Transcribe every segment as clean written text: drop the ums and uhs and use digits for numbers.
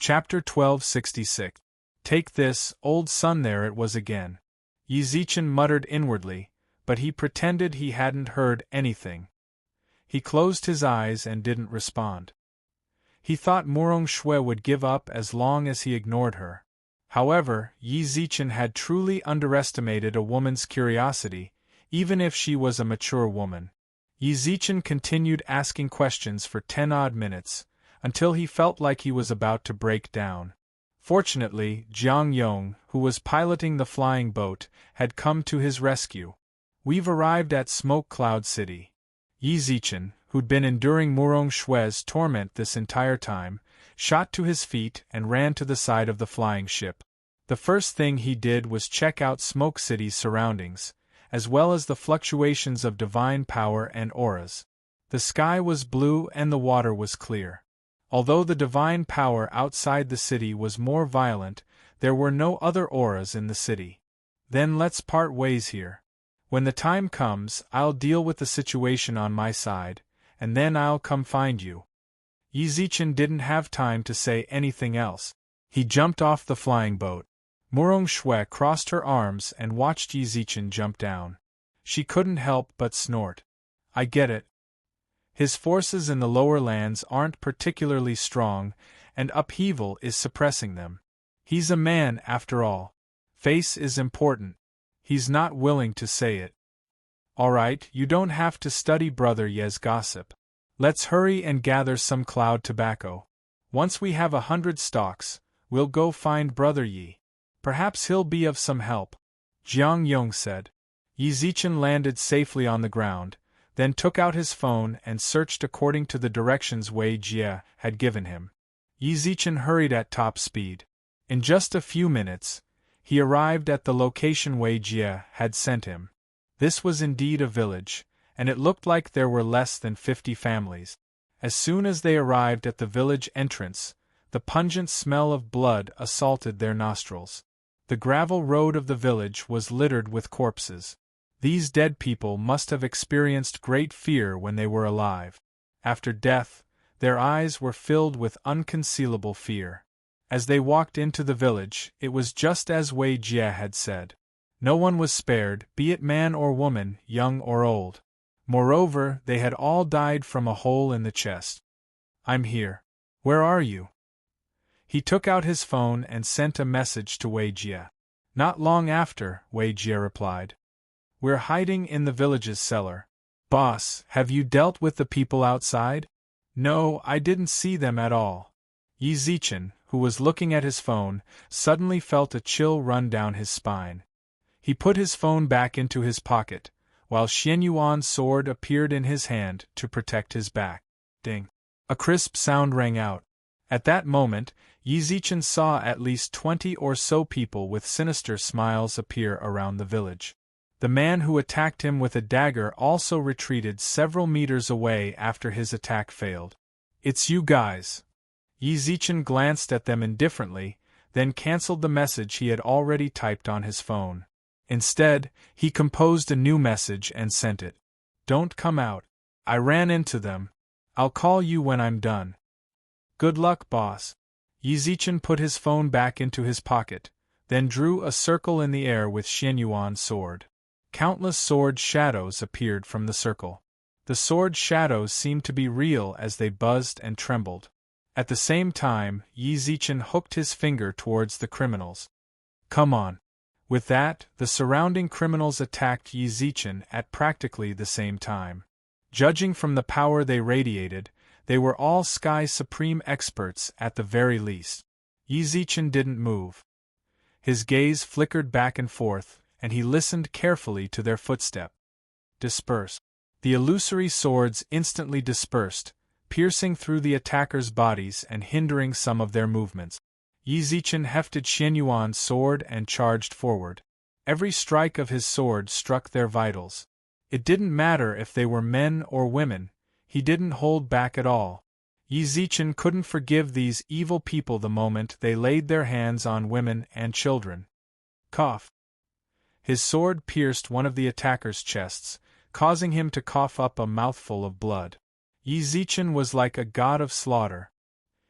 Chapter 1266. Take this, old son. There it was again. Yizichin muttered inwardly, but he pretended he hadn't heard anything. He closed his eyes and didn't respond. He thought Murong Shui would give up as long as he ignored her. However, Yizichin had truly underestimated a woman's curiosity, even if she was a mature woman. Yizichin continued asking questions for 10-odd minutes, until he felt like he was about to break down. Fortunately, Jiang Yong, who was piloting the flying boat, had come to his rescue. We've arrived at Smoke Cloud City. Yizichin, who'd been enduring Murong Shui's torment this entire time, shot to his feet and ran to the side of the flying ship. The first thing he did was check out Smoke City's surroundings, as well as the fluctuations of divine power and auras. The sky was blue and the water was clear. Although the divine power outside the city was more violent, there were no other auras in the city. Then let's part ways here. When the time comes, I'll deal with the situation on my side, and then I'll come find you. Yizichin didn't have time to say anything else. He jumped off the flying boat. Murong Shui crossed her arms and watched Yizichin jump down. She couldn't help but snort. I get it. His forces in the lower lands aren't particularly strong, and upheaval is suppressing them. He's a man after all. Face is important. He's not willing to say it. All right, you don't have to study Brother Ye's gossip. Let's hurry and gather some cloud tobacco. Once we have 100 stalks, we'll go find Brother Yi. Perhaps he'll be of some help. Jiang Yong said. Yizichin landed safely on the ground, then took out his phone and searched according to the directions Wei Jie had given him. Yizichin hurried at top speed. In just a few minutes, he arrived at the location Wei Jie had sent him. This was indeed a village, and it looked like there were less than 50 families. As soon as they arrived at the village entrance, the pungent smell of blood assaulted their nostrils. The gravel road of the village was littered with corpses. These dead people must have experienced great fear when they were alive. After death, their eyes were filled with unconcealable fear. As they walked into the village, it was just as Wei Jie had said. No one was spared, be it man or woman, young or old. Moreover, they had all died from a hole in the chest. I'm here. Where are you? He took out his phone and sent a message to Wei Jie. Not long after, Wei Jie replied. We're hiding in the village's cellar. Boss, have you dealt with the people outside? No, I didn't see them at all. Yizichin, who was looking at his phone, suddenly felt a chill run down his spine. He put his phone back into his pocket, while Xian Yuan's sword appeared in his hand to protect his back. Ding! A crisp sound rang out. At that moment, Yizichin saw at least 20 or so people with sinister smiles appear around the village. The man who attacked him with a dagger also retreated several meters away after his attack failed. It's you guys. Yizichin glanced at them indifferently, then cancelled the message he had already typed on his phone. Instead, he composed a new message and sent it. Don't come out. I ran into them. I'll call you when I'm done. Good luck, boss. Yizichin put his phone back into his pocket, then drew a circle in the air with Xian Yuan's sword. Countless sword shadows appeared from the circle. The sword shadows seemed to be real as they buzzed and trembled. At the same time, Yizichin hooked his finger towards the criminals. Come on. With that, the surrounding criminals attacked Yizichin at practically the same time. Judging from the power they radiated, they were all Sky Supreme experts at the very least. Yizichin didn't move. His gaze flickered back and forth, and he listened carefully to their footstep. Disperse. The illusory swords instantly dispersed, piercing through the attackers' bodies and hindering some of their movements. Yizichin hefted Xian Yuan's sword and charged forward. Every strike of his sword struck their vitals. It didn't matter if they were men or women, he didn't hold back at all. Yizichin couldn't forgive these evil people the moment they laid their hands on women and children. Cough. His sword pierced one of the attacker's chests, causing him to cough up a mouthful of blood. Yizichin was like a god of slaughter.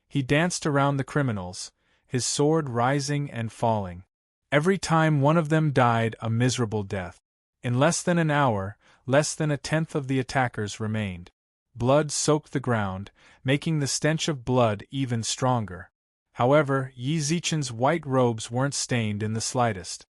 He danced around the criminals, his sword rising and falling. Every time one of them died a miserable death. In less than an hour, less than a tenth of the attackers remained. Blood soaked the ground, making the stench of blood even stronger. However, Yi Zichen's white robes weren't stained in the slightest.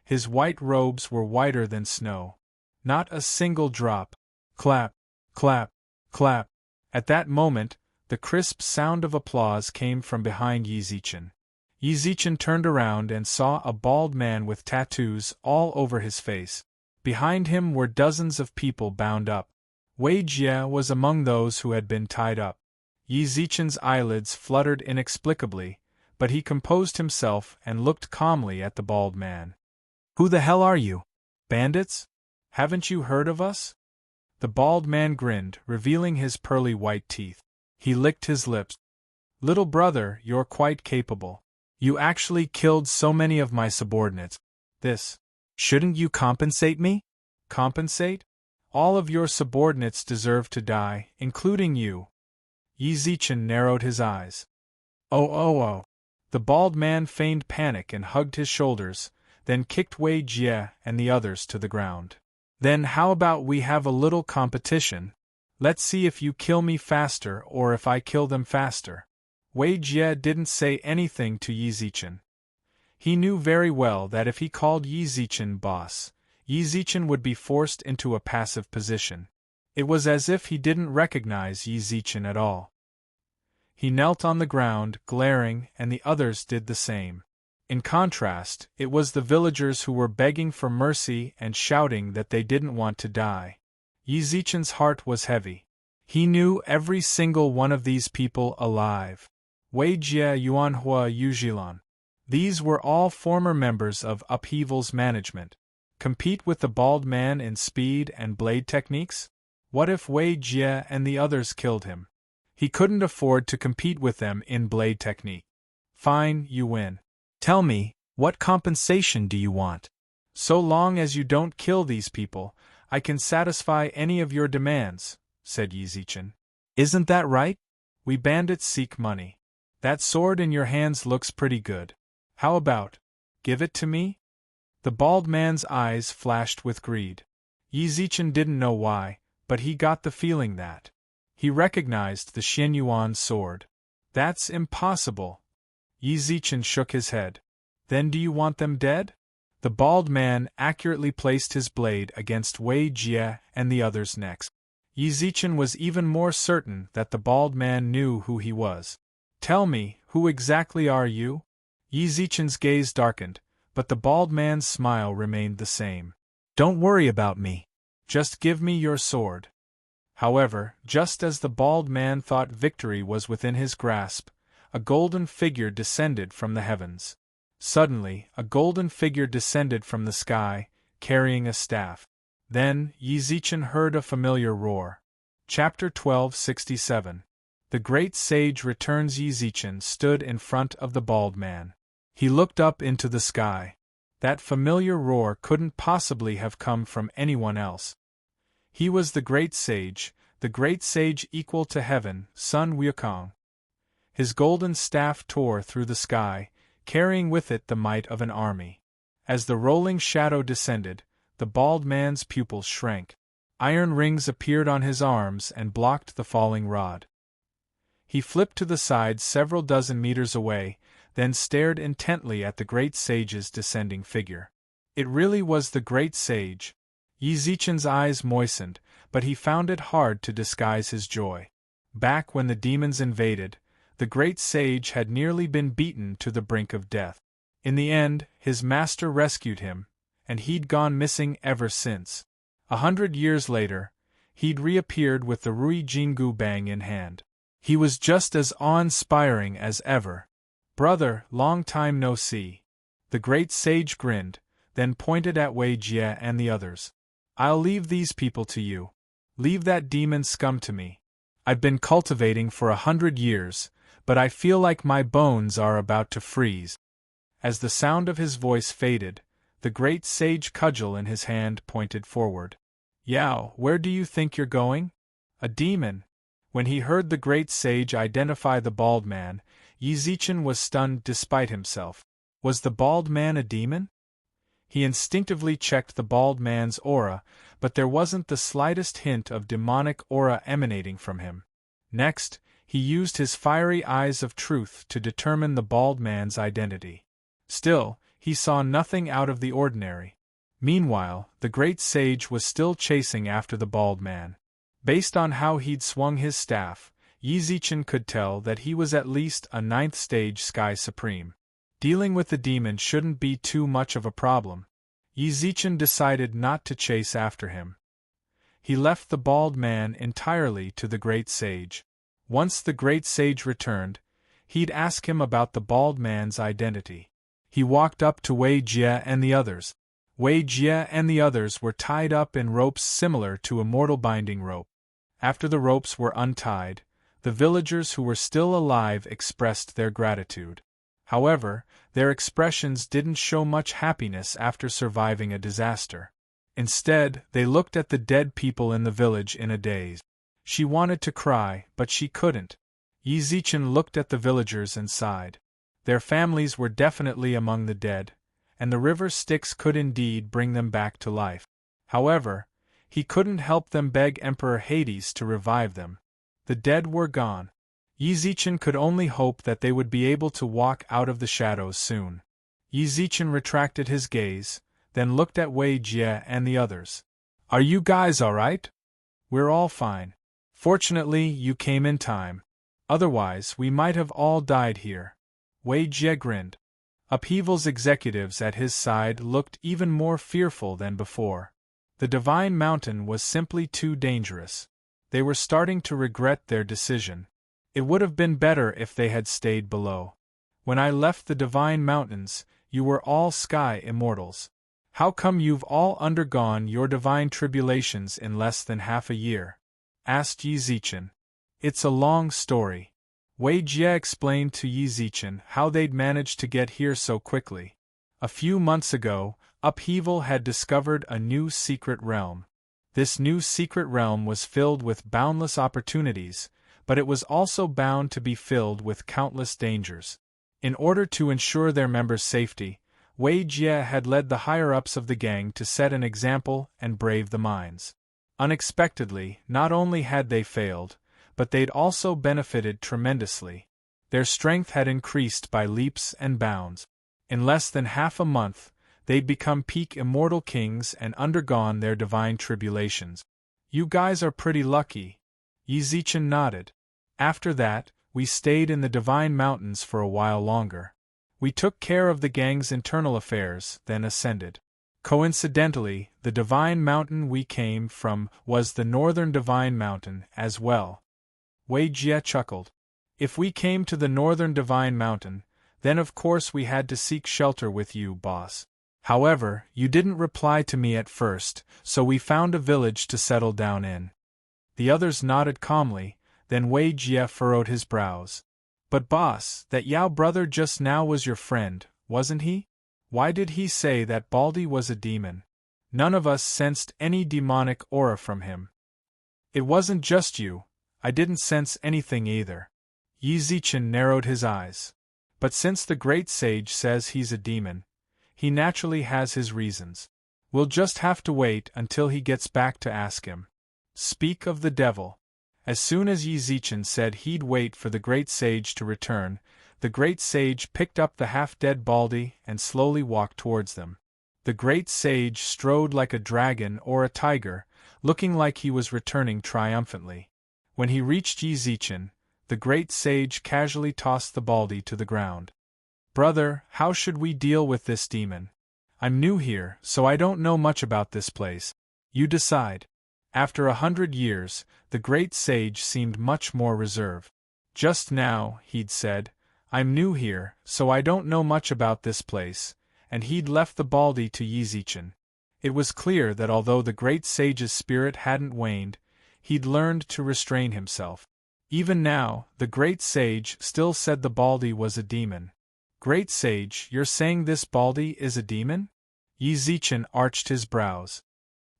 His white robes were whiter than snow. Not a single drop. Clap, clap, clap. At that moment, the crisp sound of applause came from behind Yi Zichen. Yi Zichen turned around and saw a bald man with tattoos all over his face. Behind him were dozens of people bound up. Wei Jie was among those who had been tied up. Yi Zichen's eyelids fluttered inexplicably, but he composed himself and looked calmly at the bald man. "Who the hell are you? Bandits? Haven't you heard of us?" The bald man grinned, revealing his pearly white teeth. He licked his lips. "Little brother, you're quite capable. You actually killed so many of my subordinates. Shouldn't you compensate me?" "Compensate? All of your subordinates deserve to die, including you." Yi Zichen narrowed his eyes. Oh. The bald man feigned panic and hugged his shoulders, then kicked Wei Jie and the others to the ground. "Then how about we have a little competition? Let's see if you kill me faster or if I kill them faster." Wei Jie didn't say anything to Yi Zichen. He knew very well that if he called Yi Zichen boss, Yi Zichen would be forced into a passive position. It was as if he didn't recognize Yi Zichen at all. He knelt on the ground, glaring, and the others did the same. In contrast, it was the villagers who were begging for mercy and shouting that they didn't want to die. Yi Zichen's heart was heavy. He knew every single one of these people alive. Wei Jie, Yuanhua, Yujilan. These were all former members of Upheaval's management. Compete with the bald man in speed and blade techniques? What if Wei Jie and the others killed him? He couldn't afford to compete with them in blade technique. "Fine, you win. Tell me, what compensation do you want? So long as you don't kill these people, I can satisfy any of your demands," said Yi Zichen. "Isn't that right? We bandits seek money. That sword in your hands looks pretty good. How about, give it to me?" The bald man's eyes flashed with greed. Yi Zichen didn't know why, but he got the feeling that. He recognized the Xianyuan sword. "That's impossible." Yi Zichen shook his head. "Then do you want them dead?" The bald man accurately placed his blade against Wei Jie and the others' necks. Yi Zichen was even more certain that the bald man knew who he was. "Tell me, who exactly are you?" Yi Zichen's gaze darkened, but the bald man's smile remained the same. "Don't worry about me. Just give me your sword." However, just as the bald man thought victory was within his grasp, a golden figure descended from the heavens. Suddenly, a golden figure descended from the sky, carrying a staff. Then, Yi Zichen heard a familiar roar. Chapter 1267. The great sage returns. Yi Zichen stood in front of the bald man. He looked up into the sky. That familiar roar couldn't possibly have come from anyone else. He was the great sage equal to heaven, Sun Wukong. His golden staff tore through the sky, carrying with it the might of an army. As the rolling shadow descended, the bald man's pupils shrank. Iron rings appeared on his arms and blocked the falling rod. He flipped to the side several dozen meters away, then stared intently at the great sage's descending figure. It really was the great sage. Yi Zichen's eyes moistened, but he found it hard to disguise his joy. Back when the demons invaded, the great sage had nearly been beaten to the brink of death. In the end, his master rescued him, and he'd gone missing ever since. 100 years later, he'd reappeared with the Rui Jingu Bang in hand. He was just as awe-inspiring as ever. "Brother, long time no see." The great sage grinned, then pointed at Wei Jie and the others. "I'll leave these people to you. Leave that demon scum to me. I've been cultivating for 100 years, but I feel like my bones are about to freeze." As the sound of his voice faded, the great sage cudgel in his hand pointed forward. "Yao, where do you think you're going? A demon? When he heard the great sage identify the bald man, Yizichin was stunned despite himself. Was the bald man a demon? He instinctively checked the bald man's aura, but there wasn't the slightest hint of demonic aura emanating from him. Next, he used his fiery eyes of truth to determine the bald man's identity. Still, he saw nothing out of the ordinary. Meanwhile, the great sage was still chasing after the bald man. Based on how he'd swung his staff, Yizichin could tell that he was at least a 9th stage Sky Supreme. Dealing with the demon shouldn't be too much of a problem. Yizichin decided not to chase after him. He left the bald man entirely to the great sage. Once the great sage returned, he'd ask him about the bald man's identity. He walked up to Wei Jie and the others. Wei Jie and the others were tied up in ropes similar to a mortal binding rope. After the ropes were untied, the villagers who were still alive expressed their gratitude. However, their expressions didn't show much happiness after surviving a disaster. Instead, they looked at the dead people in the village in a daze. She wanted to cry, but she couldn't. Yizichin looked at the villagers and sighed. Their families were definitely among the dead, and the river Styx could indeed bring them back to life. However, he couldn't help them beg Emperor Hades to revive them. The dead were gone. Yizichin could only hope that they would be able to walk out of the shadows soon. Yizichin retracted his gaze, then looked at Wei Jie and the others. "Are you guys all right?" "We're all fine. Fortunately, you came in time. Otherwise, we might have all died here." Wei Jie grinned. Upheaval's executives at his side looked even more fearful than before. The Divine Mountain was simply too dangerous. They were starting to regret their decision. It would have been better if they had stayed below. "When I left the Divine Mountains, you were all sky immortals. How come you've all undergone your divine tribulations in less than half a year?" asked Yizichin. "It's a long story." Wei Jie explained to Yizichin how they'd managed to get here so quickly. A few months ago, Upheaval had discovered a new secret realm. This new secret realm was filled with boundless opportunities, but it was also bound to be filled with countless dangers. In order to ensure their members' safety, Wei Jie had led the higher-ups of the gang to set an example and brave the mines. Unexpectedly, not only had they failed, but they'd also benefited tremendously. Their strength had increased by leaps and bounds. In less than half a month, they'd become peak immortal kings and undergone their divine tribulations. "You guys are pretty lucky." Yizichin nodded. "After that, we stayed in the Divine Mountains for a while longer. We took care of the gang's internal affairs, then ascended. Coincidentally, the Divine Mountain we came from was the Northern Divine Mountain as well." Wei Jie chuckled. "If we came to the Northern Divine Mountain, then of course we had to seek shelter with you, boss. However, you didn't reply to me at first, so we found a village to settle down in." The others nodded calmly, then Wei Jie furrowed his brows. "But boss, that Yao brother just now was your friend, wasn't he? Why did he say that Baldy was a demon? None of us sensed any demonic aura from him." "It wasn't just you. I didn't sense anything either." Yizichin narrowed his eyes. "But since the great sage says he's a demon, he naturally has his reasons. We'll just have to wait until he gets back to ask him." Speak of the devil. As soon as Yizichin said he'd wait for the great sage to return, the great sage picked up the half-dead Baldy and slowly walked towards them. The great sage strode like a dragon or a tiger, looking like he was returning triumphantly. When he reached Yizichin, the great sage casually tossed the Baldy to the ground. "Brother, how should we deal with this demon? I'm new here, so I don't know much about this place. You decide." After 100 years, the great sage seemed much more reserved. "Just now," he'd said, "I'm new here, so I don't know much about this place," and he'd left the Baldy to Yizichin. It was clear that although the great sage's spirit hadn't waned, he'd learned to restrain himself. Even now, the great sage still said the Baldy was a demon. "Great sage, you're saying this Baldy is a demon?" Yizichin arched his brows.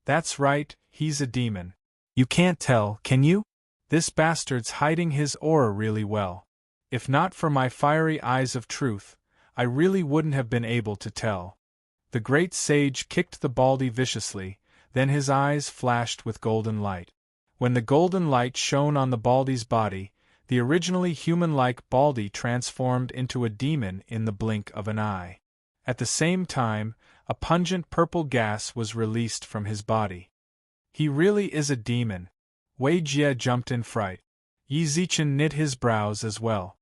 "That's right, he's a demon. You can't tell, can you?" This bastard's hiding his aura really well. If not for my fiery eyes of truth, I really wouldn't have been able to tell. The great sage kicked the baldy viciously, then his eyes flashed with golden light. When the golden light shone on the baldy's body, the originally human-like baldy transformed into a demon in the blink of an eye. At the same time, a pungent purple gas was released from his body. He really is a demon. Wei Jie jumped in fright. Yi Zichen knit his brows as well.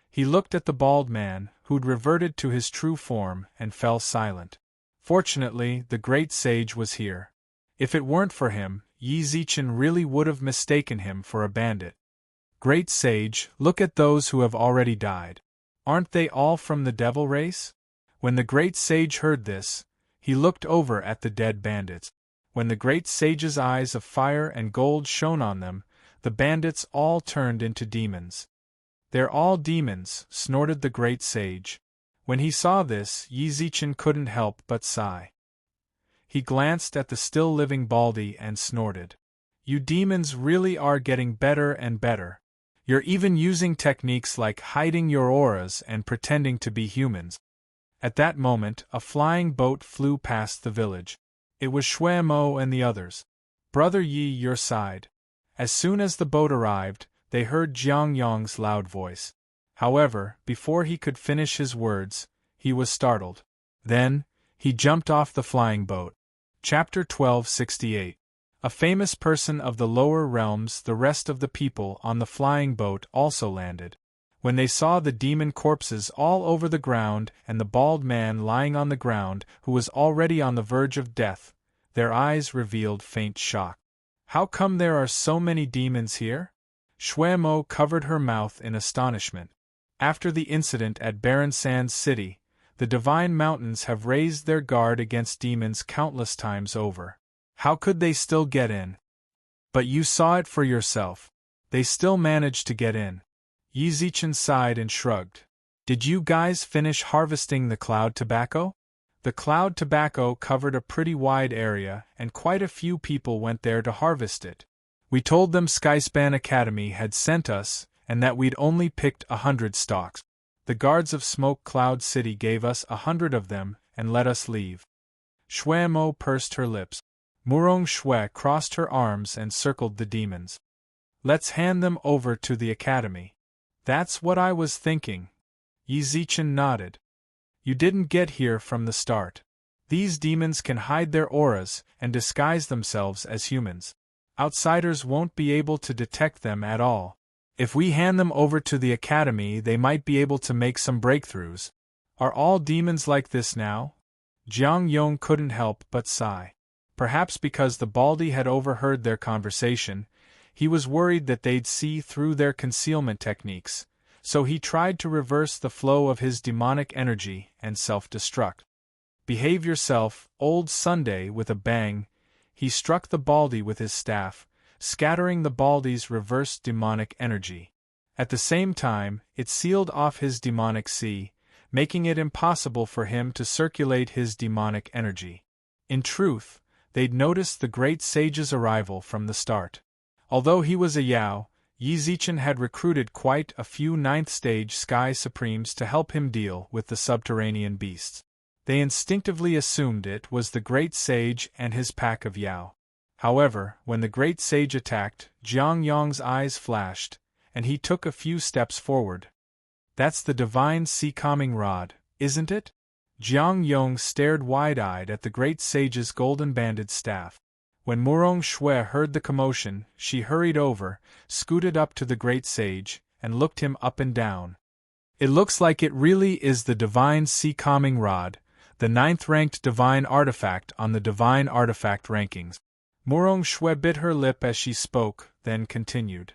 He looked at the bald man, who'd reverted to his true form, and fell silent. Fortunately, the great sage was here. If it weren't for him, Yi Zichen really would have mistaken him for a bandit. Great sage, look at those who have already died. Aren't they all from the devil race? When the great sage heard this, he looked over at the dead bandits. When the great sage's eyes of fire and gold shone on them, the bandits all turned into demons. They're all demons, snorted the great sage. When he saw this, Yi Zichen couldn't help but sigh. He glanced at the still-living baldy and snorted. You demons really are getting better and better. You're even using techniques like hiding your auras and pretending to be humans. At that moment, a flying boat flew past the village. It was Shui Mo and the others. Brother Yi, your side. As soon as the boat arrived, they heard Jiang Yong's loud voice. However, before he could finish his words, he was startled. Then, he jumped off the flying boat. Chapter 1268. A famous person of the lower realms. The rest of the people on the flying boat also landed. When they saw the demon corpses all over the ground and the bald man lying on the ground who was already on the verge of death, their eyes revealed faint shock. How come there are so many demons here? Shui Mo covered her mouth in astonishment. After the incident at Barren Sands City, the Divine Mountains have raised their guard against demons countless times over. How could they still get in? But you saw it for yourself. They still managed to get in. Yi Zichen sighed and shrugged. Did you guys finish harvesting the cloud tobacco? The cloud tobacco covered a pretty wide area, and quite a few people went there to harvest it. We told them Skyspan Academy had sent us, and that we'd only picked 100 stalks. The guards of Smoke Cloud City gave us 100 of them, and let us leave. Shui Mo pursed her lips. Murong Shui crossed her arms and circled the demons. Let's hand them over to the academy. That's what I was thinking. Yi Zichen nodded. You didn't get here from the start. These demons can hide their auras and disguise themselves as humans. Outsiders won't be able to detect them at all. If we hand them over to the academy, they might be able to make some breakthroughs. Are all demons like this now? Jiang Yong couldn't help but sigh. Perhaps because the baldy had overheard their conversation, he was worried that they'd see through their concealment techniques, so he tried to reverse the flow of his demonic energy and self-destruct. Behave yourself, old Sunday. With a bang, he struck the baldy with his staff, scattering the baldy's reversed demonic energy. At the same time, it sealed off his demonic sea, making it impossible for him to circulate his demonic energy. In truth, they'd noticed the great sage's arrival from the start. Although he was a Yao, Yi Zichen had recruited quite a few 9th-stage Sky Supremes to help him deal with the subterranean beasts. They instinctively assumed it was the great sage and his pack of Yao. However, when the great sage attacked, Jiang Yong's eyes flashed, and he took a few steps forward. That's the divine sea calming rod, isn't it? Jiang Yong stared wide-eyed at the great sage's golden-banded staff. When Murong Shui heard the commotion, she hurried over, scooted up to the great sage, and looked him up and down. It looks like it really is the divine sea calming rod, the 9th-ranked divine artifact on the divine artifact rankings. Murong Shui bit her lip as she spoke, then continued.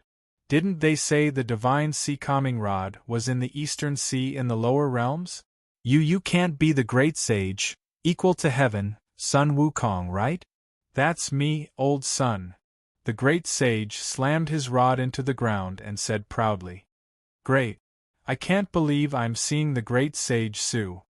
Didn't they say the divine sea calming rod was in the eastern sea in the lower realms? You can't be the great sage, equal to heaven, Sun Wukong, right? That's me, old son. The great sage slammed his rod into the ground and said proudly. Great. I can't believe I'm seeing the great sage Su.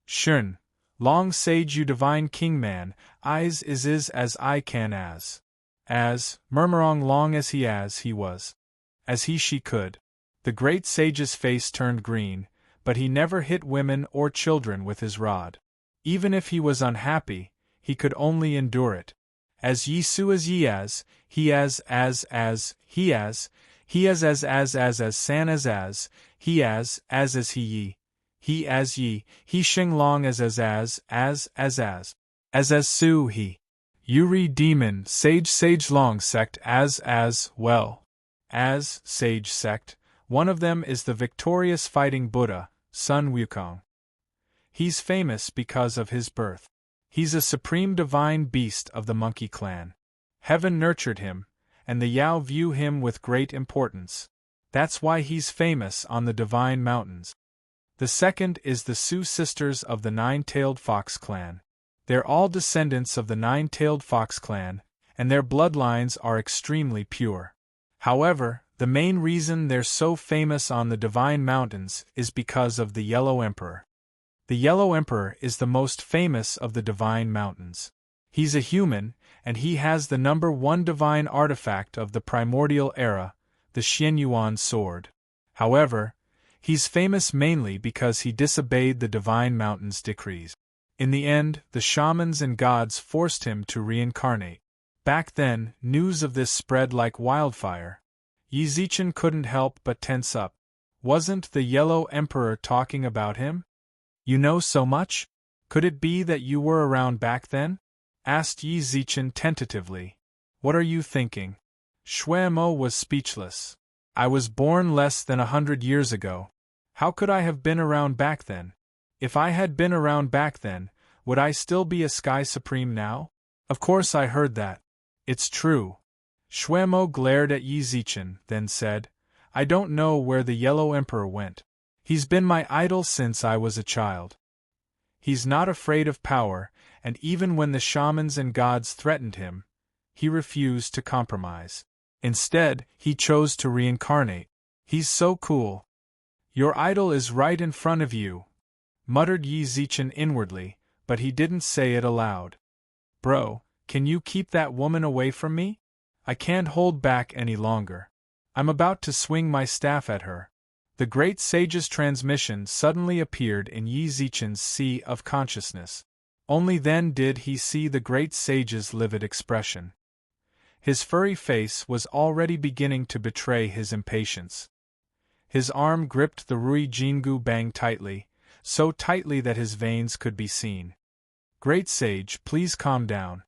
Shun. Long sage you divine king man, eyes is as I can as. murmuring long as he was. As she could. The great sage's face turned green, but he never hit women or children with his rod. Even if he was unhappy, he could only endure it. As he san as he shing long as su he. Yuri demon sage long sect sage sect, one of them is the victorious fighting Buddha, Sun Wukong. He's famous because of his birth. He's a supreme divine beast of the monkey clan. Heaven nurtured him, and the Yao view him with great importance. That's why he's famous on the divine mountains. The second is the Sioux sisters of the Nine-Tailed Fox clan. They're all descendants of the Nine-Tailed Fox clan, and their bloodlines are extremely pure. However, the main reason they're so famous on the divine mountains is because of the Yellow Emperor. The Yellow Emperor is the most famous of the divine mountains. He's a human, and he has the #1 divine artifact of the primordial era, the Xianyuan sword. However, he's famous mainly because he disobeyed the divine mountain's decrees. In the end, the shamans and gods forced him to reincarnate. Back then, news of this spread like wildfire. Yizichen couldn't help but tense up. Wasn't the Yellow Emperor talking about him? You know so much? Could it be that you were around back then? Asked Yizichen tentatively. What are you thinking? Shuemo was speechless. I was born less than 100 years ago. How could I have been around back then? If I had been around back then, would I still be a Sky Supreme now? Of course I heard that. It's true. Shuemo glared at Yizichen, then said, I don't know where the Yellow Emperor went. He's been my idol since I was a child. He's not afraid of power, and even when the shamans and gods threatened him, he refused to compromise. Instead, he chose to reincarnate. He's so cool. Your idol is right in front of you, muttered Yizichen inwardly, but he didn't say it aloud. Bro, can you keep that woman away from me? I can't hold back any longer. I'm about to swing my staff at her. The great sage's transmission suddenly appeared in Yizichen's sea of consciousness. Only then did he see the great sage's livid expression. His furry face was already beginning to betray his impatience. His arm gripped the Rui Jingu Bang tightly, so tightly that his veins could be seen. Great sage, please calm down.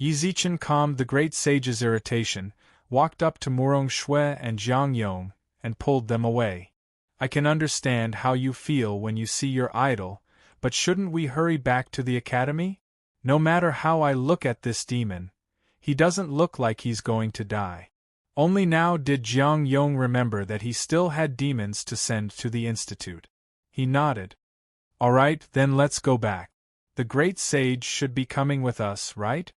Yizichen calmed the great sage's irritation, walked up to Murong Shui and Jiang Yong, and pulled them away. I can understand how you feel when you see your idol, but shouldn't we hurry back to the academy? No matter how I look at this demon, he doesn't look like he's going to die. Only now did Jiang Yong remember that he still had demons to send to the institute. He nodded. All right, then let's go back. The great sage should be coming with us, right?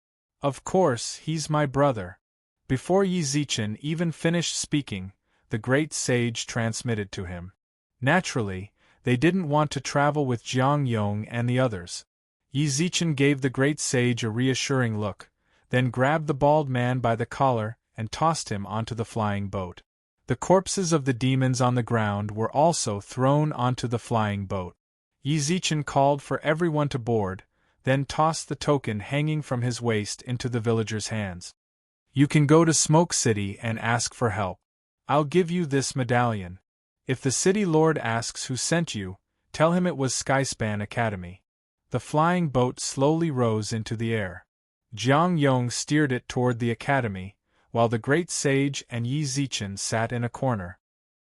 Of course, he's my brother. Before Yizichen even finished speaking, the great sage transmitted to him. Naturally, they didn't want to travel with Jiang Yong and the others. Yizichen gave the great sage a reassuring look, then grabbed the bald man by the collar and tossed him onto the flying boat. The corpses of the demons on the ground were also thrown onto the flying boat. Yizichen called for everyone to board, then tossed the token hanging from his waist into the villagers' hands. You can go to Smoke City and ask for help. I'll give you this medallion. If the city lord asks who sent you, tell him it was Skyspan Academy. The flying boat slowly rose into the air. Jiang Yong steered it toward the academy, while the great sage and Yizichen sat in a corner.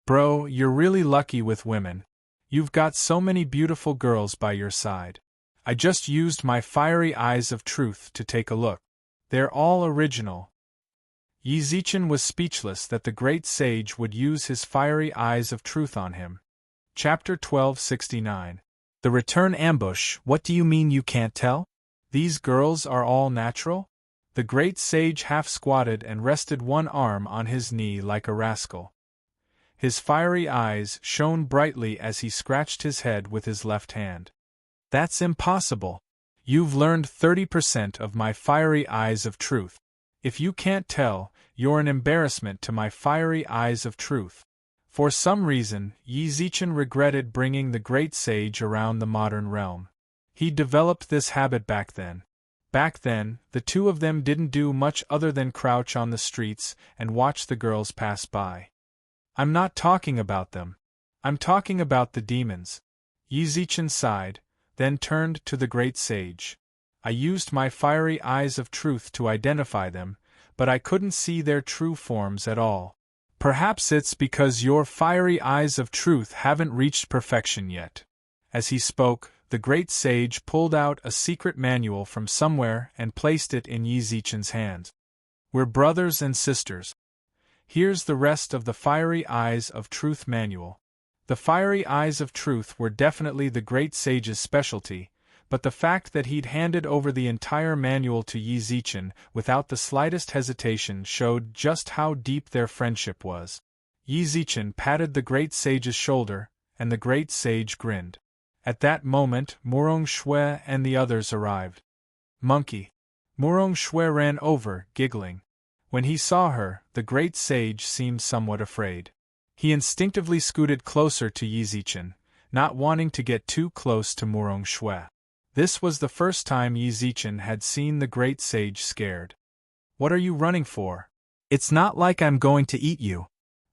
Bro, you're really lucky with women. You've got so many beautiful girls by your side. I just used my fiery eyes of truth to take a look. They're all original. Yizichen was speechless that the great sage would use his fiery eyes of truth on him. Chapter 1269. The Return Ambush. What do you mean you can't tell? These girls are all natural? The great sage half squatted and rested one arm on his knee like a rascal. His fiery eyes shone brightly as he scratched his head with his left hand. That's impossible. You've learned 30% of my fiery eyes of truth. If you can't tell, you're an embarrassment to my fiery eyes of truth. For some reason, Yi Zichen regretted bringing the great sage around the modern realm. He developed this habit back then. Back then, the two of them didn't do much other than crouch on the streets and watch the girls pass by. I'm not talking about them. I'm talking about the demons. Yi Zichen sighed, then turned to the great sage. I used my fiery eyes of truth to identify them, but I couldn't see their true forms at all. Perhaps it's because your fiery eyes of truth haven't reached perfection yet. As he spoke, the great sage pulled out a secret manual from somewhere and placed it in Yi Zichen's hands. We're brothers and sisters. Here's the rest of the Fiery Eyes of Truth manual. The Fiery Eyes of Truth were definitely the great sage's specialty, but the fact that he'd handed over the entire manual to Yi Zichen without the slightest hesitation showed just how deep their friendship was. Yi Zichen patted the great sage's shoulder, and the great sage grinned. At that moment, Murong Shui and the others arrived. Monkey! Murong Shui ran over, giggling. When he saw her, the great sage seemed somewhat afraid. He instinctively scooted closer to Yi Zichen, not wanting to get too close to Murong Shui. This was the first time Yi Zichen had seen the great sage scared. What are you running for? It's not like I'm going to eat you.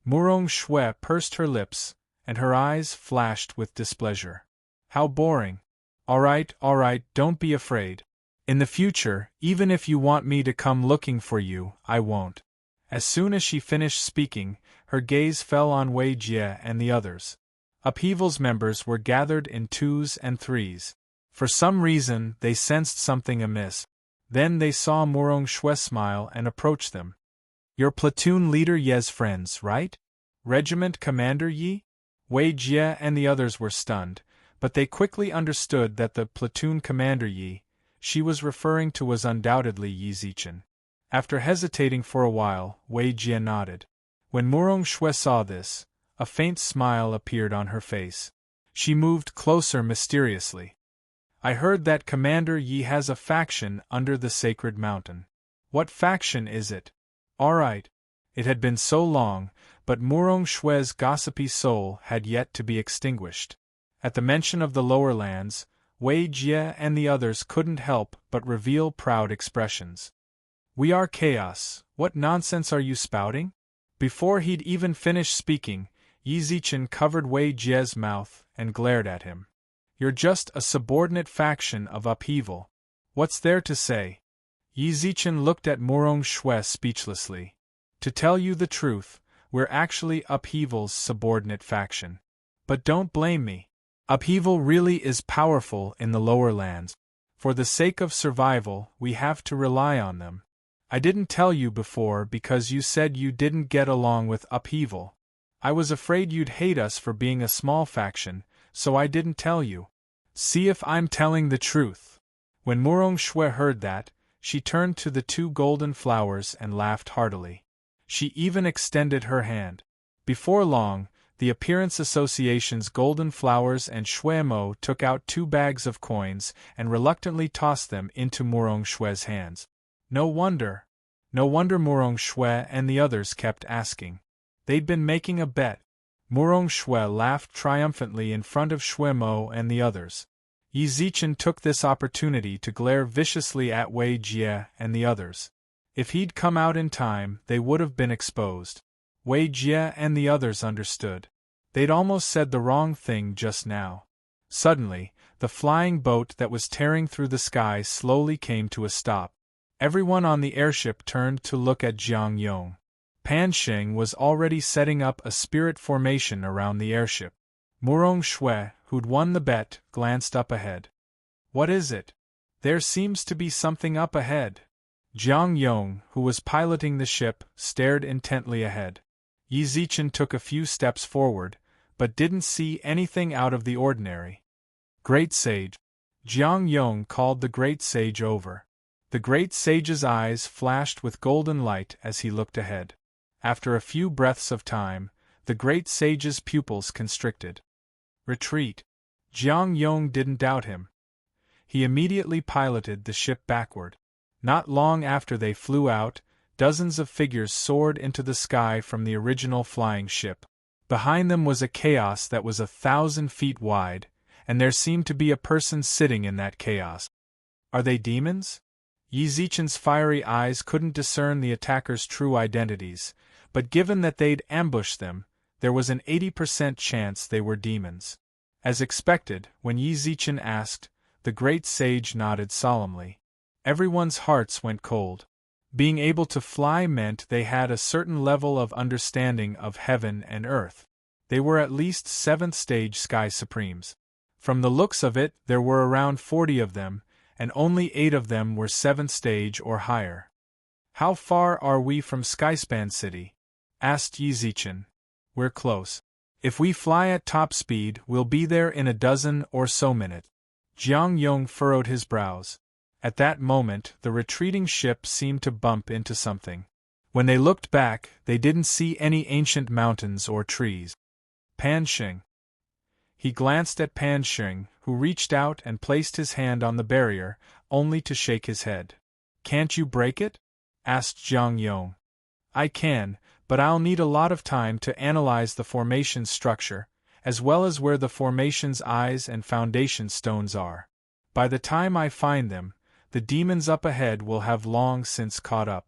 Murong Shui pursed her lips, and her eyes flashed with displeasure. How boring. All right, don't be afraid. In the future, even if you want me to come looking for you, I won't. As soon as she finished speaking, her gaze fell on Wei Jie and the others. Upheaval's members were gathered in twos and threes. For some reason, they sensed something amiss. Then they saw Murong Shui smile and approach them. Your platoon leader Ye's friends, right? Regiment Commander Yi? Wei Jie and the others were stunned, but they quickly understood that the platoon commander Yi she was referring to was undoubtedly Yi Zichen. After hesitating for a while, Wei Jie nodded. When Murong Shui saw this, a faint smile appeared on her face. She moved closer mysteriously. I heard that Commander Yi has a faction under the sacred mountain. What faction is it? All right. It had been so long, but Murong Shui's gossipy soul had yet to be extinguished. At the mention of the lower lands, Wei Jie and the others couldn't help but reveal proud expressions. We are chaos. What nonsense are you spouting? Before he'd even finished speaking, Yi Zichen covered Wei Jie's mouth and glared at him. You're just a subordinate faction of upheaval. What's there to say? Yi Zichen looked at Murong Shui speechlessly. To tell you the truth, we're actually upheaval's subordinate faction. But don't blame me. Upheaval really is powerful in the lower lands. For the sake of survival, we have to rely on them. I didn't tell you before because you said you didn't get along with upheaval. I was afraid you'd hate us for being a small faction, so I didn't tell you. See if I'm telling the truth. When Murong Shui heard that, she turned to the two golden flowers and laughed heartily. She even extended her hand. Before long, the Appearance Association's golden flowers and Shuimo took out 2 bags of coins and reluctantly tossed them into Murong Shui's hands. No wonder Murong Shui and the others kept asking. They'd been making a bet. Murong Shui laughed triumphantly in front of Shuimo and the others. Yi Zichen took this opportunity to glare viciously at Wei Jie and the others. If he'd come out in time, they would have been exposed. Wei Jie and the others understood. They'd almost said the wrong thing just now. Suddenly, the flying boat that was tearing through the sky slowly came to a stop. Everyone on the airship turned to look at Jiang Yong. Pan Sheng was already setting up a spirit formation around the airship. Murong Shui, who'd won the bet, glanced up ahead. What is it? There seems to be something up ahead. Jiang Yong, who was piloting the ship, stared intently ahead. Yi Zichen took a few steps forward, but didn't see anything out of the ordinary. Great Sage. Jiang Yong called the Great Sage over. The Great Sage's eyes flashed with golden light as he looked ahead. After a few breaths of time, the Great Sage's pupils constricted. Retreat. Jiang Yong didn't doubt him. He immediately piloted the ship backward. Not long after they flew out, Dozens of figures soared into the sky from the original flying ship. Behind them was a chaos that was 1,000 feet wide, and there seemed to be a person sitting in that chaos. Are they demons? Yi Zichen's fiery eyes couldn't discern the attackers' true identities, but given that they'd ambushed them, there was an 80% chance they were demons. As expected, when Yi Zichen asked, the great sage nodded solemnly. Everyone's hearts went cold. Being able to fly meant they had a certain level of understanding of heaven and earth. They were at least 7th stage Sky Supremes. From the looks of it, there were around 40 of them, and only 8 of them were 7th stage or higher. How far are we from Skyspan City? Asked Yi Zichen. We're close. If we fly at top speed, we'll be there in a dozen or so minutes. Jiang Yong furrowed his brows. At that moment, the retreating ship seemed to bump into something. When they looked back, they didn't see any ancient mountains or trees. Pan Xing. He glanced at Pan Xing, who reached out and placed his hand on the barrier, only to shake his head. Can't you break it? Asked Jiang Yong. I can, but I'll need a lot of time to analyze the formation's structure, as well as where the formation's eyes and foundation stones are. By the time I find them, the demons up ahead will have long since caught up.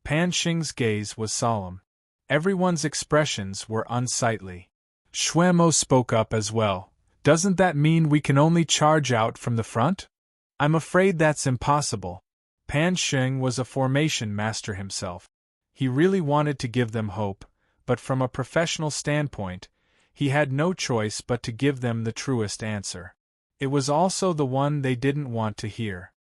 Pan Xing's gaze was solemn. Everyone's expressions were unsightly. Xuemo spoke up as well. Doesn't that mean we can only charge out from the front? I'm afraid that's impossible. Pan Xing was a formation master himself. He really wanted to give them hope, but from a professional standpoint, he had no choice but to give them the truest answer. It was also the one they didn't want to hear.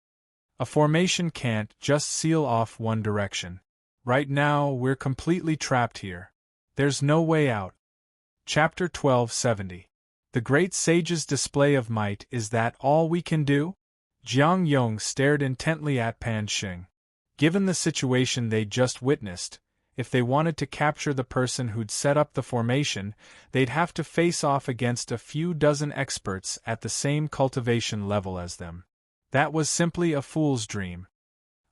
A formation can't just seal off one direction. Right now, we're completely trapped here. There's no way out. Chapter 1270. The Great Sage's display of might, is that all we can do? Jiang Yong stared intently at Pan Xing. Given the situation they'd just witnessed, if they wanted to capture the person who'd set up the formation, they'd have to face off against a few dozen experts at the same cultivation level as them. That was simply a fool's dream.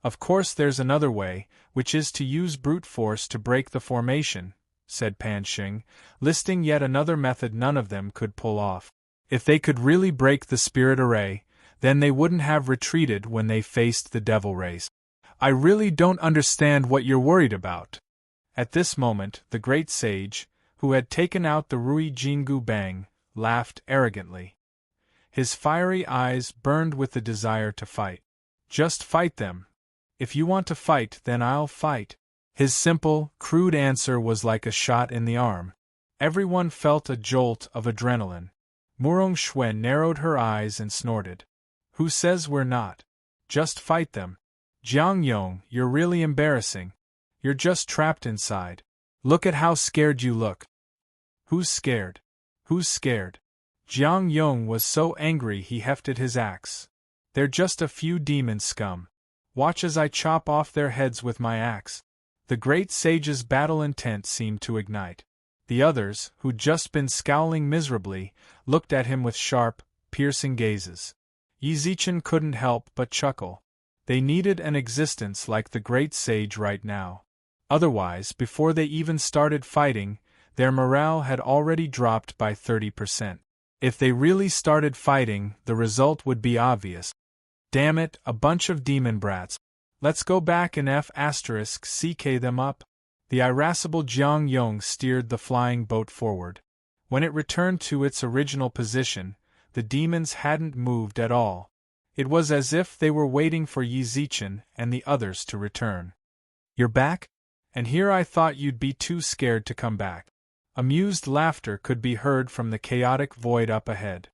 Of course there's another way, which is to use brute force to break the formation, said Pan Xing, listing yet another method none of them could pull off. If they could really break the spirit array, then they wouldn't have retreated when they faced the devil race. I really don't understand what you're worried about. At this moment, the great sage, who had taken out the Rui Jingu Bang, laughed arrogantly. His fiery eyes burned with the desire to fight. Just fight them. If you want to fight, then I'll fight. His simple, crude answer was like a shot in the arm. Everyone felt a jolt of adrenaline. Murong Xuen narrowed her eyes and snorted. Who says we're not? Just fight them. Jiang Yong, you're really embarrassing. You're just trapped inside. Look at how scared you look. Who's scared? Who's scared? Jiang Yong was so angry he hefted his axe. They're just a few demon scum. Watch as I chop off their heads with my axe. The great sage's battle intent seemed to ignite. The others, who'd just been scowling miserably, looked at him with sharp, piercing gazes. Yi Zichen couldn't help but chuckle. They needed an existence like the great sage right now. Otherwise, before they even started fighting, their morale had already dropped by 30%. If they really started fighting, the result would be obvious. Damn it, a bunch of demon brats. Let's go back and F***ck them up. The irascible Jiang Yong steered the flying boat forward. When it returned to its original position, the demons hadn't moved at all. It was as if they were waiting for Yi Zichen and the others to return. You're back? And here I thought you'd be too scared to come back. Amused laughter could be heard from the chaotic void up ahead.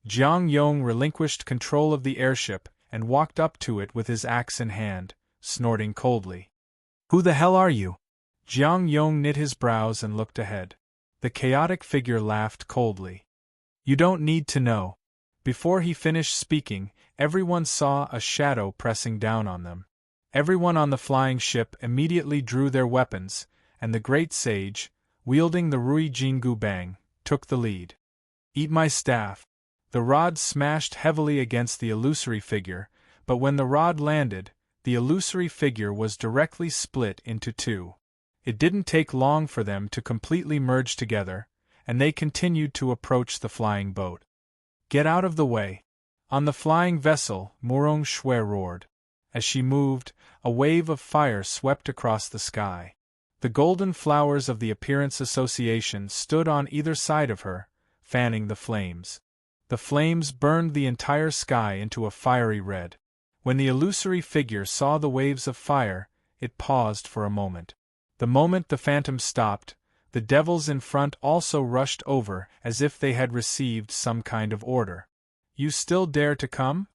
Jiang Yong relinquished control of the airship and walked up to it with his axe in hand, snorting coldly. Who the hell are you? Jiang Yong knit his brows and looked ahead. The chaotic figure laughed coldly. You don't need to know. Before he finished speaking, everyone saw a shadow pressing down on them. Everyone on the flying ship immediately drew their weapons, and the great sage, wielding the Rui Jingu Bang, took the lead. Eat my staff. The rod smashed heavily against the illusory figure, but when the rod landed, the illusory figure was directly split into two. It didn't take long for them to completely merge together, and they continued to approach the flying boat. "Get out of the way!" On the flying vessel, Murong Shui roared. As she moved, a wave of fire swept across the sky. The golden flowers of the Appearance Association stood on either side of her, fanning the flames. The flames burned the entire sky into a fiery red. When the illusory figure saw the waves of fire, it paused for a moment. The moment the phantom stopped, the devils in front also rushed over as if they had received some kind of order. "You still dare to come?"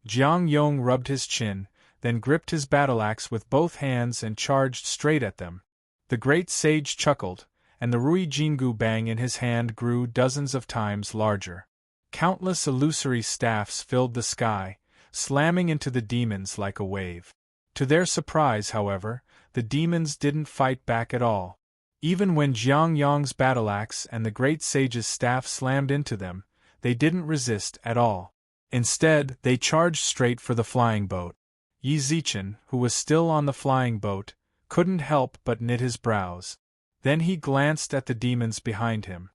Jiang Yong rubbed his chin, then gripped his battle-axe with both hands and charged straight at them. The great sage chuckled, and the Rui Jingu bang in his hand grew dozens of times larger. Countless illusory staffs filled the sky, slamming into the demons like a wave. To their surprise, however, the demons didn't fight back at all. Even when Jiang Yong's battle-axe and the great sage's staff slammed into them, they didn't resist at all. Instead, they charged straight for the flying boat. Yi Zichen, who was still on the flying boat, couldn't help but knit his brows. Then he glanced at the demons behind him.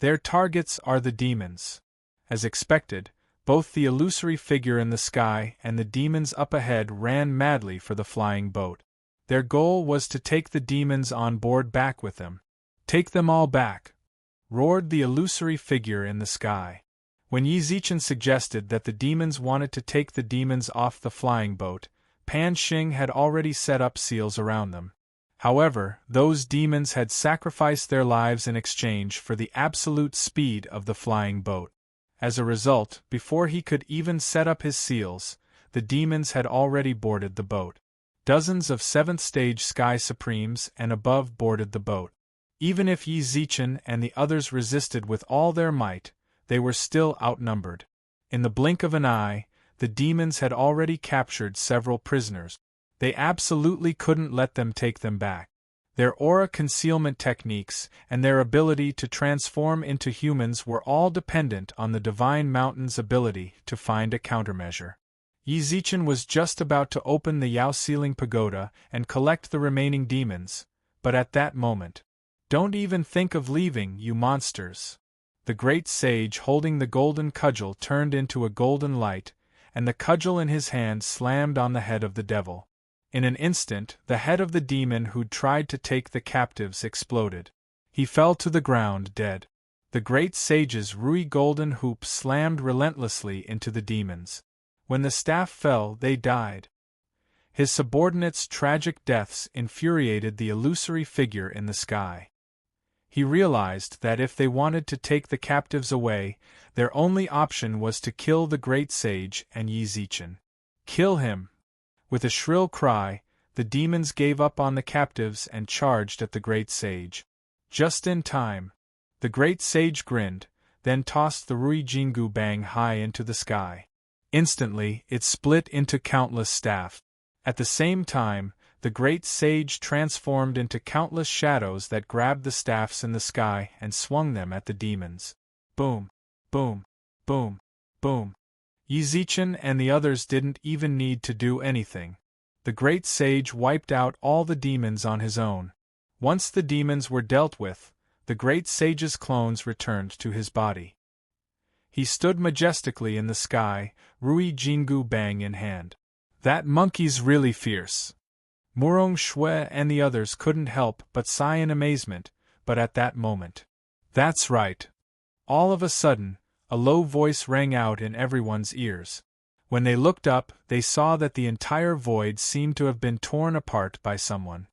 Their targets are the demons. As expected, both the illusory figure in the sky and the demons up ahead ran madly for the flying boat. Their goal was to take the demons on board back with them. "Take them all back!" roared the illusory figure in the sky. When Yi Zichen suggested that the demons wanted to take the demons off the flying boat, Pan Xing had already set up seals around them. However, those demons had sacrificed their lives in exchange for the absolute speed of the flying boat. As a result, before he could even set up his seals, the demons had already boarded the boat. Dozens of 7th stage Sky Supremes and above boarded the boat. Even if Yi Zichen and the others resisted with all their might, they were still outnumbered. In the blink of an eye, the demons had already captured several prisoners. They absolutely couldn't let them take them back. Their aura concealment techniques and their ability to transform into humans were all dependent on the Divine Mountain's ability to find a countermeasure. Yi Zichen was just about to open the Yao Ceiling Pagoda and collect the remaining demons, but at that moment, "Don't even think of leaving, you monsters!" The great sage holding the golden cudgel turned into a golden light, and the cudgel in his hand slammed on the head of the devil. In an instant, the head of the demon who'd tried to take the captives exploded. He fell to the ground dead. The great sage's Rui golden hoop slammed relentlessly into the demons. When the staff fell, they died. His subordinates' tragic deaths infuriated the illusory figure in the sky. He realized that if they wanted to take the captives away, their only option was to kill the great sage and Yi Zichen. "Kill him!" With a shrill cry, the demons gave up on the captives and charged at the great sage. Just in time. The great sage grinned, then tossed the Rui Jingu bang high into the sky. Instantly, it split into countless staff. At the same time, the great sage transformed into countless shadows that grabbed the staffs in the sky and swung them at the demons. Boom! Boom! Boom! Boom! Yi Zichen and the others didn't even need to do anything. The great sage wiped out all the demons on his own. Once the demons were dealt with, the great sage's clones returned to his body. He stood majestically in the sky, Rui Jingu bang in hand. "That monkey's really fierce." Murong Shui and the others couldn't help but sigh in amazement, but at that moment. "That's right." All of a sudden, a low voice rang out in everyone's ears. When they looked up, they saw that the entire void seemed to have been torn apart by someone.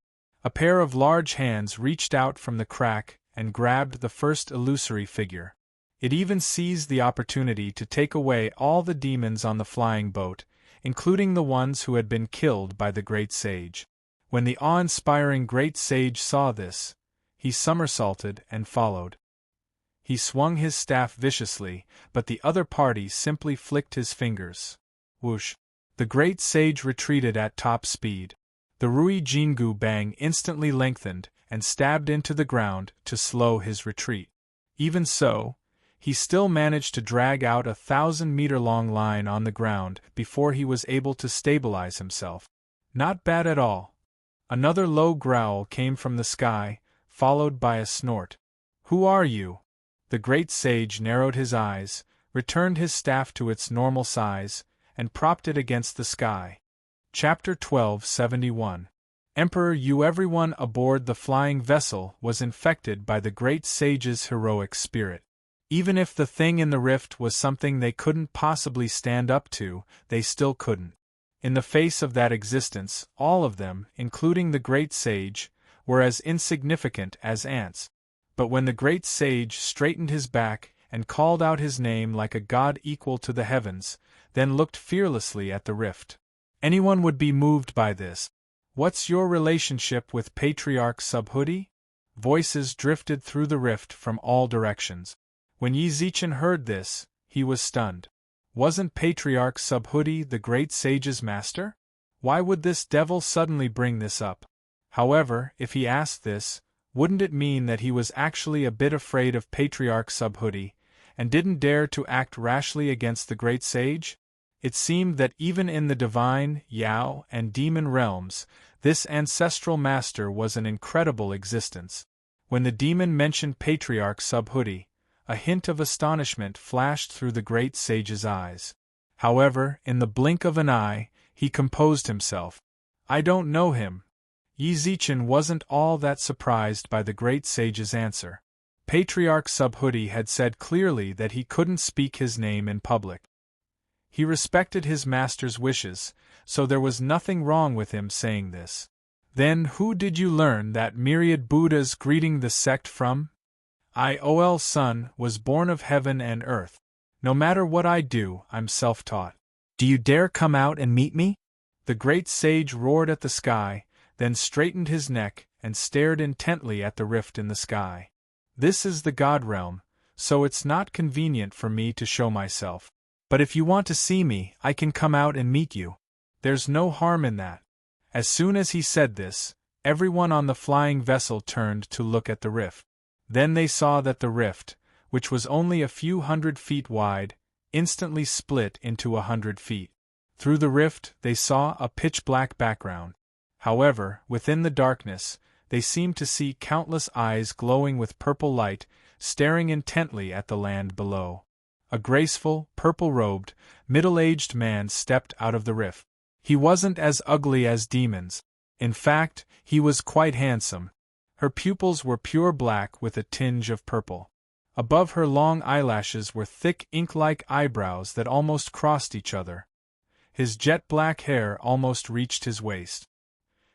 A pair of large hands reached out from the crack and grabbed the first illusory figure. It even seized the opportunity to take away all the demons on the flying boat, including the ones who had been killed by the great sage. When the awe-inspiring great sage saw this, he somersaulted and followed. He swung his staff viciously, but the other party simply flicked his fingers. Whoosh! The great sage retreated at top speed. The Rui Jingu bang instantly lengthened and stabbed into the ground to slow his retreat. Even so, he still managed to drag out a 1,000-meter-long line on the ground before he was able to stabilize himself. Not bad at all. Another low growl came from the sky, followed by a snort. Who are you? The great sage narrowed his eyes, returned his staff to its normal size, and propped it against the sky. Chapter 1271. Emperor Yu. Everyone aboard the flying vessel was infected by the great sage's heroic spirit. Even if the thing in the rift was something they couldn't possibly stand up to, they still couldn't. In the face of that existence, all of them, including the great sage, were as insignificant as ants. But when the great sage straightened his back and called out his name like a god equal to the heavens, then looked fearlessly at the rift, anyone would be moved by this. What's your relationship with Patriarch Subhuti? Voices drifted through the rift from all directions. When Yi Zichen heard this, he was stunned. Wasn't Patriarch Subhuti the great sage's master? Why would this devil suddenly bring this up? However, if he asked this, wouldn't it mean that he was actually a bit afraid of Patriarch Subhuti, and didn't dare to act rashly against the great sage? It seemed that even in the divine, Yao, and demon realms, this ancestral master was an incredible existence. When the demon mentioned Patriarch Subhuti, a hint of astonishment flashed through the great sage's eyes. However, in the blink of an eye, he composed himself. I don't know him. Yi Zichen wasn't all that surprised by the great sage's answer. Patriarch Subhuti had said clearly that he couldn't speak his name in public. He respected his master's wishes, so there was nothing wrong with him saying this. Then who did you learn that myriad Buddhas greeting the sect from? I, son, was born of heaven and earth. No matter what I do, I'm self-taught. Do you dare come out and meet me? The great sage roared at the sky, then straightened his neck and stared intently at the rift in the sky. This is the God realm, so it's not convenient for me to show myself. But if you want to see me, I can come out and meet you. There's no harm in that. As soon as he said this, everyone on the flying vessel turned to look at the rift. Then they saw that the rift, which was only a few 100 feet wide, instantly split into 100 feet. Through the rift, they saw a pitch-black background. However, within the darkness, they seemed to see countless eyes glowing with purple light, staring intently at the land below. A graceful, purple-robed, middle-aged man stepped out of the rift. He wasn't as ugly as demons. In fact, he was quite handsome. Her pupils were pure black with a tinge of purple. Above her long eyelashes were thick ink-like eyebrows that almost crossed each other. His jet-black hair almost reached his waist.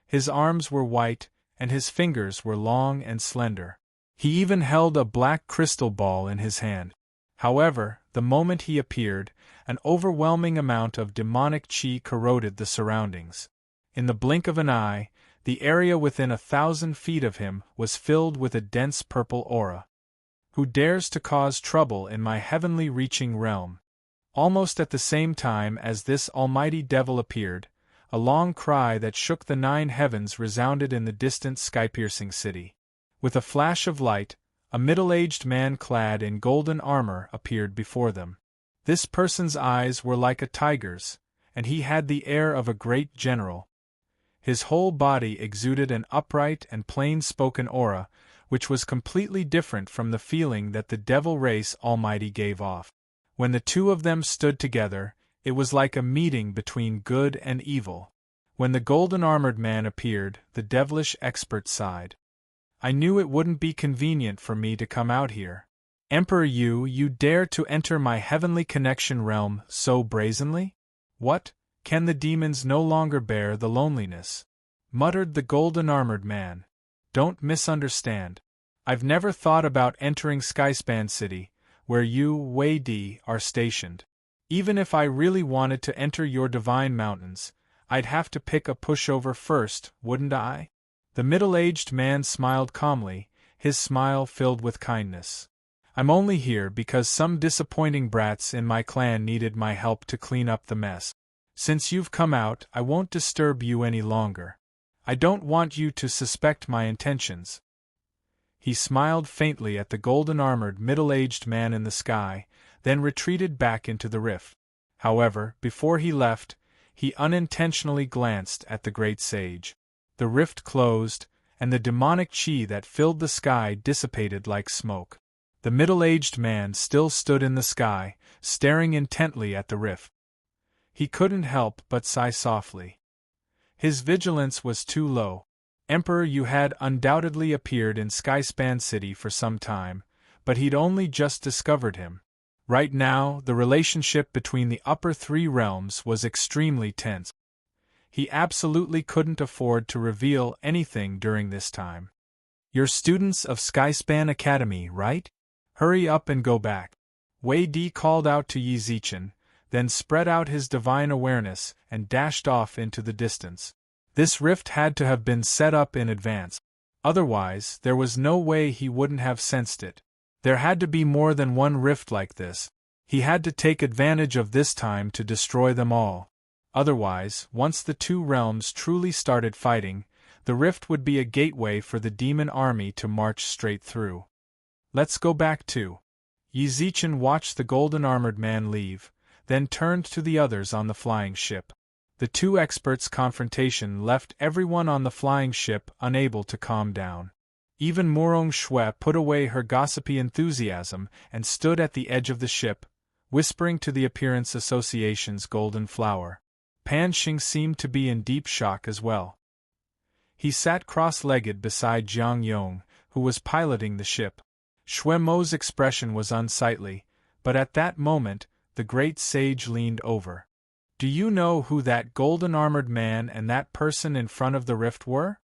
His arms were white, and his fingers were long and slender. He even held a black crystal ball in his hand. However, the moment he appeared, an overwhelming amount of demonic chi corroded the surroundings. In the blink of an eye, the area within 1,000 feet of him was filled with a dense purple aura. Who dares to cause trouble in my heavenly reaching realm? Almost at the same time as this almighty devil appeared, a long cry that shook the 9 heavens resounded in the distant sky-piercing city. With a flash of light, a middle-aged man clad in golden armor appeared before them. This person's eyes were like a tiger's, and he had the air of a great general. His whole body exuded an upright and plain-spoken aura, which was completely different from the feeling that the devil race almighty gave off. When the two of them stood together, it was like a meeting between good and evil. When the golden-armored man appeared, the devilish expert sighed. I knew it wouldn't be convenient for me to come out here. Emperor Yu, you dare to enter my heavenly connection realm so brazenly? What? Can the demons no longer bear the loneliness? Muttered the golden-armored man. Don't misunderstand. I've never thought about entering Skyspan City, where you, Wei Di, are stationed. Even if I really wanted to enter your divine mountains, I'd have to pick a pushover first, wouldn't I? The middle-aged man smiled calmly, his smile filled with kindness. I'm only here because some disappointing brats in my clan needed my help to clean up the mess. Since you've come out, I won't disturb you any longer. I don't want you to suspect my intentions. He smiled faintly at the golden-armored middle-aged man in the sky, then retreated back into the rift. However, before he left, he unintentionally glanced at the great sage. The rift closed, and the demonic chi that filled the sky dissipated like smoke. The middle-aged man still stood in the sky, staring intently at the rift. He couldn't help but sigh softly. His vigilance was too low. Emperor Yu had undoubtedly appeared in Skyspan City for some time, but he'd only just discovered him. Right now, the relationship between the upper three realms was extremely tense. He absolutely couldn't afford to reveal anything during this time. "You're students of Skyspan Academy, right? Hurry up and go back," Wei Di called out to Yi Zichen, then spread out his divine awareness and dashed off into the distance. This rift had to have been set up in advance. Otherwise, there was no way he wouldn't have sensed it. There had to be more than one rift like this. He had to take advantage of this time to destroy them all. Otherwise, once the two realms truly started fighting, the rift would be a gateway for the demon army to march straight through. "Let's go back too." Yi Zichen watched the golden-armored man leave, then turned to the others on the flying ship. The two experts' confrontation left everyone on the flying ship unable to calm down. Even Morong Shui put away her gossipy enthusiasm and stood at the edge of the ship, whispering to the Appearance Association's golden flower. Pan Xing seemed to be in deep shock as well. He sat cross-legged beside Jiang Yong, who was piloting the ship. Shui Mo's expression was unsightly, but at that moment, the great sage leaned over. "Do you know who that golden-armored man and that person in front of the rift were?"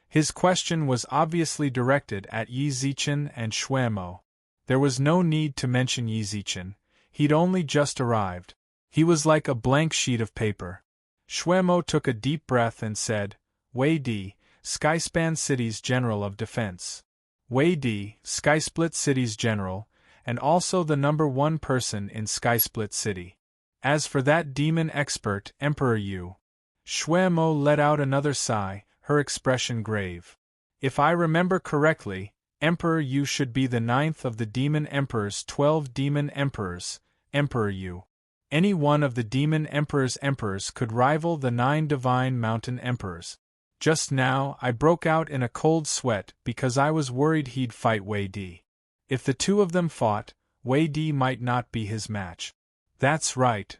His question was obviously directed at Yi Zichen and Shui Mo. There was no need to mention Yi Zichen. He'd only just arrived. He was like a blank sheet of paper. Shui Mo took a deep breath and said, "Wei Di, Skyspan City's General of Defense. Wei Di, Skysplit City's General, and also the #1 person in Skysplit City. As for that demon expert, Emperor Yu." Shui Mo let out another sigh, her expression grave. "If I remember correctly, Emperor Yu should be the 9th of the Demon Emperor's 12 Demon Emperors, Emperor Yu. Any one of the Demon Emperor's emperors could rival the 9 Divine Mountain Emperors. Just now, I broke out in a cold sweat because I was worried he'd fight Wei Di. If the two of them fought, Wei Di might not be his match." "That's right."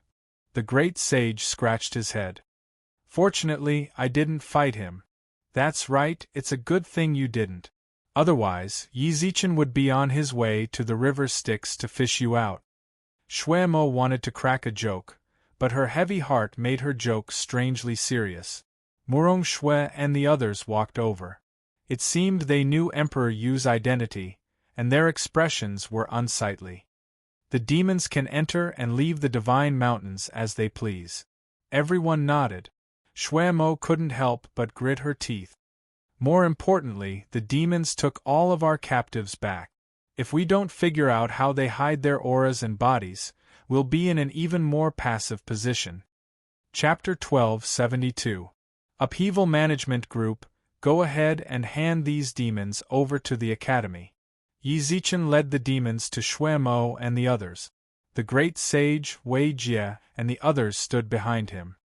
The great sage scratched his head. "Fortunately, I didn't fight him." "That's right, it's a good thing you didn't. Otherwise, Yi Zichen would be on his way to the river Styx to fish you out." Shui Mo wanted to crack a joke, but her heavy heart made her joke strangely serious. Morong Shui and the others walked over. It seemed they knew Emperor Yu's identity, and their expressions were unsightly. "The demons can enter and leave the divine mountains as they please." Everyone nodded. Shui Mo couldn't help but grit her teeth. "More importantly, the demons took all of our captives back. If we don't figure out how they hide their auras and bodies, we'll be in an even more passive position." Chapter 1272. Upheaval Management Group, go ahead and hand these demons over to the Academy. Yi Zichen led the demons to Shui Mo and the others. The great sage, Wei Jie, and the others stood behind him.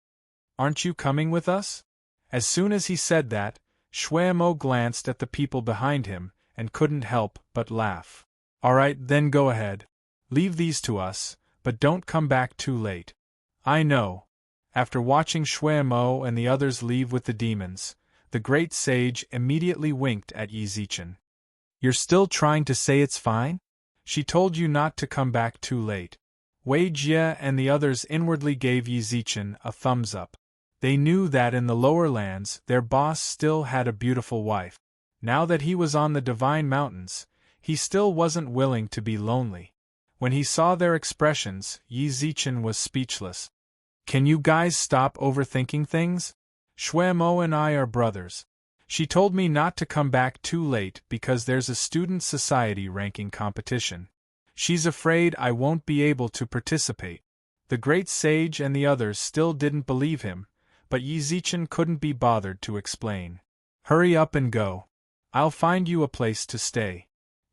"Aren't you coming with us?" As soon as he said that, Shui Mo glanced at the people behind him, and couldn't help but laugh. "All right, then go ahead. Leave these to us, but don't come back too late." "I know." After watching Shui Mo and the others leave with the demons, the great sage immediately winked at Yi Zichen. "You're still trying to say it's fine? She told you not to come back too late." Wei Jie and the others inwardly gave Yi Zichen a thumbs up. They knew that in the lower lands their boss still had a beautiful wife. Now that he was on the Divine Mountains, he still wasn't willing to be lonely. When he saw their expressions, Yi Zichen was speechless. "Can you guys stop overthinking things? Shui Mo and I are brothers. She told me not to come back too late because there's a student society ranking competition. She's afraid I won't be able to participate." The great sage and the others still didn't believe him, but Yi Zichen couldn't be bothered to explain. "Hurry up and go. I'll find you a place to stay."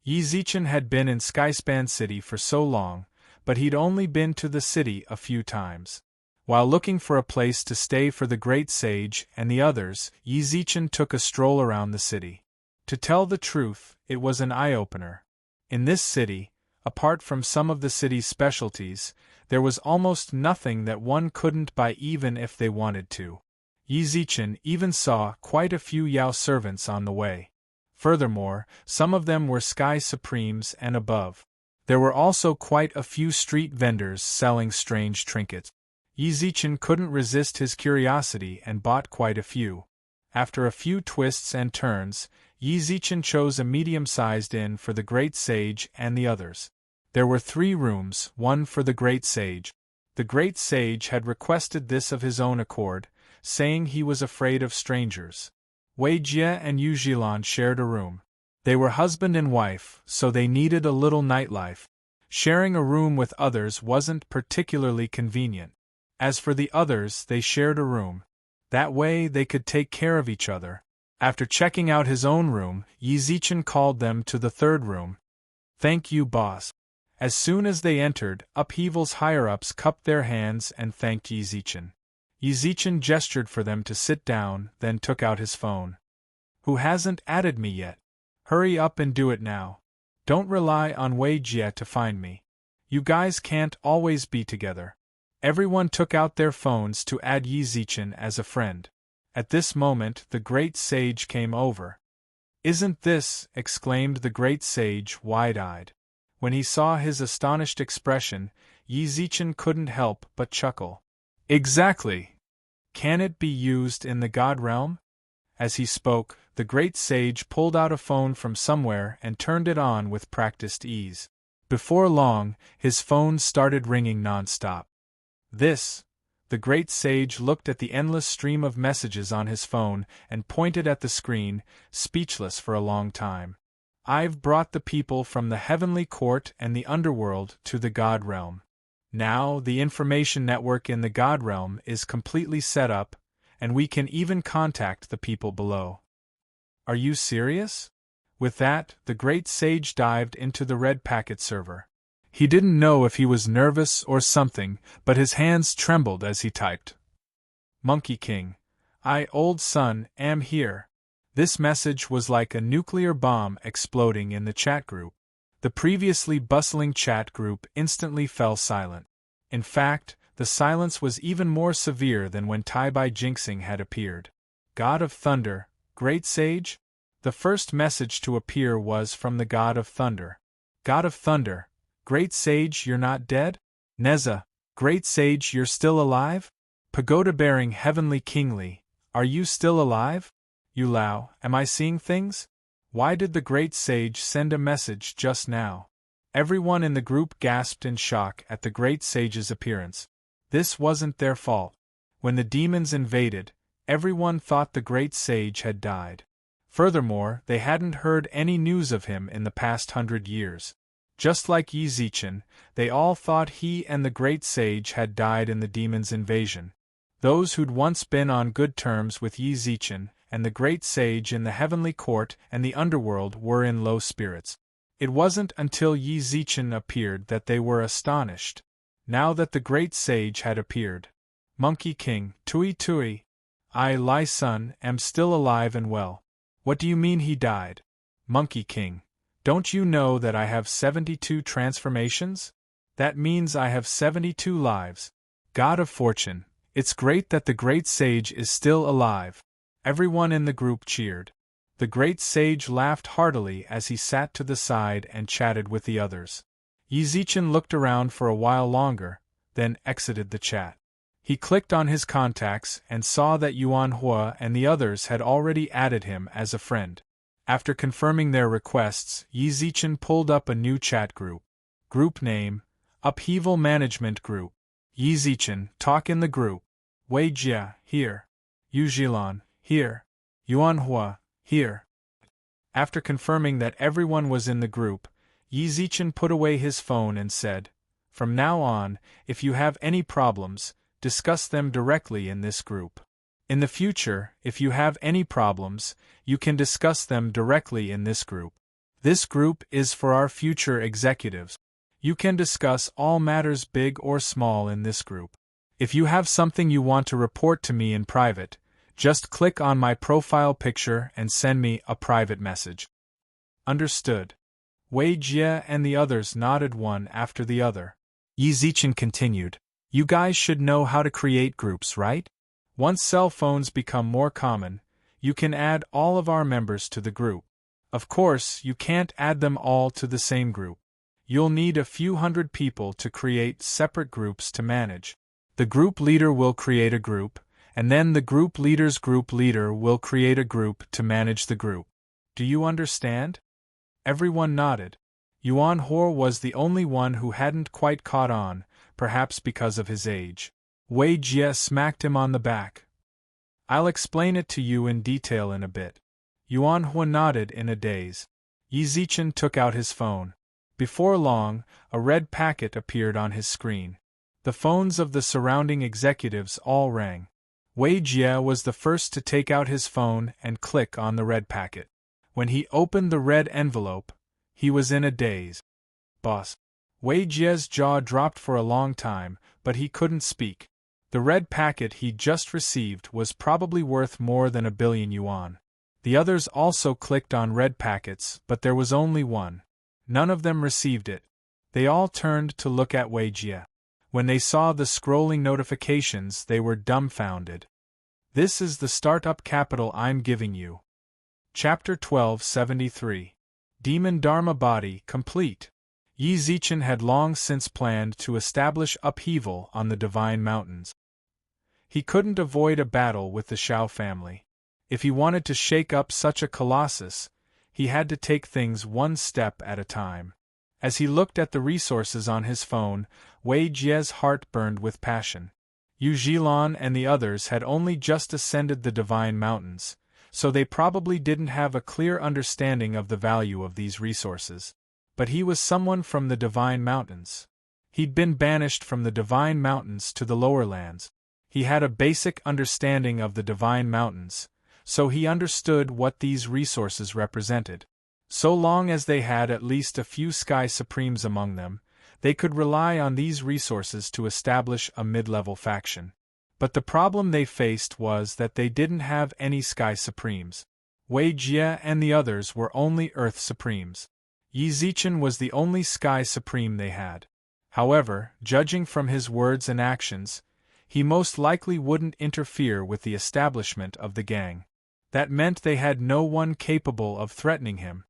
Yi Zichen had been in Skyspan City for so long, but he'd only been to the city a few times. While looking for a place to stay for the great sage and the others, Yi Zichen took a stroll around the city. To tell the truth, it was an eye-opener. In this city, apart from some of the city's specialties, there was almost nothing that one couldn't buy even if they wanted to. Yi Zichen even saw quite a few Yao servants on the way. Furthermore, some of them were Sky Supremes and above. There were also quite a few street vendors selling strange trinkets. Yi Zichen couldn't resist his curiosity and bought quite a few. After a few twists and turns, Yi Zichen chose a medium-sized inn for the great sage and the others. There were 3 rooms, one for the great sage. The great sage had requested this of his own accord, saying he was afraid of strangers. Wei Jie and Yu Jilan shared a room. They were husband and wife, so they needed a little nightlife. Sharing a room with others wasn't particularly convenient. As for the others, they shared a room. That way they could take care of each other. After checking out his own room, Yi Zichen called them to the 3rd room. "Thank you, boss." As soon as they entered, Upheaval's higher-ups cupped their hands and thanked Yi Zichen. Yi Zichen gestured for them to sit down, then took out his phone. "Who hasn't added me yet? Hurry up and do it now. Don't rely on Wei Jie to find me. You guys can't always be together." Everyone took out their phones to add Yi Zichen as a friend. At this moment, the great sage came over. "Isn't this?" exclaimed the great sage, wide-eyed. When he saw his astonished expression, Yi Zichen couldn't help but chuckle. "Exactly! Can it be used in the God realm?" As he spoke, the great sage pulled out a phone from somewhere and turned it on with practiced ease. Before long, his phone started ringing non-stop. The great sage looked at the endless stream of messages on his phone and pointed at the screen, speechless for a long time. "I've brought the people from the heavenly court and the underworld to the God realm. Now the information network in the God realm is completely set up, and we can even contact the people below." "Are you serious?" With that, the great sage dived into the red packet server. He didn't know if he was nervous or something, but his hands trembled as he typed. "Monkey King, I, old son, am here." This message was like a nuclear bomb exploding in the chat group. The previously bustling chat group instantly fell silent. In fact, the silence was even more severe than when Tai-Bai Jinxing had appeared. "God of Thunder, Great Sage?" The first message to appear was from the God of Thunder. "God of Thunder, Great Sage, you're not dead? Neza, Great Sage, you're still alive? Pagoda-bearing Heavenly Kingly, are you still alive? Yulao, am I seeing things? Why did the Great Sage send a message just now?" Everyone in the group gasped in shock at the Great Sage's appearance. This wasn't their fault. When the demons invaded, everyone thought the Great Sage had died. Furthermore, they hadn't heard any news of him in the past 100 years. Just like Yi Zichen, they all thought he and the Great Sage had died in the demons' invasion. Those who'd once been on good terms with Yi Zichen and the Great Sage in the heavenly court and the underworld were in low spirits. It wasn't until Yi Zichen appeared that they were astonished. Now that the Great Sage had appeared. "Monkey King, Tui Tui. I, Lai Sun, am still alive and well. What do you mean he died? Monkey King, don't you know that I have 72 transformations? That means I have 72 lives. God of Fortune, it's great that the Great Sage is still alive." Everyone in the group cheered. The Great Sage laughed heartily as he sat to the side and chatted with the others. Yi Zichen looked around for a while longer, then exited the chat. He clicked on his contacts and saw that Yuan Hua and the others had already added him as a friend. After confirming their requests, Yi Zichen pulled up a new chat group. Group name: Upheaval Management Group. Yi Zichen, talk in the group. Wei Jie, here. Yu Jilan, here. Yuan Hua, here. After confirming that everyone was in the group, Yi Zichen put away his phone and said, "From now on, if you have any problems, discuss them directly in this group. In the future, if you have any problems, you can discuss them directly in this group. This group is for our future executives. You can discuss all matters big or small in this group. If you have something you want to report to me in private, just click on my profile picture and send me a private message. Understood. Wei Jie and the others nodded one after the other. Yi Zichen continued. You guys should know how to create groups, right? Once cell phones become more common, you can add all of our members to the group. Of course, you can't add them all to the same group. You'll need a few hundred people to create separate groups to manage. The group leader will create a group, and then the group leader's group leader will create a group to manage the group. Do you understand? Everyone nodded. Yuan Hor was the only one who hadn't quite caught on, perhaps because of his age. Wei Jie smacked him on the back. I'll explain it to you in detail in a bit. Yuan Hua nodded in a daze. Yi Zichen took out his phone. Before long, a red packet appeared on his screen. The phones of the surrounding executives all rang. Wei Jie was the first to take out his phone and click on the red packet. When he opened the red envelope, he was in a daze. Boss. Wei Jie's jaw dropped for a long time, but he couldn't speak. The red packet he'd just received was probably worth more than 1 billion yuan. The others also clicked on red packets, but there was only one. None of them received it. They all turned to look at Wei Jie. When they saw the scrolling notifications, they were dumbfounded. This is the startup capital I'm giving you. Chapter 1273. Demon Dharma Body complete. Yi Zichen had long since planned to establish upheaval on the Divine Mountains. He couldn't avoid a battle with the Shao family. If he wanted to shake up such a colossus, he had to take things one step at a time. As he looked at the resources on his phone, Wei Jie's heart burned with passion. Yu Zhilan and the others had only just ascended the Divine Mountains, so they probably didn't have a clear understanding of the value of these resources. But he was someone from the Divine Mountains. He'd been banished from the Divine Mountains to the lower lands. He had a basic understanding of the Divine Mountains, so he understood what these resources represented. So long as they had at least a few Sky Supremes among them, they could rely on these resources to establish a mid-level faction. But the problem they faced was that they didn't have any Sky Supremes. Wei Jie and the others were only Earth Supremes. Yi Zichen was the only Sky Supreme they had. However, judging from his words and actions, he most likely wouldn't interfere with the establishment of the gang. That meant they had no one capable of threatening him.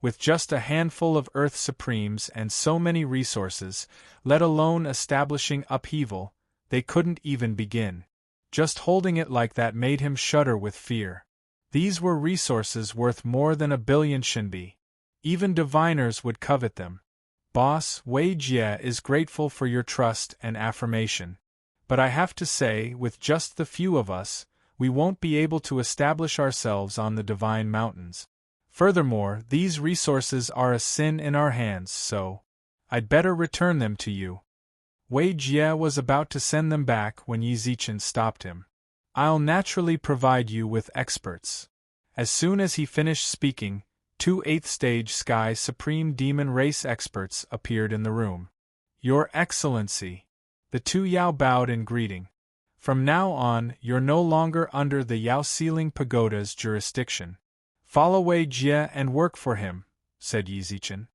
With just a handful of Earth Supremes and so many resources, let alone establishing upheaval, they couldn't even begin. Just holding it like that made him shudder with fear. These were resources worth more than 1 billion Shinbi. Even diviners would covet them. Boss, Wei Jie is grateful for your trust and affirmation. But I have to say, with just the few of us, we won't be able to establish ourselves on the Divine Mountains. Furthermore, these resources are a sin in our hands, so I'd better return them to you. Wei Jie was about to send them back when Yi Zichen stopped him. I'll naturally provide you with experts. As soon as he finished speaking, 2 8th-stage Sky Supreme Demon Race experts appeared in the room. Your Excellency. The 2 Yao bowed in greeting. From now on, you're no longer under the Yao Sealing Pagoda's jurisdiction. Follow Wei Jie and work for him, said Yi Zichen.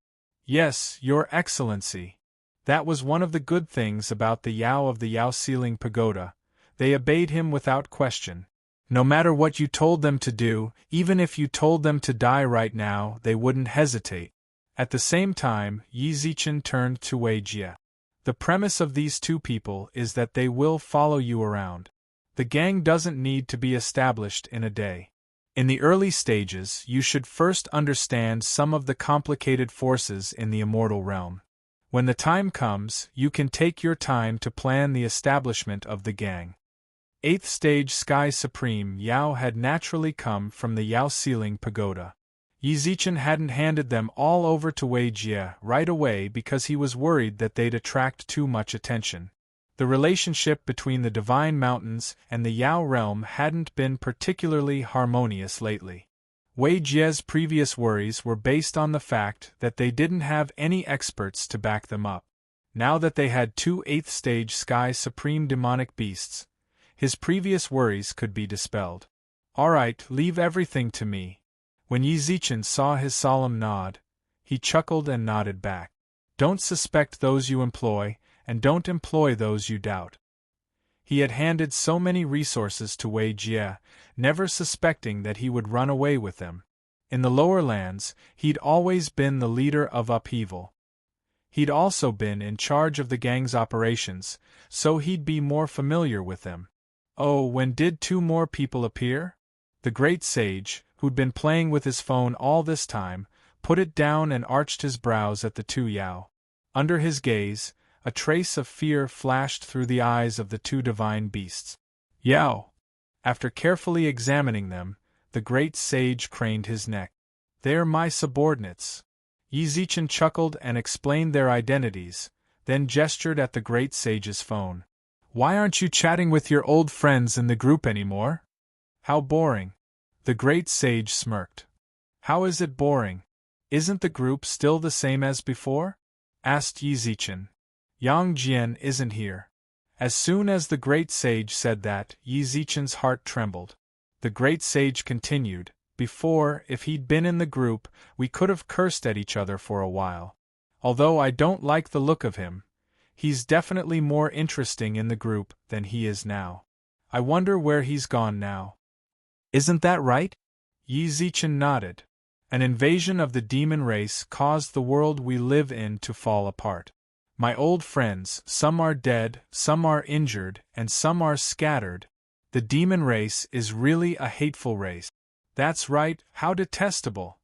Yes, Your Excellency. That was one of the good things about the Yao of the Yao Sealing Pagoda. They obeyed him without question. No matter what you told them to do, even if you told them to die right now, they wouldn't hesitate. At the same time, Yi Zichen turned to Wei Jie. The premise of these 2 people is that they will follow you around. The gang doesn't need to be established in a day. In the early stages, you should first understand some of the complicated forces in the immortal realm. When the time comes, you can take your time to plan the establishment of the gang. 8th-stage Sky Supreme Yao had naturally come from the Yao Sealing Pagoda. Yi Zichen hadn't handed them all over to Wei Jie right away because he was worried that they'd attract too much attention. The relationship between the Divine Mountains and the Yao realm hadn't been particularly harmonious lately. Wei Jie's previous worries were based on the fact that they didn't have any experts to back them up. Now that they had two 8th stage Sky Supreme demonic beasts, his previous worries could be dispelled. All right, leave everything to me. When Yi Zichen saw his solemn nod, he chuckled and nodded back. Don't suspect those you employ, and don't employ those you doubt. He had handed so many resources to Wei Jie, never suspecting that he would run away with them. In the lower lands, he'd always been the leader of upheaval. He'd also been in charge of the gang's operations, so he'd be more familiar with them. Oh, when did two more people appear? The great sage, who'd been playing with his phone all this time, put it down and arched his brows at the two Yao. Under his gaze, a trace of fear flashed through the eyes of the two divine beasts. Yao! After carefully examining them, the great sage craned his neck. They're my subordinates. Yi Zichen chuckled and explained their identities, then gestured at the great sage's phone. Why aren't you chatting with your old friends in the group anymore? How boring. The great sage smirked. How is it boring? Isn't the group still the same as before? Asked Yi Zichen. Yang Jian isn't here. As soon as the great sage said that, Yi Zichen's heart trembled. The great sage continued, Before, if he'd been in the group, we could have cursed at each other for a while. Although I don't like the look of him, he's definitely more interesting in the group than he is now. I wonder where he's gone now. Isn't that right? Yi Zichen nodded. An invasion of the demon race caused the world we live in to fall apart. My old friends, some are dead, some are injured, and some are scattered. The demon race is really a hateful race. That's right, how detestable.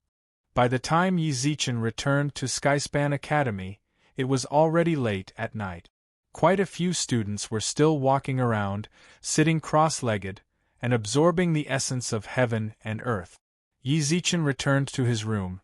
By the time Yi Zichen returned to Skyspan Academy, it was already late at night. Quite a few students were still walking around, sitting cross-legged, and absorbing the essence of heaven and earth. Yi Zichen returned to his room,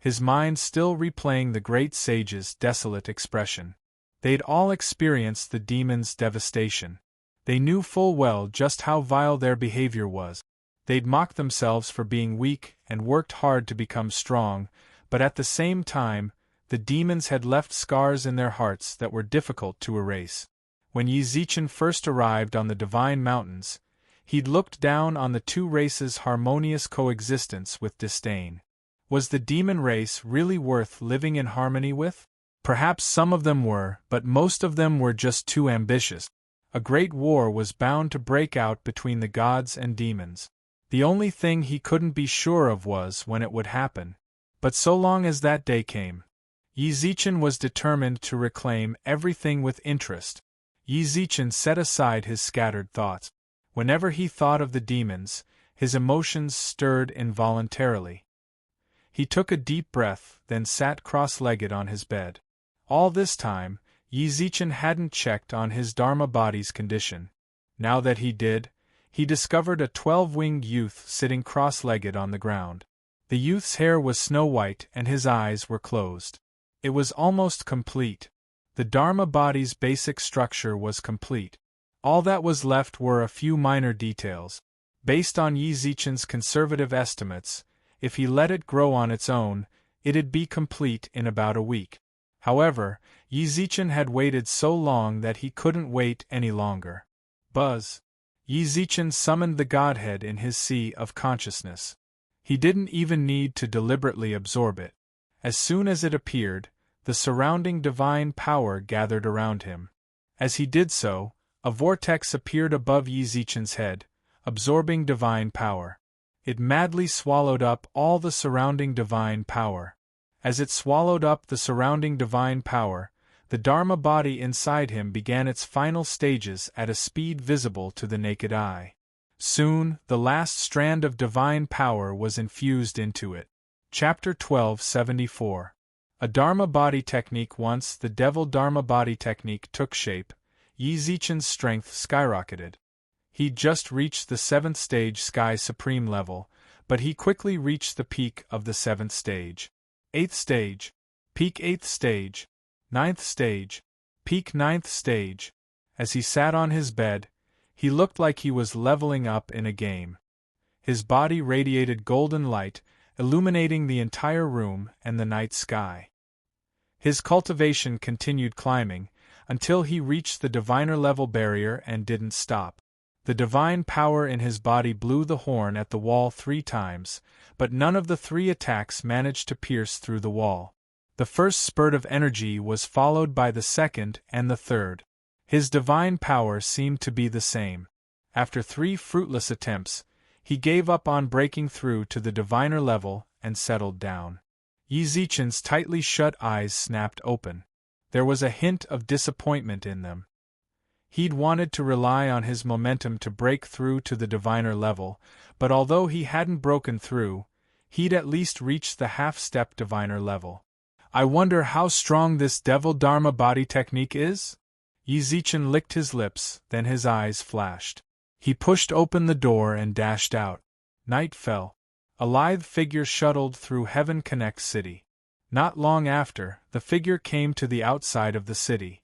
his mind still replaying the great sage's desolate expression. They'd all experienced the demon's devastation. They knew full well just how vile their behavior was. They'd mocked themselves for being weak and worked hard to become strong, but at the same time, the demons had left scars in their hearts that were difficult to erase. When Yi Zichen first arrived on the Divine Mountains, he'd looked down on the two races' harmonious coexistence with disdain. Was the demon race really worth living in harmony with? Perhaps some of them were, but most of them were just too ambitious. A great war was bound to break out between the gods and demons. The only thing he couldn't be sure of was when it would happen. But so long as that day came, Yi Zichen was determined to reclaim everything with interest. Yi Zichen set aside his scattered thoughts. Whenever he thought of the demons, his emotions stirred involuntarily. He took a deep breath, then sat cross-legged on his bed. All this time, Yi Zichen hadn't checked on his Dharma body's condition. Now that he did, he discovered a 12-winged youth sitting cross-legged on the ground. The youth's hair was snow-white and his eyes were closed. It was almost complete. The Dharma body's basic structure was complete. All that was left were a few minor details. Based on Yi Zichen's conservative estimates, if he let it grow on its own, it'd be complete in about a week. However, Yi Zichen had waited so long that he couldn't wait any longer. Buzz! Yi Zichen summoned the Godhead in his sea of consciousness. He didn't even need to deliberately absorb it. As soon as it appeared, the surrounding divine power gathered around him. As he did so, a vortex appeared above Yi Zichen's head, absorbing divine power. It madly swallowed up all the surrounding divine power. As it swallowed up the surrounding divine power, the Dharma body inside him began its final stages at a speed visible to the naked eye. Soon, the last strand of divine power was infused into it. Chapter 1274. A Dharma body technique. Once the Devil Dharma body technique took shape, Yi Zichen's strength skyrocketed. He'd just reached the 7th stage Sky Supreme level, but he quickly reached the peak of the 7th stage. 8th stage, peak 8th stage, 9th stage, peak 9th stage. As he sat on his bed, he looked like he was leveling up in a game. His body radiated golden light, illuminating the entire room and the night sky. His cultivation continued climbing, until he reached the diviner level barrier and didn't stop. The divine power in his body blew the horn at the wall 3 times, but none of the 3 attacks managed to pierce through the wall. The first spurt of energy was followed by the second and the third. His divine power seemed to be the same. After 3 fruitless attempts, he gave up on breaking through to the diviner level and settled down. Yi Zichen's tightly shut eyes snapped open. There was a hint of disappointment in them. He'd wanted to rely on his momentum to break through to the diviner level, but although he hadn't broken through, he'd at least reached the half-step diviner level. I wonder how strong this devil Dharma body technique is? Yi Zichen licked his lips, then his eyes flashed. He pushed open the door and dashed out. Night fell. A lithe figure shuttled through Heaven Connect City. Not long after, the figure came to the outside of the city.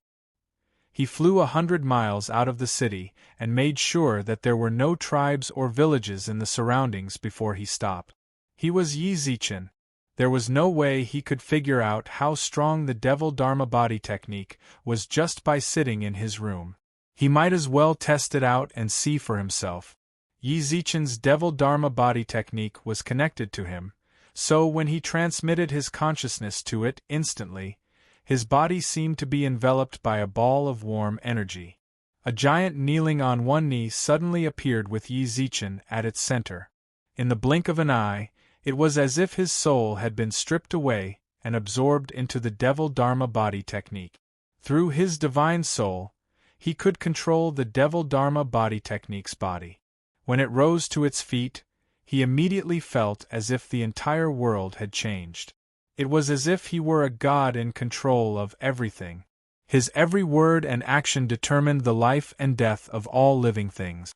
He flew 100 miles out of the city and made sure that there were no tribes or villages in the surroundings before he stopped. He was Yi Zichen. There was no way he could figure out how strong the Devil Dharma body technique was just by sitting in his room. He might as well test it out and see for himself. Yi Zichen's Devil Dharma body technique was connected to him, so when he transmitted his consciousness to it instantly, his body seemed to be enveloped by a ball of warm energy. A giant kneeling on one knee suddenly appeared with Yi Zichen at its center. In the blink of an eye, it was as if his soul had been stripped away and absorbed into the Devil Dharma body technique. Through his divine soul, he could control the Devil Dharma body technique's body. When it rose to its feet, he immediately felt as if the entire world had changed. It was as if he were a god in control of everything. His every word and action determined the life and death of all living things.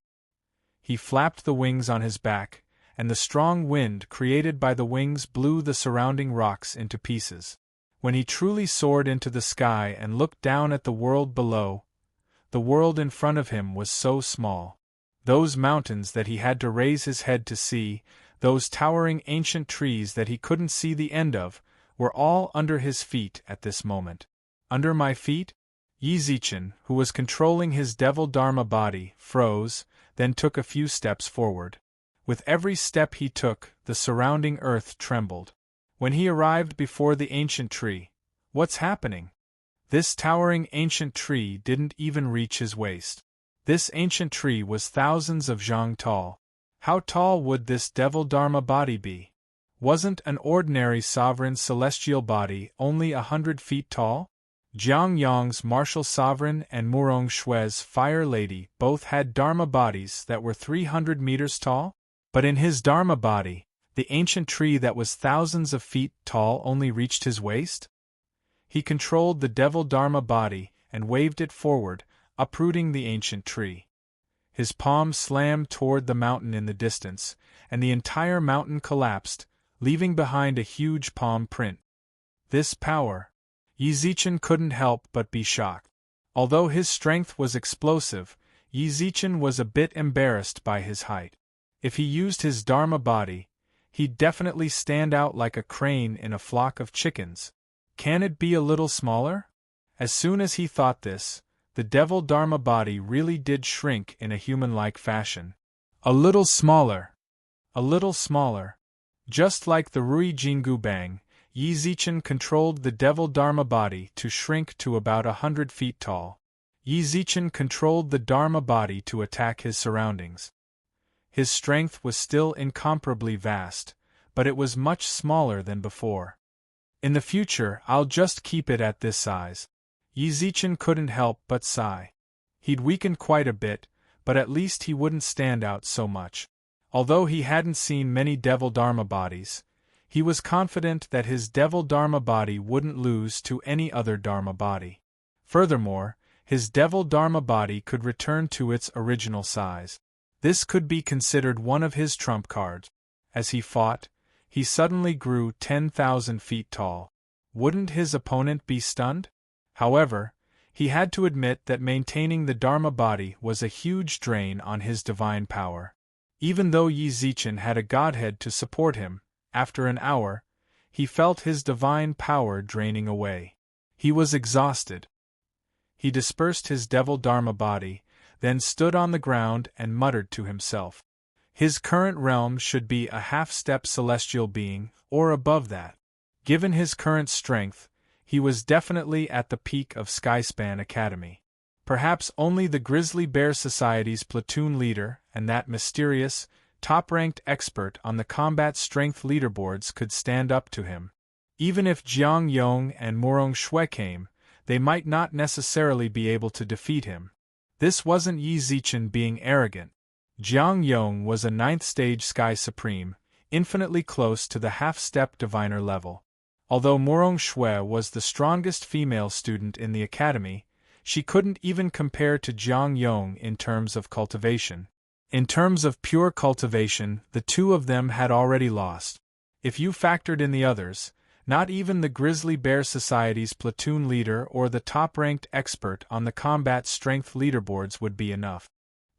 He flapped the wings on his back, and the strong wind created by the wings blew the surrounding rocks into pieces. When he truly soared into the sky and looked down at the world below, the world in front of him was so small. Those mountains that he had to raise his head to see, those towering ancient trees that he couldn't see the end of, were all under his feet at this moment. Under my feet? Yi Zichen, who was controlling his Devil Dharma body, froze, then took a few steps forward. With every step he took, the surrounding earth trembled. When he arrived before the ancient tree, what's happening? This towering ancient tree didn't even reach his waist. This ancient tree was thousands of zhang tall. How tall would this Devil Dharma body be? Wasn't an ordinary sovereign celestial body only 100 feet tall? Jiang Yang's martial sovereign and Murong Shui's fire lady both had Dharma bodies that were 300 meters tall? But in his Dharma body, the ancient tree that was thousands of feet tall only reached his waist? He controlled the Devil Dharma body and waved it forward, uprooting the ancient tree. His palm slammed toward the mountain in the distance, and the entire mountain collapsed, leaving behind a huge palm print. This power. Yi Zichen couldn't help but be shocked. Although his strength was explosive, Yi Zichen was a bit embarrassed by his height. If he used his Dharma body, he'd definitely stand out like a crane in a flock of chickens. Can it be a little smaller? As soon as he thought this, the Devil Dharma body really did shrink in a human-like fashion. A little smaller. A little smaller. Just like the Rui Jingu Bang, Yi Zichen controlled the Devil Dharma body to shrink to about 100 feet tall. Yi Zichen controlled the Dharma body to attack his surroundings. His strength was still incomparably vast, but it was much smaller than before. In the future, I'll just keep it at this size. Yi Zichen couldn't help but sigh. He'd weakened quite a bit, but at least he wouldn't stand out so much. Although he hadn't seen many Devil Dharma bodies, he was confident that his Devil Dharma body wouldn't lose to any other Dharma body. Furthermore, his Devil Dharma body could return to its original size. This could be considered one of his trump cards. As he fought, he suddenly grew 10,000 feet tall. Wouldn't his opponent be stunned? However, he had to admit that maintaining the Dharma body was a huge drain on his divine power. Even though Yi Zichen had a godhead to support him, after an hour, he felt his divine power draining away. He was exhausted. He dispersed his devil dharma body, then stood on the ground and muttered to himself. His current realm should be a half-step celestial being, or above that. Given his current strength, he was definitely at the peak of Skyspan Academy. Perhaps only the Grizzly Bear Society's platoon leader and that mysterious, top-ranked expert on the combat strength leaderboards could stand up to him. Even if Jiang Yong and Morong Shui came, they might not necessarily be able to defeat him. This wasn't Yi Zichen being arrogant. Jiang Yong was a 9th stage Sky Supreme, infinitely close to the half-step diviner level. Although Morong Shui was the strongest female student in the academy, she couldn't even compare to Jiang Yong in terms of cultivation. In terms of pure cultivation, the two of them had already lost. If you factored in the others, not even the Grizzly Bear Society's platoon leader or the top-ranked expert on the combat strength leaderboards would be enough.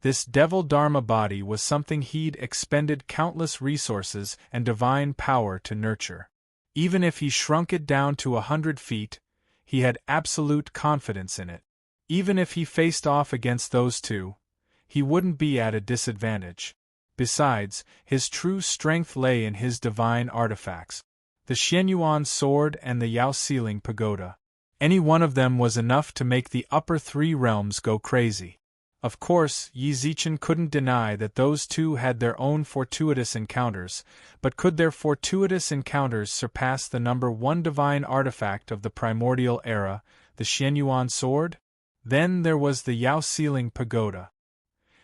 This devil dharma body was something he'd expended countless resources and divine power to nurture. Even if he shrunk it down to 100 feet, he had absolute confidence in it. Even if he faced off against those two, he wouldn't be at a disadvantage. Besides, his true strength lay in his divine artifacts. The Xianyuan sword and the Yao Ceiling pagoda. Any one of them was enough to make the upper 3 realms go crazy. Of course, Yi Zichen couldn't deny that those two had their own fortuitous encounters, but could their fortuitous encounters surpass the number 1 divine artifact of the primordial era, the Xianyuan sword? Then there was the Yao Ceiling pagoda.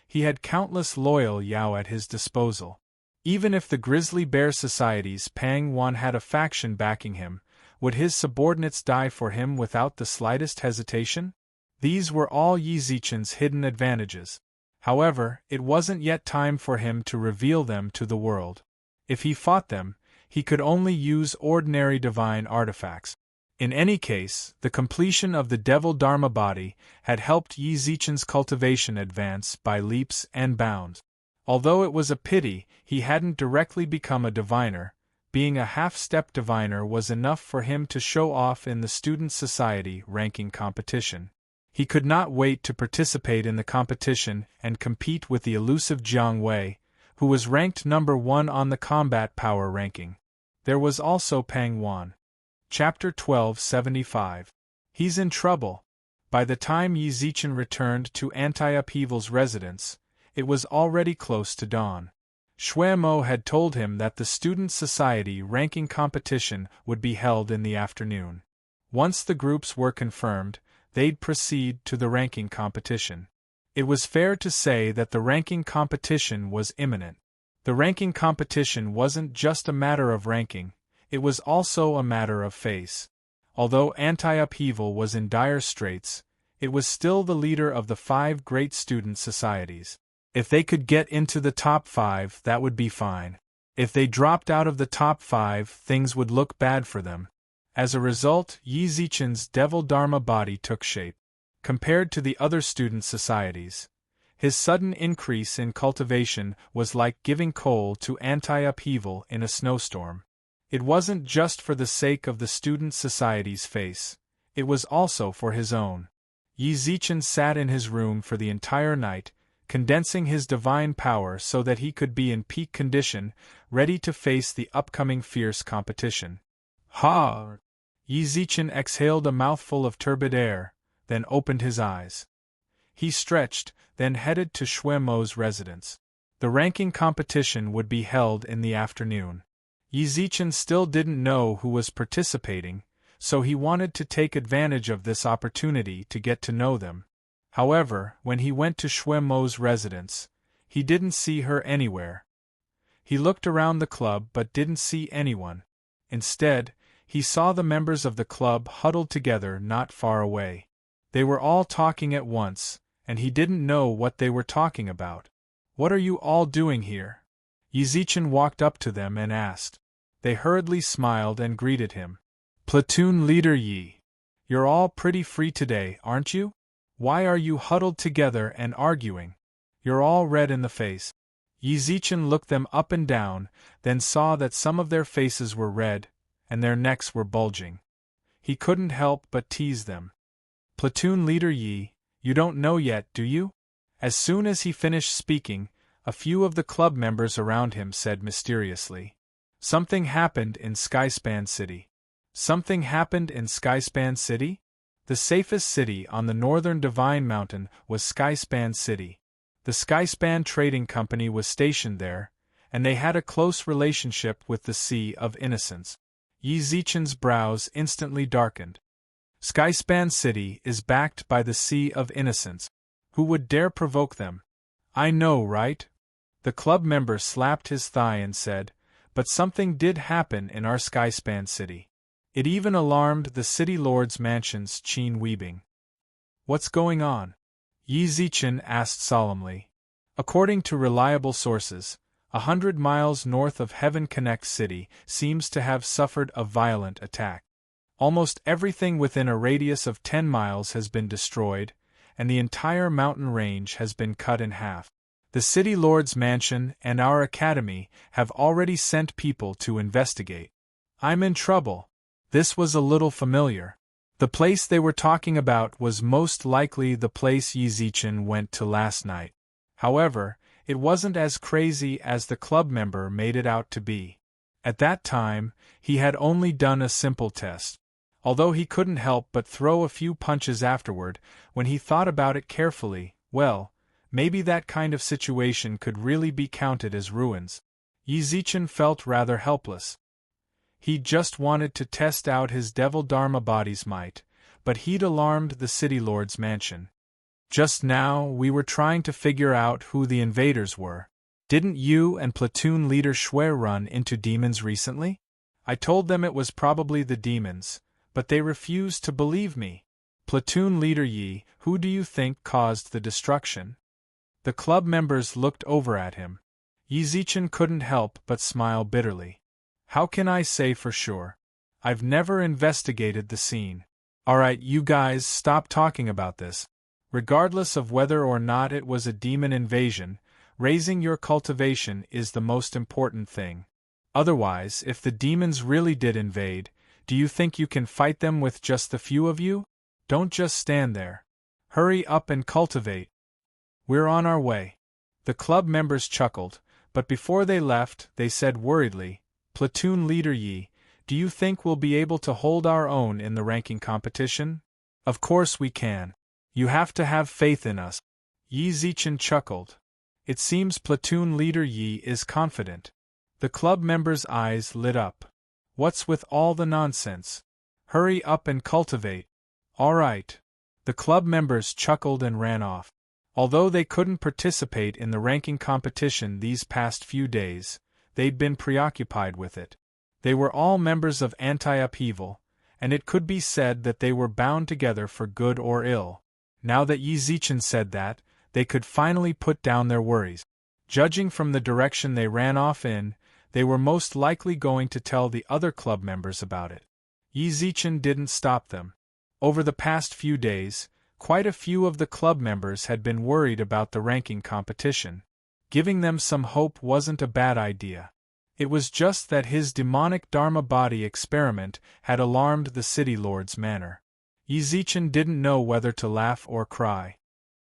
He had countless loyal Yao at his disposal. Even if the Grizzly Bear Society's Pang Wan had a faction backing him, would his subordinates die for him without the slightest hesitation? These were all Yi Zichen's hidden advantages. However, it wasn't yet time for him to reveal them to the world. If he fought them, he could only use ordinary divine artifacts. In any case, the completion of the Devil Dharma body had helped Yi Zichen's cultivation advance by leaps and bounds. Although it was a pity he hadn't directly become a diviner, being a half-step diviner was enough for him to show off in the Student Society ranking competition. He could not wait to participate in the competition and compete with the elusive Jiang Wei, who was ranked number 1 on the combat power ranking. There was also Pang Wan. Chapter 1275. He's in trouble. By the time Yi Zichen returned to Anti-Upheaval's residence, it was already close to dawn. Shui Mo had told him that the Student Society ranking competition would be held in the afternoon. Once the groups were confirmed, they'd proceed to the ranking competition. It was fair to say that the ranking competition was imminent. The ranking competition wasn't just a matter of ranking, it was also a matter of face. Although Anti-Upheaval was in dire straits, it was still the leader of the 5 great student societies. If they could get into the top 5, that would be fine. If they dropped out of the top 5, things would look bad for them. As a result, Yi Zichen's Devil Dharma body took shape. Compared to the other student societies, his sudden increase in cultivation was like giving coal to Anti-Upheaval in a snowstorm. It wasn't just for the sake of the student society's face, it was also for his own. Yi Zichen sat in his room for the entire night, condensing his divine power so that he could be in peak condition, ready to face the upcoming fierce competition. Ha! Yi Zichen exhaled a mouthful of turbid air, then opened his eyes. He stretched, then headed to Shui Mo's residence. The ranking competition would be held in the afternoon. Yi Zichen still didn't know who was participating, so he wanted to take advantage of this opportunity to get to know them. However, when he went to Shui Mo's residence, he didn't see her anywhere. He looked around the club but didn't see anyone. Instead, he saw the members of the club huddled together not far away. They were all talking at once, and he didn't know what they were talking about. "What are you all doing here?" Yi Zichen walked up to them and asked. They hurriedly smiled and greeted him. "Platoon Leader Yi. You're all pretty free today, aren't you? Why are you huddled together and arguing? You're all red in the face." Yi Zichen looked them up and down, then saw that some of their faces were red, and their necks were bulging. he couldn't help but tease them. "Platoon leader Yi, you don't know yet, do you?" As soon as he finished speaking, a few of the club members around him said mysteriously, "Something happened in Skyspan City." Something happened in Skyspan City? The safest city on the northern Divine Mountain was Skyspan City. The Skyspan Trading Company was stationed there, and they had a close relationship with the Sea of Innocence. Yi Zichen's brows instantly darkened. Skyspan City is backed by the Sea of Innocence. Who would dare provoke them? I know, right? The club member slapped his thigh and said, "But something did happen in our Skyspan City. It even alarmed the City Lord's mansion's Qin Weebing." "What's going on?" Yi Zichen asked solemnly. "According to reliable sources, 100 miles north of Heaven Connect City seems to have suffered a violent attack. Almost everything within a radius of 10 miles has been destroyed, and the entire mountain range has been cut in half. The City Lord's mansion and our academy have already sent people to investigate." "I'm in trouble." This was a little familiar. The place they were talking about was most likely the place Yi Zichen went to last night. However, it wasn't as crazy as the club member made it out to be. At that time, he had only done a simple test. Although he couldn't help but throw a few punches afterward, when he thought about it carefully, well, maybe that kind of situation could really be counted as ruins. Yi Zichen felt rather helpless. He just wanted to test out his Devil Dharma body's might, but he'd alarmed the City Lord's mansion. "Just now we were trying to figure out who the invaders were. Didn't you and platoon leader Shui run into demons recently? I told them it was probably the demons, but they refused to believe me. Platoon leader Yi, who do you think caused the destruction?" The club members looked over at him. Yi Zichen couldn't help but smile bitterly. "How can I say for sure? I've never investigated the scene." "Alright, you guys, stop talking about this. Regardless of whether or not it was a demon invasion, raising your cultivation is the most important thing. Otherwise, if the demons really did invade, do you think you can fight them with just the few of you? Don't just stand there. Hurry up and cultivate. We're on our way." The club members chuckled, but before they left, they said worriedly, "Platoon leader Yi, do you think we'll be able to hold our own in the ranking competition?" "Of course we can. You have to have faith in us." Yi Zichen chuckled. It seems platoon leader Yi is confident. The club members' eyes lit up. What's with all the nonsense? Hurry up and cultivate. All right. The club members chuckled and ran off. Although they couldn't participate in the ranking competition these past few days, they'd been preoccupied with it. They were all members of anti-upheaval, and it could be said that they were bound together for good or ill. Now that Yi Zichen said that, they could finally put down their worries. Judging from the direction they ran off in, they were most likely going to tell the other club members about it. Yi Zichen didn't stop them. Over the past few days, quite a few of the club members had been worried about the ranking competition. Giving them some hope wasn't a bad idea. It was just that his demonic Dharma body experiment had alarmed the City Lord's manor. Yi Zichen didn't know whether to laugh or cry.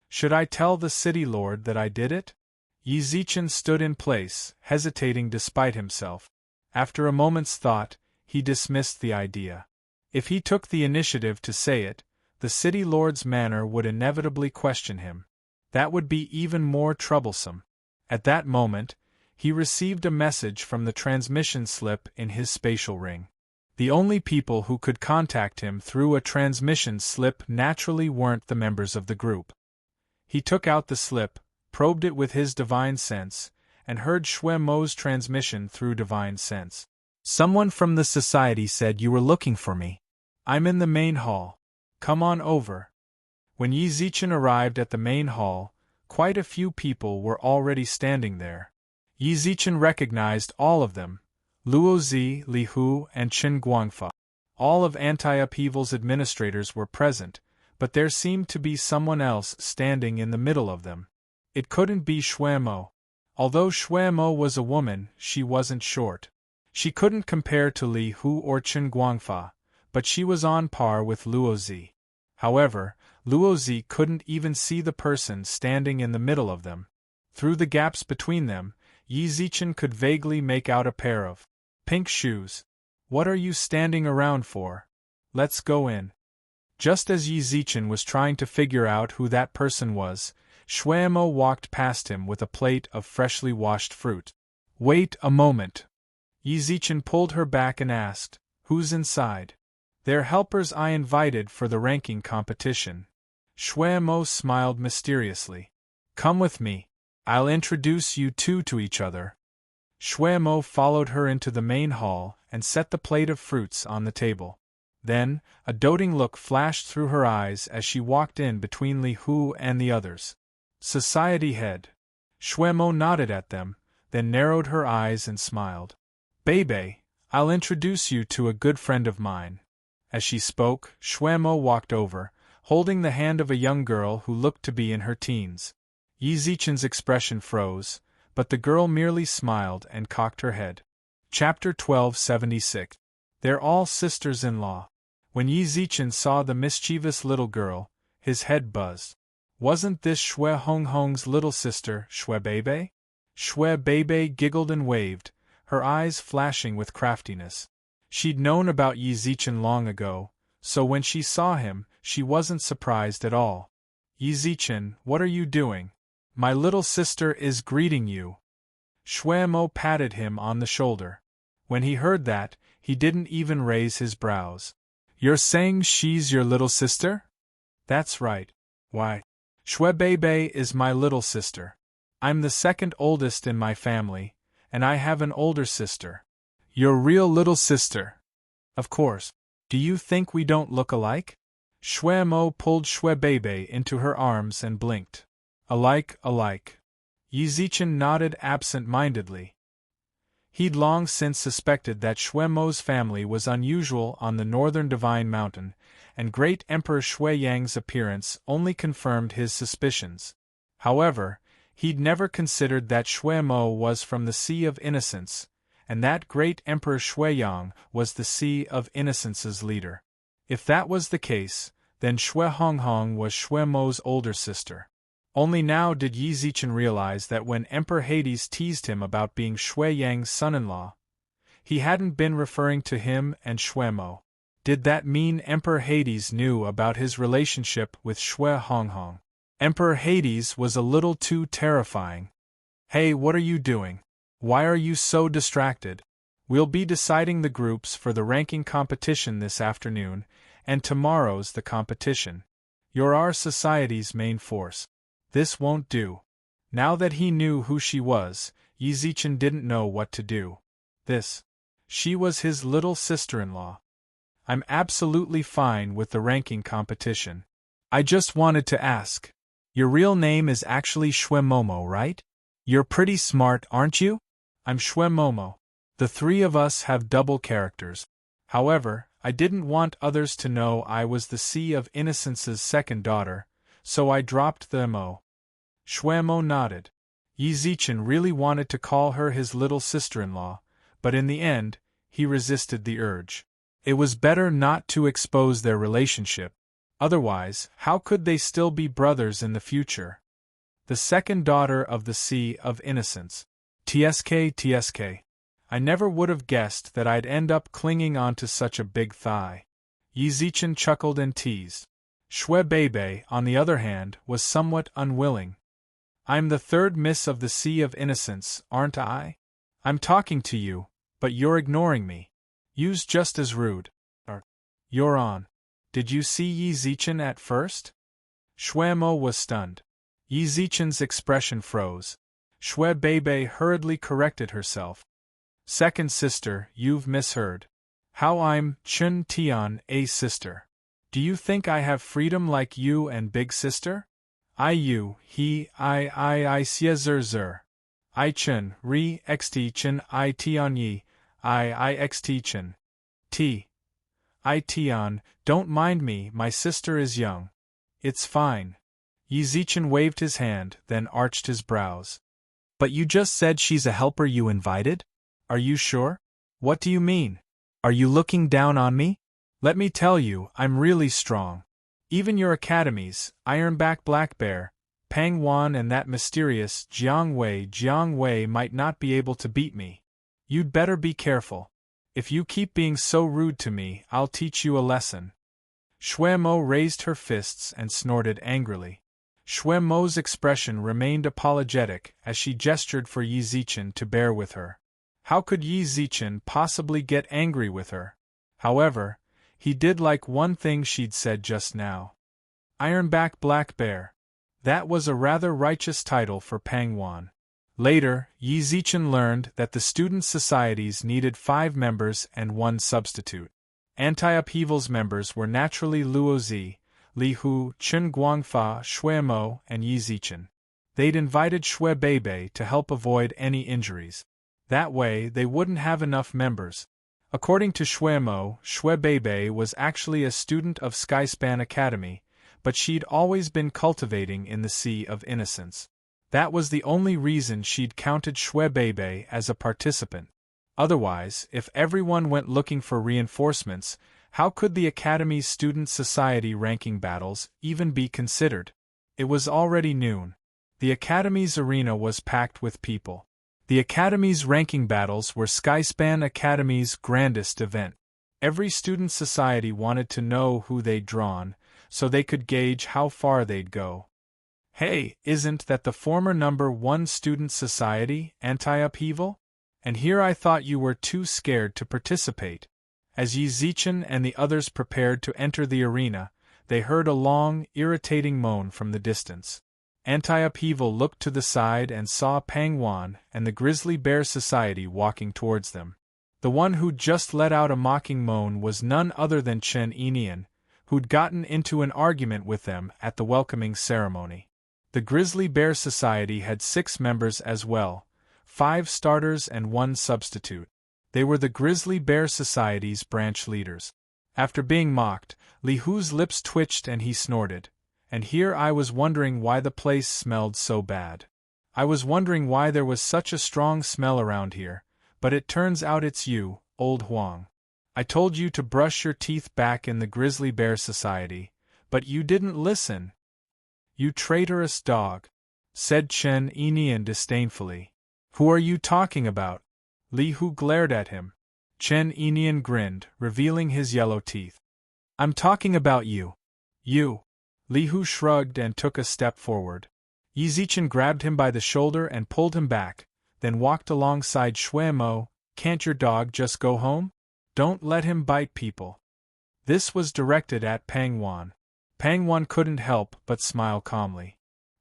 Should I tell the City Lord that I did it? Yi Zichen stood in place, hesitating despite himself. After a moment's thought, he dismissed the idea. If he took the initiative to say it, the City Lord's manor would inevitably question him. That would be even more troublesome. At that moment, he received a message from the transmission slip in his spatial ring. The only people who could contact him through a transmission slip naturally weren't the members of the group. He took out the slip, probed it with his divine sense, and heard Shui Mo's transmission through divine sense. "Someone from the society said you were looking for me. I'm in the main hall. Come on over." When Yi Zichen arrived at the main hall, quite a few people were already standing there. Yi Zichen recognized all of them: Luo Zi, Li Hu, and Qin Guangfa. All of Anti-Upheaval's administrators were present, but there seemed to be someone else standing in the middle of them. It couldn't be Shui Mo. Although Shui Mo was a woman, she wasn't short. She couldn't compare to Li Hu or Qin Guangfa, but she was on par with Luozi. However, Luozi couldn't even see the person standing in the middle of them. Through the gaps between them, Yi Zichen could vaguely make out a pair of pink shoes. "What are you standing around for? Let's go in." Just as Yi Zichen was trying to figure out who that person was, Shuemo walked past him with a plate of freshly washed fruit. "Wait a moment." Yi Zichen pulled her back and asked, "Who's inside?" "They're helpers I invited for the ranking competition." Shuemo smiled mysteriously. "Come with me. I'll introduce you two to each other." Shuemo followed her into the main hall and set the plate of fruits on the table. Then, a doting look flashed through her eyes as she walked in between Li Hu and the others. "Society head." Shuemo nodded at them, then narrowed her eyes and smiled. "Bebe, I'll introduce you to a good friend of mine." As she spoke, Shuemo walked over, holding the hand of a young girl who looked to be in her teens. Yi Zichen's expression froze, but the girl merely smiled and cocked her head. Chapter 1276. They're all sisters-in-law. When Yi Zichen saw the mischievous little girl, his head buzzed. Wasn't this Shui Honghong's little sister, Shui Bebe? Shui Bebe giggled and waved, her eyes flashing with craftiness. She'd known about Yi Zichen long ago, so when she saw him, she wasn't surprised at all. "Yi Zichen, what are you doing? My little sister is greeting you." Shuemo patted him on the shoulder. When he heard that, he didn't even raise his brows. "You're saying she's your little sister?" "That's right. Why? Shui Bebe is my little sister. I'm the second oldest in my family, and I have an older sister." "Your real little sister?" "Of course. Do you think we don't look alike?" Shuemo pulled Shui Bebe into her arms and blinked. "Alike, alike." Yi Zichen nodded absent-mindedly. He'd long since suspected that Shuemo's family was unusual on the northern Divine Mountain, and Great Emperor Shui Yang's appearance only confirmed his suspicions. However, he'd never considered that Shuemo was from the Sea of Innocence, and that Great Emperor Shui Yang was the Sea of Innocence's leader. If that was the case, then Shui Honghong was Shuemo's older sister. Only now did Yi Zichen realize that when Emperor Hades teased him about being Shui Yang's son-in-law, he hadn't been referring to him and Shuemo. Did that mean Emperor Hades knew about his relationship with Shui Honghong? Emperor Hades was a little too terrifying. "Hey, what are you doing? Why are you so distracted? We'll be deciding the groups for the ranking competition this afternoon, and tomorrow's the competition. You're our society's main force. This won't do." Now that he knew who she was, Yi Zichen didn't know what to do. She was his little sister-in-law. "I'm absolutely fine with the ranking competition. I just wanted to ask. Your real name is actually Shuemomo, right? You're pretty smart, aren't you?" "I'm Shuemomo. The three of us have double characters. However, I didn't want others to know I was the Sea of Innocence's second daughter, so I dropped the mo." Shuemo nodded. Yi Zichen really wanted to call her his little sister-in-law, but in the end, he resisted the urge. It was better not to expose their relationship. Otherwise, how could they still be brothers in the future? The second daughter of the Sea of Innocence. TSK. I never would have guessed that I'd end up clinging onto such a big thigh. Yi Zichen chuckled and teased. Shui Bebe, on the other hand, was somewhat unwilling. "I'm the third miss of the Sea of Innocence, aren't I? I'm talking to you, but you're ignoring me. You's just as rude. You're on. Did you see Yi Zichen at first?" Shuemo was stunned. Yi Zichen's expression froze. Shui Bebe hurriedly corrected herself. "Second sister, you've misheard. How I'm Chun Tian, a sister. Do you think I have freedom like you and big sister? I you, he, I zer. I Chun, re, xt Chun, I Tian yi, I xt Chun. I Tian, don't mind me, my sister is young. It's fine." Yi Zichen waved his hand, then arched his brows. "But you just said she's a helper you invited? Are you sure? What do you mean? Are you looking down on me?" Let me tell you, I'm really strong. Even your academies, Ironback Black Bear, Pang Wan and that mysterious Jiang Wei might not be able to beat me. You'd better be careful. If you keep being so rude to me, I'll teach you a lesson. Shui Mo raised her fists and snorted angrily. Shui Mo's expression remained apologetic as she gestured for Yi Zichen to bear with her. How could Yi Zichen possibly get angry with her? However, he did like one thing she'd said just now. Ironback Black Bear. That was a rather righteous title for Pang Wan. Later, Yi Zichen learned that the student societies needed 5 members and 1 substitute. Anti-upheaval's members were naturally Luo Zi, Li Hu, Chen Guangfa, Shui Mo, and Yi Zichen. They'd invited Shui Beibei to help avoid any injuries. That way, they wouldn't have enough members. According to Shui Mo, Shui Beibei was actually a student of Skyspan Academy, but she'd always been cultivating in the Sea of Innocence. That was the only reason she'd counted Shui Beibei as a participant. Otherwise, if everyone went looking for reinforcements, how could the Academy's student society ranking battles even be considered? It was already noon. The Academy's arena was packed with people. The Academy's ranking battles were Skyspan Academy's grandest event. Every student society wanted to know who they'd drawn, so they could gauge how far they'd go. Hey, isn't that the former number 1 student society, Anti-Upheaval? And here I thought you were too scared to participate. As Yi Zichen and the others prepared to enter the arena, they heard a long, irritating moan from the distance. Anti-Upheaval looked to the side and saw Pang Wan and the Grizzly Bear Society walking towards them. The one who'd just let out a mocking moan was none other than Chen Enian, who'd gotten into an argument with them at the welcoming ceremony. The Grizzly Bear Society had 6 members as well, 5 starters and 1 substitute. They were the Grizzly Bear Society's branch leaders. After being mocked, Li Hu's lips twitched and he snorted. And here I was wondering why the place smelled so bad. I was wondering why there was such a strong smell around here, but it turns out it's you, old Huang. I told you to brush your teeth back in the Grizzly Bear Society, but you didn't listen. You traitorous dog, said Chen Enian disdainfully. Who are you talking about? Li Hu glared at him. Chen Enian grinned, revealing his yellow teeth. I'm talking about you. You. Li Hu shrugged and took a step forward. Yi Zichen grabbed him by the shoulder and pulled him back, then walked alongside Shui Mo. Can't your dog just go home? Don't let him bite people. This was directed at Pang Wan. Pang Wan couldn't help but smile calmly.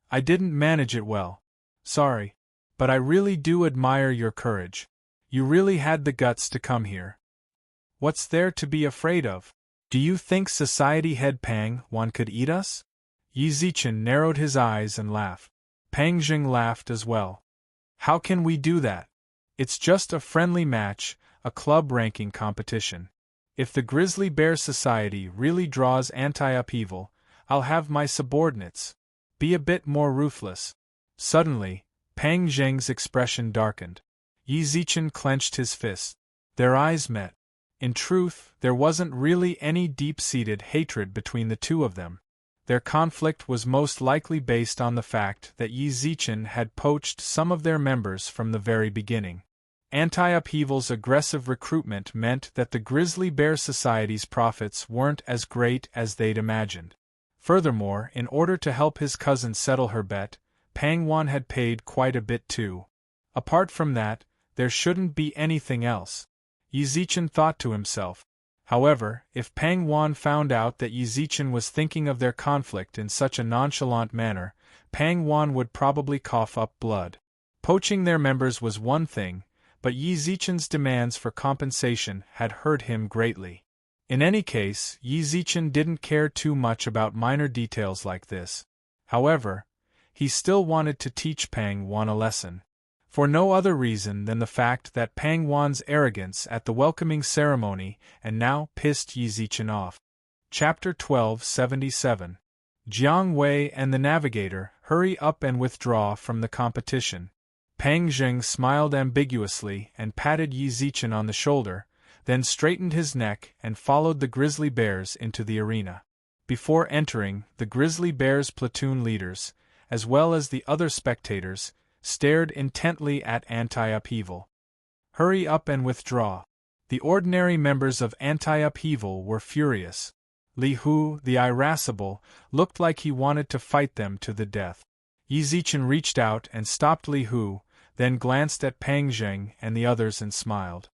I didn't manage it well. Sorry. But I really do admire your courage. You really had the guts to come here. What's there to be afraid of? Do you think Society Head Pang Wan could eat us? Yi Zichen narrowed his eyes and laughed. Pang Jing laughed as well. How can we do that? It's just a friendly match, a club ranking competition. If the Grizzly Bear Society really draws Anti-Upheaval, I'll have my subordinates. Be a bit more ruthless. Suddenly, Pang Zheng's expression darkened. Yi Zichen clenched his fist. Their eyes met. In truth, there wasn't really any deep-seated hatred between the two of them. Their conflict was most likely based on the fact that Yi Zichen had poached some of their members from the very beginning. Anti-Upheaval's aggressive recruitment meant that the Grizzly Bear Society's profits weren't as great as they'd imagined. Furthermore, in order to help his cousin settle her bet, Pang Wan had paid quite a bit too. Apart from that, there shouldn't be anything else. Yi Zichen thought to himself. However, if Pang Wan found out that Yi Zichen was thinking of their conflict in such a nonchalant manner, Pang Wan would probably cough up blood. Poaching their members was one thing, but Yi Zichen's demands for compensation had hurt him greatly. In any case, Yi Zichen didn't care too much about minor details like this. However, he still wanted to teach Pang Wan a lesson. For no other reason than the fact that Pang Wan's arrogance at the welcoming ceremony and now pissed Yi Zichen off. Chapter 1277. Jiang Wei and the Navigator hurry up and withdraw from the competition. Pang Zheng smiled ambiguously and patted Yi Zichen on the shoulder, then straightened his neck and followed the grizzly bears into the arena. Before entering, the grizzly bears' platoon leaders, as well as the other spectators, stared intently at Anti-Upheaval. "Hurry up and withdraw." The ordinary members of Anti-Upheaval were furious. Li Hu, the irascible, looked like he wanted to fight them to the death. Yi Zichen reached out and stopped Li Hu, then glanced at Pang Zheng and the others and smiled.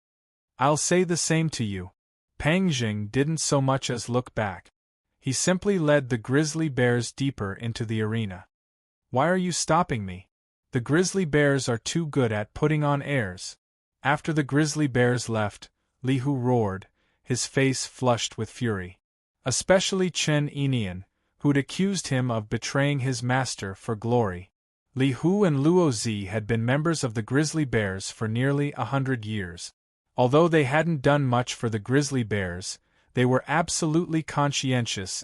"I'll say the same to you." Pang Zheng didn't so much as look back. He simply led the grizzly bears deeper into the arena. "Why are you stopping me? The grizzly bears are too good at putting on airs." After the grizzly bears left, Li Hu roared, his face flushed with fury. Especially Chen Enian, who'd accused him of betraying his master for glory. Li Hu and Luo Zi had been members of the grizzly bears for nearly 100 years. Although they hadn't done much for the grizzly bears, they were absolutely conscientious.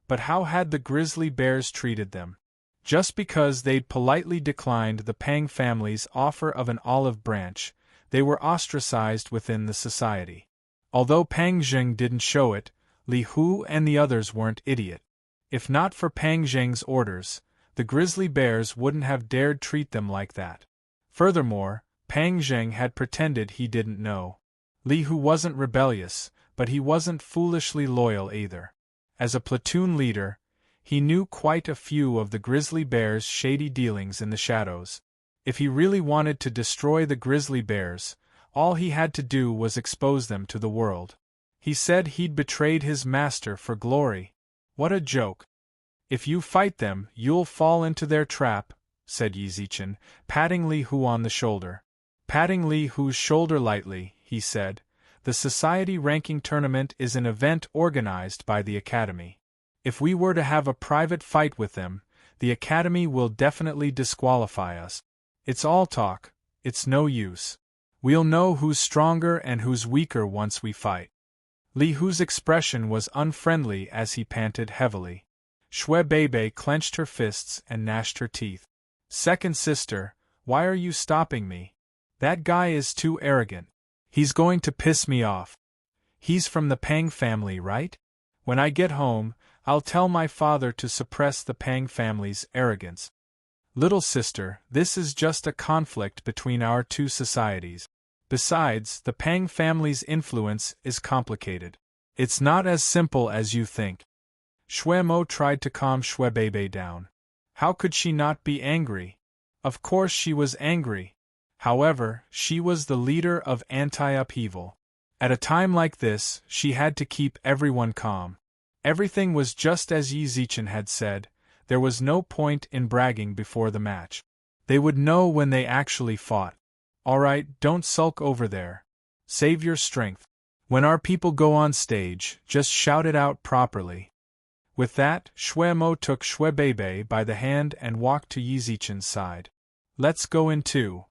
But how had the grizzly bears treated them? Just because they'd politely declined the Pang family's offer of an olive branch, they were ostracized within the society. Although Pang Zheng didn't show it, Li Hu and the others weren't idiot. If not for Pang Zheng's orders, the grizzly bears wouldn't have dared treat them like that. Furthermore, Pang Zheng had pretended he didn't know. Li Hu wasn't rebellious, but he wasn't foolishly loyal either. As a platoon leader, he knew quite a few of the grizzly bears' shady dealings in the shadows. If he really wanted to destroy the grizzly bears, all he had to do was expose them to the world. He said he'd betrayed his master for glory. What a joke. "If you fight them, you'll fall into their trap," said Yi Zichen, patting Li Hu on the shoulder. Patting Li Hu's shoulder lightly, he said, "The society ranking tournament is an event organized by the Academy. If we were to have a private fight with them, the Academy will definitely disqualify us. It's all talk, it's no use. We'll know who's stronger and who's weaker once we fight." Li Hu's expression was unfriendly as he panted heavily. Shui Beibei clenched her fists and gnashed her teeth. "Second sister, why are you stopping me? That guy is too arrogant. He's going to piss me off. He's from the Pang family, right? When I get home, I'll tell my father to suppress the Pang family's arrogance." "Little sister, this is just a conflict between our two societies. Besides, the Pang family's influence is complicated. It's not as simple as you think." Shui Mo tried to calm Shui Beibei down. How could she not be angry? Of course she was angry. However, she was the leader of Anti-Upheaval. At a time like this, she had to keep everyone calm. Everything was just as Yi Zichen had said. There was no point in bragging before the match. They would know when they actually fought. "Alright, don't sulk over there. Save your strength. When our people go on stage, just shout it out properly." With that, Shui Mo took Shui Beibei by the hand and walked to Yi Zichen's side. "Let's go in too."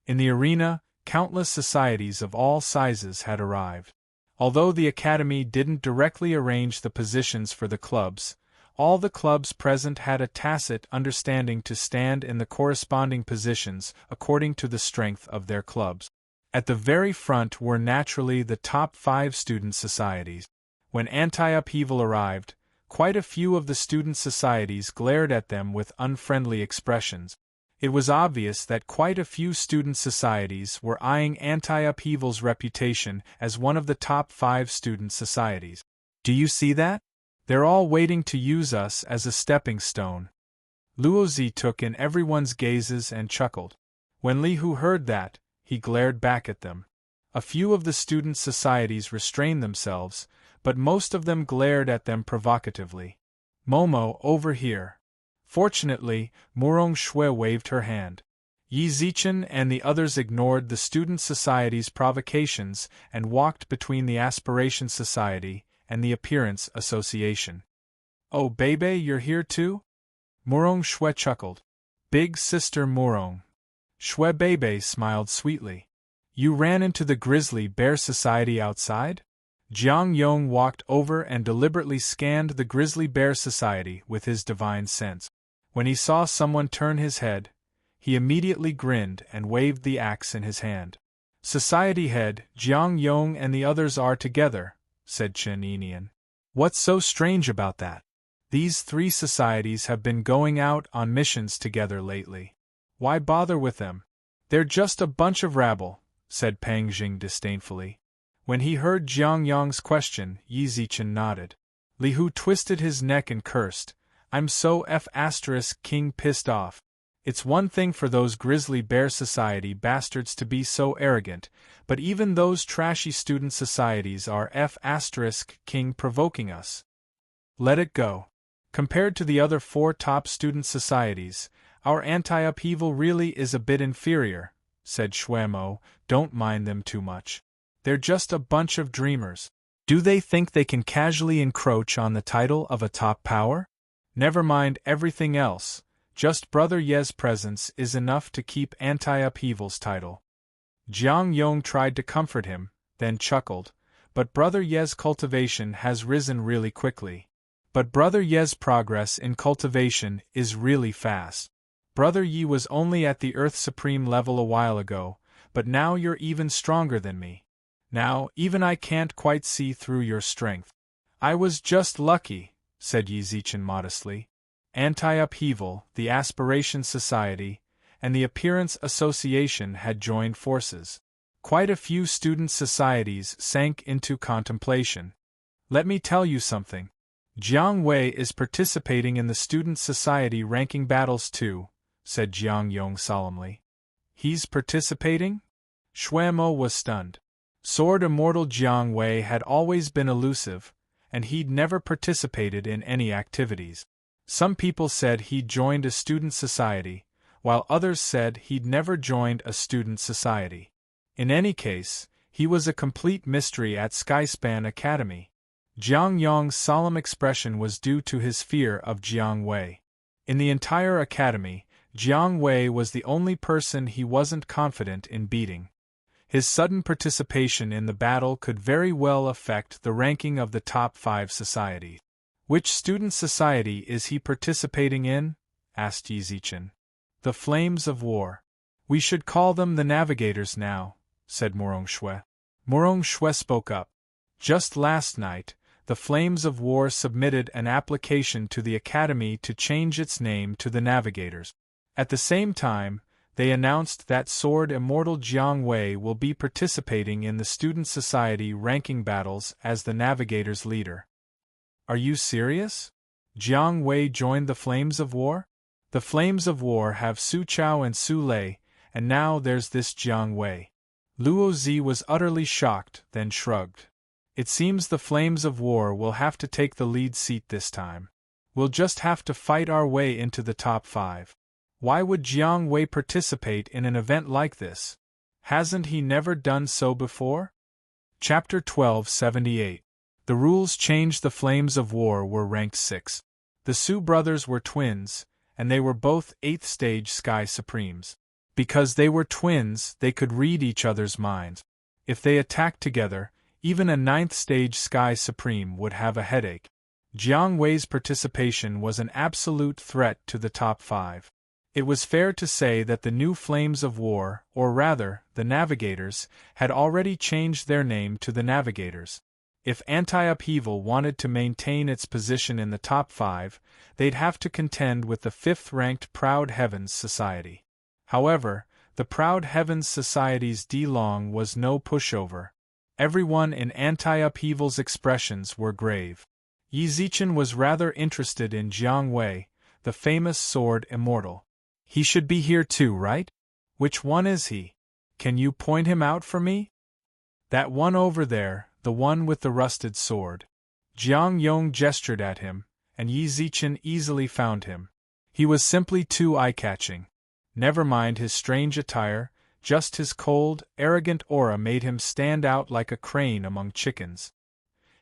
In the arena, countless societies of all sizes had arrived. Although the Academy didn't directly arrange the positions for the clubs, all the clubs present had a tacit understanding to stand in the corresponding positions according to the strength of their clubs. At the very front were naturally the top 5 student societies. When Anti-Upheaval arrived, quite a few of the student societies glared at them with unfriendly expressions. It was obvious that quite a few student societies were eyeing Anti-Upheaval's reputation as one of the top 5 student societies. "Do you see that? They're all waiting to use us as a stepping stone." Luo Zi took in everyone's gazes and chuckled. When Li Hu heard that, he glared back at them. A few of the student societies restrained themselves, but most of them glared at them provocatively. "Momo, over here." Fortunately, Murong Shui waved her hand. Yi Zichen and the others ignored the student society's provocations and walked between the Aspiration Society and the Appearance Association. "Oh, Beibei, you're here too?" Murong Shui chuckled. "Big sister Murong." Shui Beibei smiled sweetly. "You ran into the Grizzly Bear Society outside?" Jiang Yong walked over and deliberately scanned the Grizzly Bear Society with his divine sense. When he saw someone turn his head, he immediately grinned and waved the axe in his hand. Society head, Jiang Yong and the others are together, said Chen Yinian. What's so strange about that? These three societies have been going out on missions together lately. Why bother with them? They're just a bunch of rabble, said Pang Jing disdainfully. When he heard Jiang Yong's question, Yi Zichen nodded. Li Hu twisted his neck and cursed, I'm so king pissed off. It's one thing for those grizzly bear society bastards to be so arrogant, but even those trashy student societies are king provoking us. Let it go. Compared to the other 4 top student societies, our anti-upheaval really is a bit inferior, said Shuemo. Don't mind them too much. They're just a bunch of dreamers. Do they think they can casually encroach on the title of a top power? Never mind everything else, just Brother Ye's presence is enough to keep anti-upheaval's title. Jiang Yong tried to comfort him, then chuckled, but Brother Ye's cultivation has risen really quickly. But Brother Ye's progress in cultivation is really fast. Brother Yi was only at the Earth Supreme level a while ago, but now you're even stronger than me. Now, even I can't quite see through your strength. I was just lucky, said Yi Zichen modestly. Anti-Upheaval, the Aspiration Society, and the Appearance Association had joined forces. Quite a few student societies sank into contemplation. Let me tell you something. Jiang Wei is participating in the student society ranking battles too, said Jiang Yong solemnly. He's participating? Shuemo was stunned. Sword Immortal Jiang Wei had always been elusive, and he'd never participated in any activities. Some people said he'd joined a student society, while others said he'd never joined a student society. In any case, he was a complete mystery at Skyspan Academy. Jiang Yong's solemn expression was due to his fear of Jiang Wei. In the entire academy, Jiang Wei was the only person he wasn't confident in beating. His sudden participation in the battle could very well affect the ranking of the top 5 societies. Which student society is he participating in? Asked Yi Zichen. The Flames of War. We should call them the Navigators now, said Morong Shui. Morong Shui spoke up. Just last night, the Flames of War submitted an application to the Academy to change its name to the Navigators. At the same time, they announced that Sword Immortal Jiang Wei will be participating in the Student Society ranking battles as the Navigators' leader. Are you serious? Jiang Wei joined the Flames of War? The Flames of War have Su Chao and Su Lei, and now there's this Jiang Wei. Luo Zi was utterly shocked, then shrugged. It seems the Flames of War will have to take the lead seat this time. We'll just have to fight our way into the top 5. Why would Jiang Wei participate in an event like this? Hasn't he never done so before? Chapter 1278. The rules changed. The Flames of War were ranked 6. The Su brothers were twins, and they were both 8th stage Sky Supremes. Because they were twins, they could read each other's minds. If they attacked together, even a 9th stage Sky Supreme would have a headache. Jiang Wei's participation was an absolute threat to the top 5. It was fair to say that the new Flames of War, or rather, the Navigators, had already changed their name to the Navigators. If Anti-Upheaval wanted to maintain its position in the top 5, they'd have to contend with the 5th-ranked Proud Heavens Society. However, the Proud Heavens Society's D-Long was no pushover. Everyone in Anti-Upheaval's expressions were grave. Yi Zichen was rather interested in Jiang Wei, the famous Sword Immortal. He should be here too, right? Which one is he? Can you point him out for me? That one over there, the one with the rusted sword. Jiang Yong gestured at him, and Yi Zichen easily found him. He was simply too eye-catching. Never mind his strange attire, just his cold, arrogant aura made him stand out like a crane among chickens.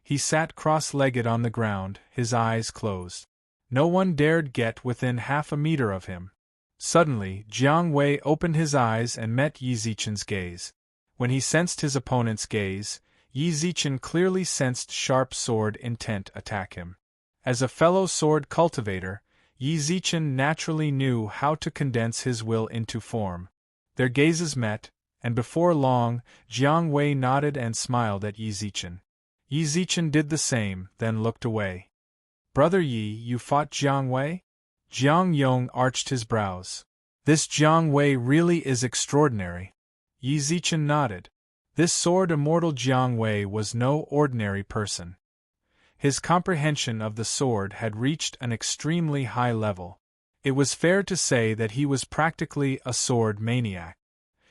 He sat cross-legged on the ground, his eyes closed. No one dared get within half a meter of him. Suddenly, Jiang Wei opened his eyes and met Yi Zichen's gaze. When he sensed his opponent's gaze, Yi Zichen clearly sensed sharp sword intent attack him. As a fellow sword cultivator, Yi Zichen naturally knew how to condense his will into form. Their gazes met, and before long, Jiang Wei nodded and smiled at Yi Zichen. Yi Zichen did the same, then looked away. Brother Yi, you fought Jiang Wei? Jiang Yong arched his brows. This Jiang Wei really is extraordinary. Yi Zichen nodded. This sword immortal Jiang Wei was no ordinary person. His comprehension of the sword had reached an extremely high level. It was fair to say that he was practically a sword maniac.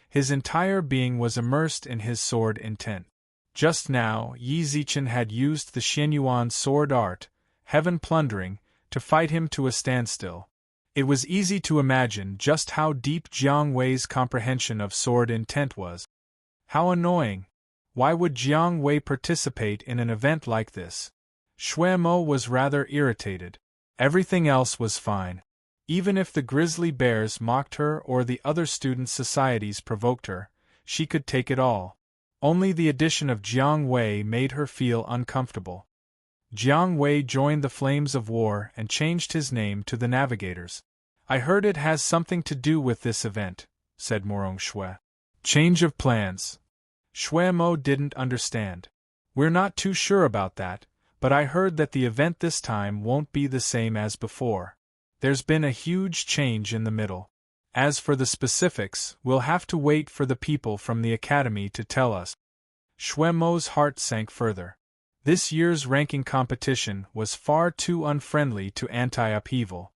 His entire being was immersed in his sword intent. Just now, Yi Zichen had used the Xianyuan sword art, heaven plundering, to fight him to a standstill. It was easy to imagine just how deep Jiang Wei's comprehension of sword intent was. How annoying! Why would Jiang Wei participate in an event like this? Shui Mo was rather irritated. Everything else was fine. Even if the grizzly bears mocked her or the other student societies provoked her, she could take it all. Only the addition of Jiang Wei made her feel uncomfortable. Jiang Wei joined the Flames of War and changed his name to the Navigators. I heard it has something to do with this event, said Morong Shui. Change of plans. Shui Mo didn't understand. We're not too sure about that, but I heard that the event this time won't be the same as before. There's been a huge change in the middle. As for the specifics, we'll have to wait for the people from the academy to tell us. Shui Mo's heart sank further. This year's ranking competition was far too unfriendly to anti-upheaval.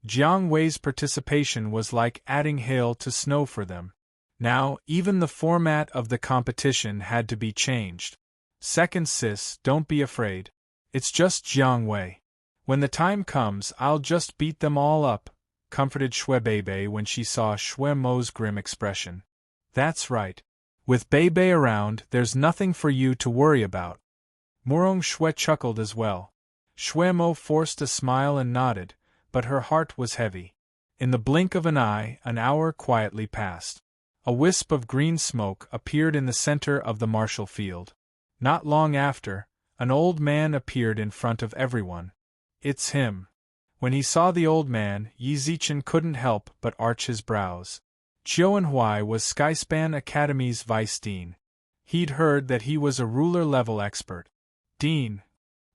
Jiang Wei's participation was like adding hail to snow for them. Now, even the format of the competition had to be changed. Second sis, don't be afraid. It's just Jiang Wei. When the time comes, I'll just beat them all up, comforted Shui Beibei when she saw Shui Mo's grim expression. That's right. With Beibei around, there's nothing for you to worry about. Morong Shui chuckled as well. Shui Mo forced a smile and nodded, but her heart was heavy. In the blink of an eye, an hour quietly passed. A wisp of green smoke appeared in the center of the martial field. Not long after, an old man appeared in front of everyone. It's him. When he saw the old man, Yi Zichen couldn't help but arch his brows. Qiuanhui was Skyspan Academy's vice dean. He'd heard that he was a ruler-level expert. Dean,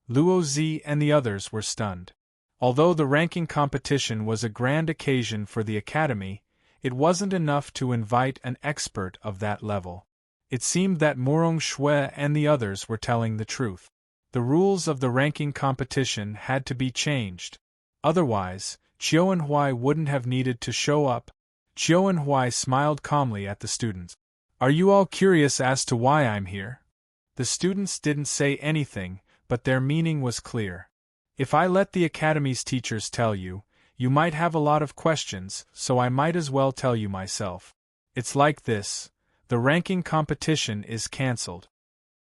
Luo Zi and the others were stunned. Although the ranking competition was a grand occasion for the academy, it wasn't enough to invite an expert of that level. It seemed that Morong Shui and the others were telling the truth. The rules of the ranking competition had to be changed. Otherwise, Qiuanhui wouldn't have needed to show up. Qiuanhui smiled calmly at the students. Are you all curious as to why I'm here? The students didn't say anything, but their meaning was clear. If I let the academy's teachers tell you, you might have a lot of questions, so I might as well tell you myself. It's like this. The ranking competition is cancelled.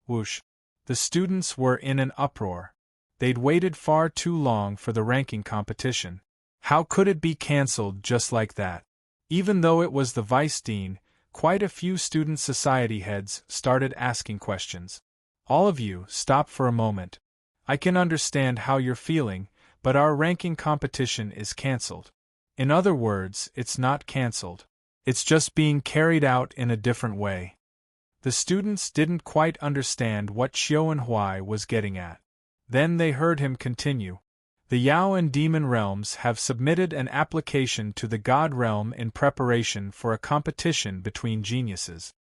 Whoosh. The students were in an uproar. They'd waited far too long for the ranking competition. How could it be cancelled just like that? Even though it was the vice dean, quite a few student society heads started asking questions. All of you, stop for a moment. I can understand how you're feeling, but our ranking competition is cancelled. In other words, it's not cancelled. It's just being carried out in a different way. The students didn't quite understand what Qiuanhui was getting at. Then they heard him continue. The Yao and Demon realms have submitted an application to the God realm in preparation for a competition between geniuses.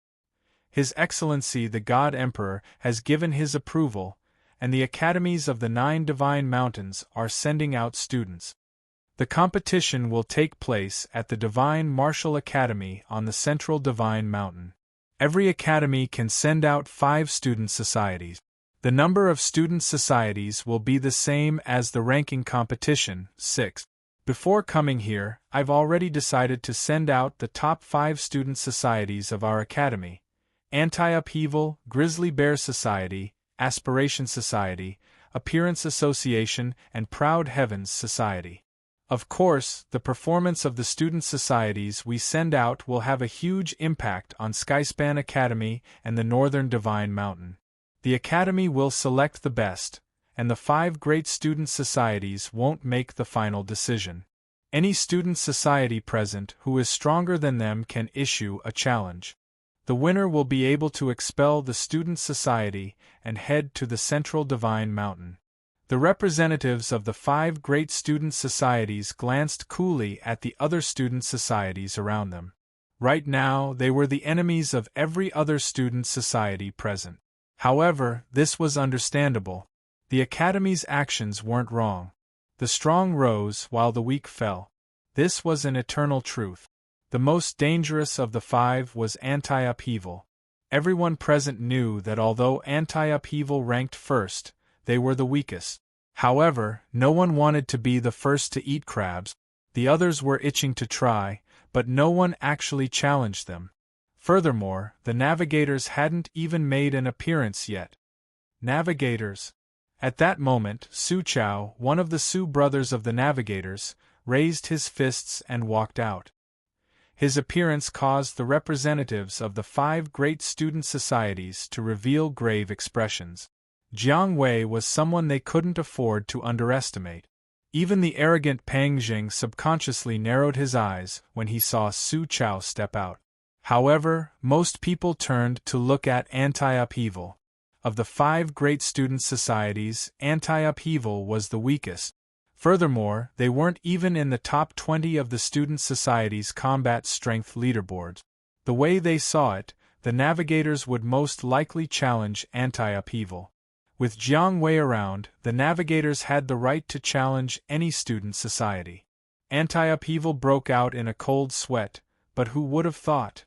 His Excellency the God Emperor has given his approval, and the academies of the 9 Divine Mountains are sending out students. The competition will take place at the Divine Martial Academy on the Central Divine Mountain. Every academy can send out 5 student societies. The number of student societies will be the same as the ranking competition, 6. Before coming here, I've already decided to send out the top 5 student societies of our academy: Anti-Upheaval, Grizzly Bear Society, Aspiration Society, Appearance Association, and Proud Heavens Society. Of course, the performance of the student societies we send out will have a huge impact on Skyspan Academy and the Northern Divine Mountain. The Academy will select the best, and the 5 great student societies won't make the final decision. Any student society present who is stronger than them can issue a challenge. The winner will be able to expel the student society and head to the central divine mountain. The representatives of the 5 great student societies glanced coolly at the other student societies around them. Right now, they were the enemies of every other student society present. However, this was understandable. The Academy's actions weren't wrong. The strong rose while the weak fell. This was an eternal truth. The most dangerous of the 5 was anti-upheaval. Everyone present knew that although anti-upheaval ranked first, they were the weakest. However, no one wanted to be the first to eat crabs. The others were itching to try, but no one actually challenged them. Furthermore, the navigators hadn't even made an appearance yet. Navigators. At that moment, Su Chao, one of the Su brothers of the navigators, raised his fists and walked out. His appearance caused the representatives of the 5 great student societies to reveal grave expressions. Jiang Wei was someone they couldn't afford to underestimate. Even the arrogant Pang Jing subconsciously narrowed his eyes when he saw Su Chao step out. However, most people turned to look at anti-upheaval. Of the 5 great student societies, anti-upheaval was the weakest. Furthermore, they weren't even in the top 20 of the student society's combat strength leaderboards. The way they saw it, the navigators would most likely challenge anti-upheaval. With Jiang Wei around, the navigators had the right to challenge any student society. Anti-upheaval broke out in a cold sweat, but who would have thought?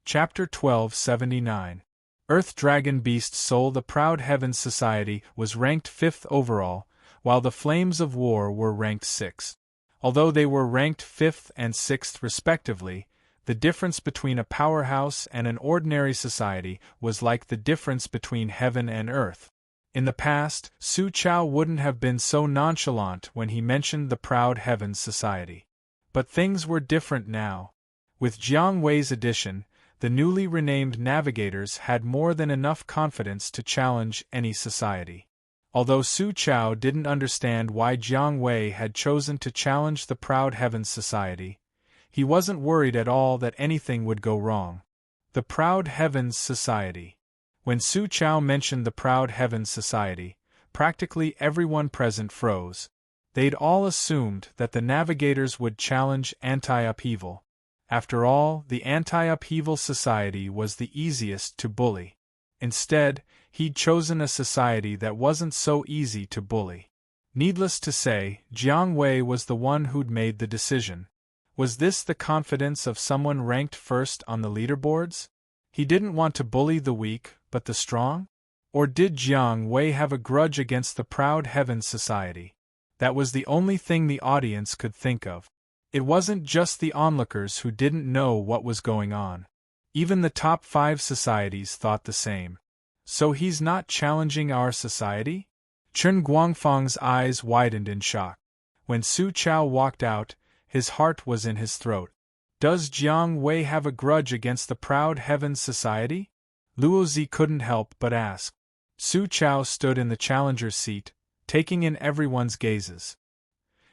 Chapter 1279. Earth Dragon Beast Soul. The Proud Heavens Society was ranked 5th overall, while the Flames of War were ranked 6th. Although they were ranked 5th and 6th respectively, the difference between a powerhouse and an ordinary society was like the difference between heaven and earth. In the past, Su Chao wouldn't have been so nonchalant when he mentioned the Proud Heavens Society. But things were different now. With Jiang Wei's addition, the newly renamed navigators had more than enough confidence to challenge any society. Although Su Chao didn't understand why Jiang Wei had chosen to challenge the Proud Heavens Society, he wasn't worried at all that anything would go wrong. The Proud Heavens Society. When Su Chao mentioned the Proud Heavens Society, practically everyone present froze. They'd all assumed that the navigators would challenge anti-upheaval. After all, the Anti-Upheaval Society was the easiest to bully. Instead, he'd chosen a society that wasn't so easy to bully. Needless to say, Jiang Wei was the one who'd made the decision. Was this the confidence of someone ranked first on the leaderboards? He didn't want to bully the weak, but the strong? Or did Jiang Wei have a grudge against the Proud Heavens Society? That was the only thing the audience could think of. It wasn't just the onlookers who didn't know what was going on. Even the top 5 societies thought the same. So he's not challenging our society? Chen Guangfang's eyes widened in shock. When Su Chao walked out, his heart was in his throat. Does Jiang Wei have a grudge against the Proud Heavens Society? Luozi couldn't help but ask. Su Chao stood in the challenger's seat, taking in everyone's gazes.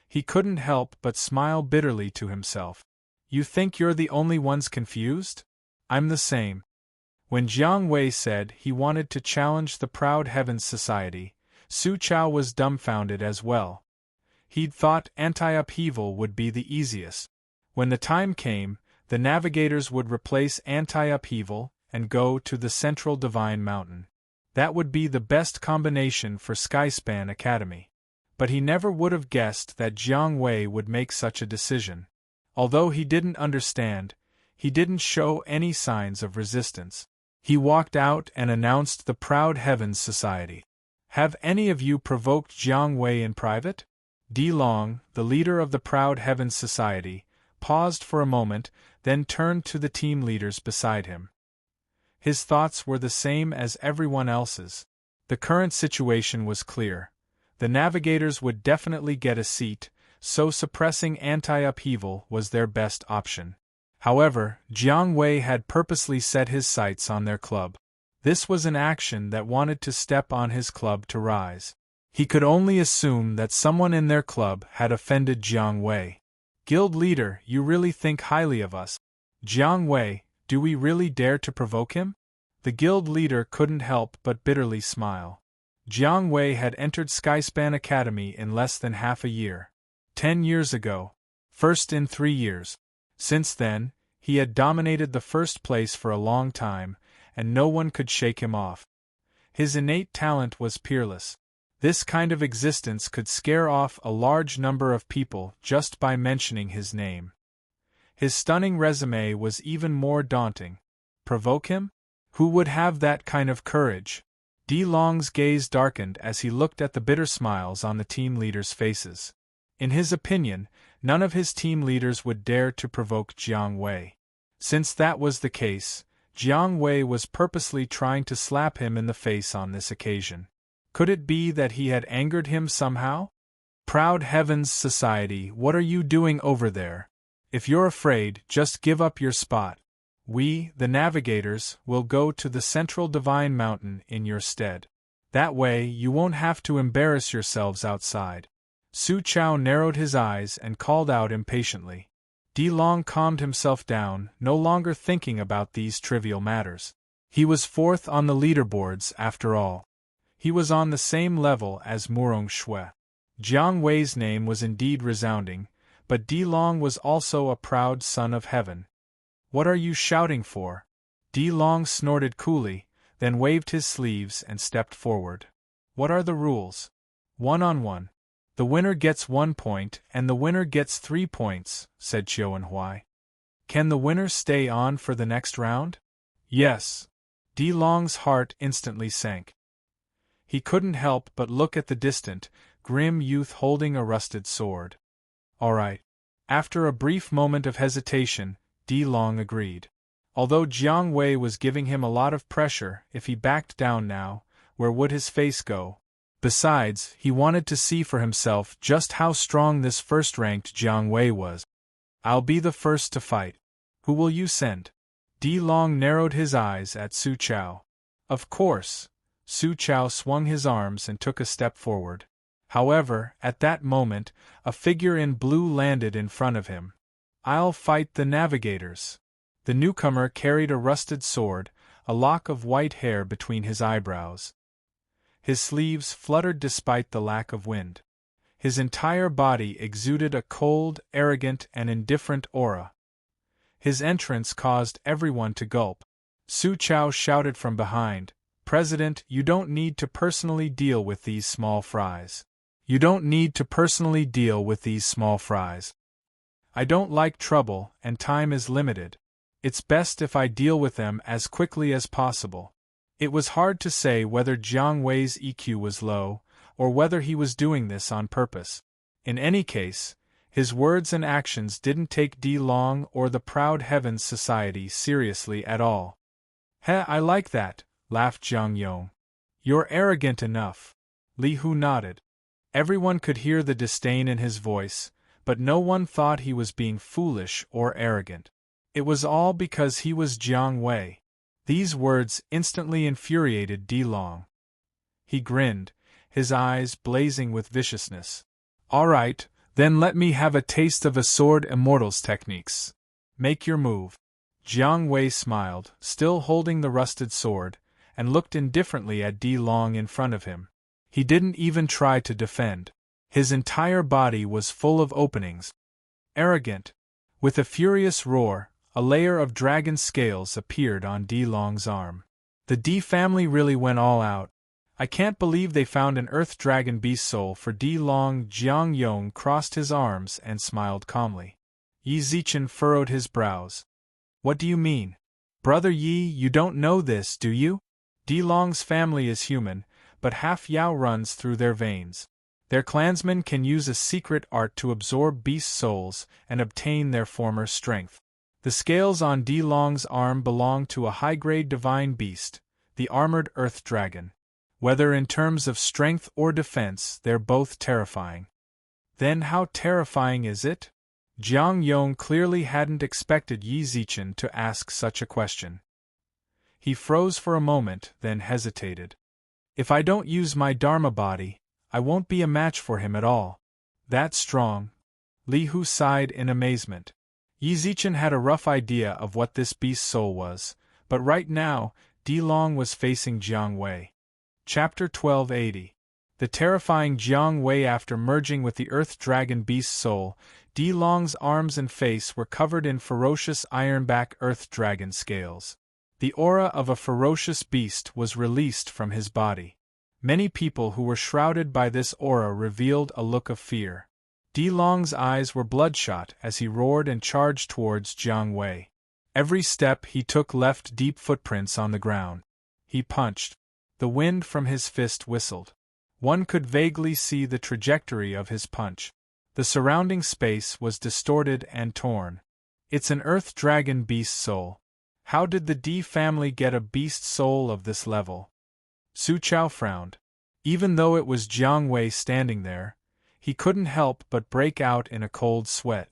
He couldn't help but smile bitterly to himself. You think you're the only ones confused? I'm the same. When Jiang Wei said he wanted to challenge the Proud Heavens Society, Su Chao was dumbfounded as well. He'd thought anti-upheaval would be the easiest. When the time came, the navigators would replace anti-upheaval and go to the Central Divine Mountain. That would be the best combination for Skyspan Academy. But he never would have guessed that Jiang Wei would make such a decision. Although he didn't understand, he didn't show any signs of resistance. He walked out and announced the Proud Heavens Society. Have any of you provoked Jiang Wei in private? Di Long, the leader of the Proud Heavens Society, paused for a moment, then turned to the team leaders beside him. His thoughts were the same as everyone else's. The current situation was clear. The navigators would definitely get a seat, so suppressing anti-upheaval was their best option. However, Jiang Wei had purposely set his sights on their club. This was an action that wanted to step on his club to rise. He could only assume that someone in their club had offended Jiang Wei. Guild leader, you really think highly of us? Jiang Wei, Do we really dare to provoke him? The guild leader couldn't help but bitterly smile. Jiang Wei had entered Skyspan Academy in less than half a year. 10 years ago. First in 3 years. Since then, he had dominated the first place for a long time, and no one could shake him off. His innate talent was peerless. This kind of existence could scare off a large number of people just by mentioning his name. His stunning resume was even more daunting. Provoke him? Who would have that kind of courage? De Long's gaze darkened as he looked at the bitter smiles on the team leaders' faces. In his opinion, none of his team leaders would dare to provoke Jiang Wei. Since that was the case, Jiang Wei was purposely trying to slap him in the face on this occasion. Could it be that he had angered him somehow? Proud heavens, society, what are you doing over there? If you're afraid, just give up your spot. We, the navigators, will go to the central divine mountain in your stead. That way you won't have to embarrass yourselves outside. Su Chao narrowed his eyes and called out impatiently. De Long calmed himself down, no longer thinking about these trivial matters. He was fourth on the leaderboards after all. He was on the same level as Murong Shui. Jiang Wei's name was indeed resounding, but De Long was also a proud son of heaven. What are you shouting for? De Long snorted coolly, then waved his sleeves and stepped forward. What are the rules? 1-on-1. The winner gets 1 point and the winner gets 3 points, said Qiuanhui. Can the winner stay on for the next round? Yes. De Long's heart instantly sank. He couldn't help but look at the distant, grim youth holding a rusted sword. All right. After a brief moment of hesitation, De Long agreed. Although Jiang Wei was giving him a lot of pressure, if he backed down now, where would his face go? Besides, he wanted to see for himself just how strong this first-ranked Jiang Wei was. I'll be the first to fight. Who will you send? De Long narrowed his eyes at Su Chao. Of course. Su Chao swung his arms and took a step forward. However, at that moment, a figure in blue landed in front of him. I'll fight the navigators. The newcomer carried a rusted sword, a lock of white hair between his eyebrows. His sleeves fluttered despite the lack of wind. His entire body exuded a cold, arrogant, and indifferent aura. His entrance caused everyone to gulp. Su Chao shouted from behind, "President, you don't need to personally deal with these small fries. You don't need to personally deal with these small fries. I don't like trouble, and time is limited. It's best if I deal with them as quickly as possible." It was hard to say whether Jiang Wei's EQ was low, or whether he was doing this on purpose. In any case, his words and actions didn't take De Long or the Proud Heavens Society seriously at all. "Heh, I like that," laughed Jiang Yong. "You're arrogant enough." Li Hu nodded. Everyone could hear the disdain in his voice, but no one thought he was being foolish or arrogant. It was all because he was Jiang Wei. These words instantly infuriated De Long. He grinned, his eyes blazing with viciousness. "All right, then let me have a taste of a sword immortal's techniques. Make your move." Jiang Wei smiled, still holding the rusted sword, and looked indifferently at De Long in front of him. He didn't even try to defend. His entire body was full of openings. Arrogant. With a furious roar, a layer of dragon scales appeared on De Long's arm. The De family really went all out. I can't believe they found an earth dragon beast soul for De Long. Jiang Yong crossed his arms and smiled calmly. Yi Zichen furrowed his brows. What do you mean? Brother Yi, you don't know this, do you? De Long's family is human, but half Yao runs through their veins. Their clansmen can use a secret art to absorb beast souls and obtain their former strength. The scales on De Long's arm belong to a high-grade divine beast, the armored earth dragon. Whether in terms of strength or defense, they're both terrifying. Then how terrifying is it? Jiang Yong clearly hadn't expected Yi Zichen to ask such a question. He froze for a moment, then hesitated. If I don't use my Dharma body, I won't be a match for him at all. That strong? Li Hu sighed in amazement. Yi Zichen had a rough idea of what this beast's soul was, but right now, Di Long was facing Jiang Wei. Chapter 1280. The terrifying Jiang Wei. After merging with the Earth Dragon beast's soul, Di Long's arms and face were covered in ferocious ironback Earth Dragon scales. The aura of a ferocious beast was released from his body. Many people who were shrouded by this aura revealed a look of fear. Di Long's eyes were bloodshot as he roared and charged towards Jiang Wei. Every step he took left deep footprints on the ground. He punched. The wind from his fist whistled. One could vaguely see the trajectory of his punch. The surrounding space was distorted and torn. It's an Earth Dragon beast soul. How did the Di family get a beast soul of this level? Su Chao frowned. Even though it was Jiang Wei standing there, he couldn't help but break out in a cold sweat.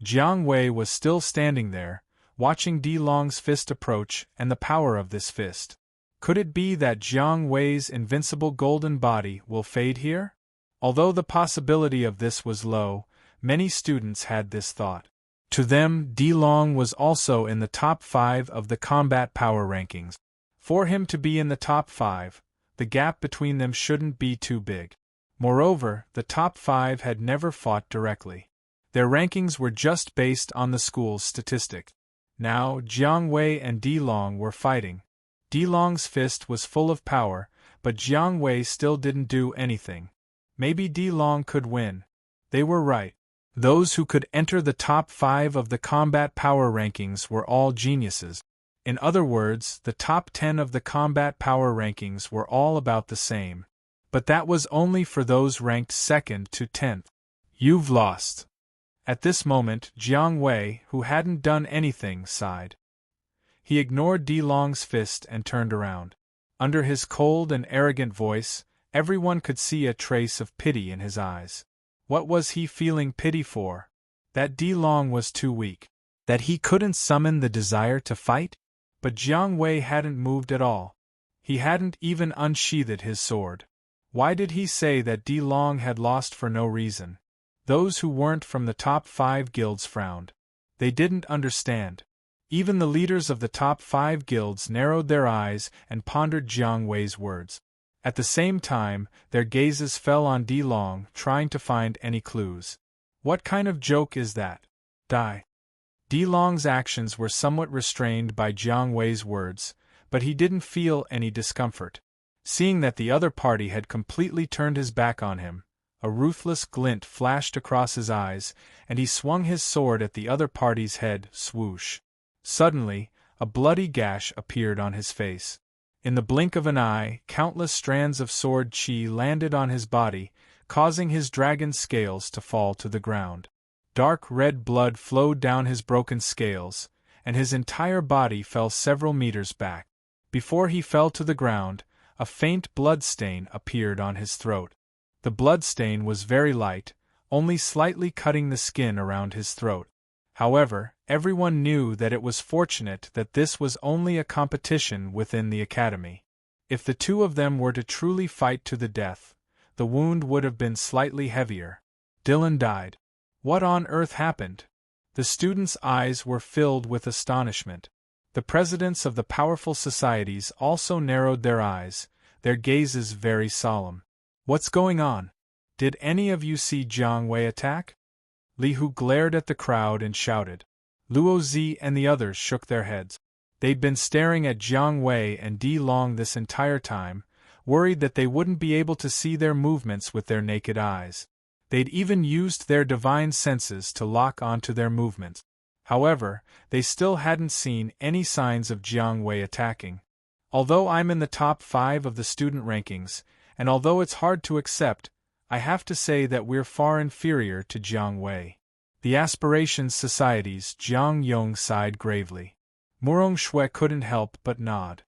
Jiang Wei was still standing there, watching Di Long's fist approach and the power of this fist. Could it be that Jiang Wei's invincible golden body will fade here? Although the possibility of this was low, many students had this thought. To them, Di Long was also in the top 5 of the combat power rankings. For him to be in the top 5, the gap between them shouldn't be too big. Moreover, the top 5 had never fought directly. Their rankings were just based on the school's statistic. Now, Jiang Wei and Di Long were fighting. Di Long's fist was full of power, but Jiang Wei still didn't do anything. Maybe Di Long could win. They were right. Those who could enter the top 5 of the combat power rankings were all geniuses. In other words, the top 10 of the combat power rankings were all about the same. But that was only for those ranked 2nd to 10th. You've lost. At this moment, Jiang Wei, who hadn't done anything, sighed. He ignored Di Long's fist and turned around. Under his cold and arrogant voice, everyone could see a trace of pity in his eyes. What was he feeling pity for? That Di Long was too weak. That he couldn't summon the desire to fight? But Jiang Wei hadn't moved at all. He hadn't even unsheathed his sword. Why did he say that Di Long had lost for no reason? Those who weren't from the top 5 guilds frowned. They didn't understand. Even the leaders of the top 5 guilds narrowed their eyes and pondered Jiang Wei's words. At the same time, their gazes fell on Di Long, trying to find any clues. What kind of joke is that? Die. Di Long's actions were somewhat restrained by Jiang Wei's words, but he didn't feel any discomfort. Seeing that the other party had completely turned his back on him, a ruthless glint flashed across his eyes, and he swung his sword at the other party's head, swoosh. Suddenly, a bloody gash appeared on his face. In the blink of an eye, countless strands of sword chi landed on his body, causing his dragon scales to fall to the ground. Dark red blood flowed down his broken scales, and his entire body fell several meters back. Before he fell to the ground, a faint blood stain appeared on his throat. The blood stain was very light, only slightly cutting the skin around his throat. However, everyone knew that it was fortunate that this was only a competition within the academy. If the two of them were to truly fight to the death, the wound would have been slightly heavier. Dylan died. What on earth happened? The students' eyes were filled with astonishment. The presidents of the powerful societies also narrowed their eyes, their gazes very solemn. What's going on? Did any of you see Jiang Wei attack? Li Hu glared at the crowd and shouted. Luo Zi and the others shook their heads. They'd been staring at Jiang Wei and Di Long this entire time, worried that they wouldn't be able to see their movements with their naked eyes. They'd even used their divine senses to lock onto their movements. However, they still hadn't seen any signs of Jiang Wei attacking. Although I'm in the top 5 of the student rankings, and although it's hard to accept, I have to say that we're far inferior to Jiang Wei. The Aspirations Society's Jiang Yong sighed gravely. Murong Shui couldn't help but nod.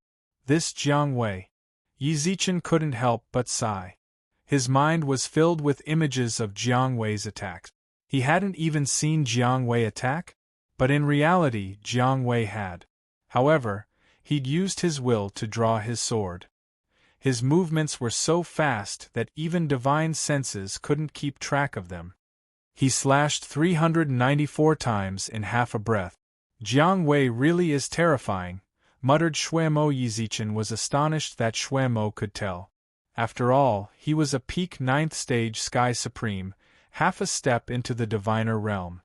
This Jiang Wei. Yi Zichen couldn't help but sigh. His mind was filled with images of Jiang Wei's attacks. He hadn't even seen Jiang Wei attack? But in reality, Jiang Wei had. However, he'd used his will to draw his sword. His movements were so fast that even divine senses couldn't keep track of them. He slashed 394 times in half a breath. Jiang Wei really is terrifying, muttered Xuemo. Yizichen was astonished that Xuemo could tell. After all, he was a peak 9th stage Sky Supreme, half a step into the diviner realm.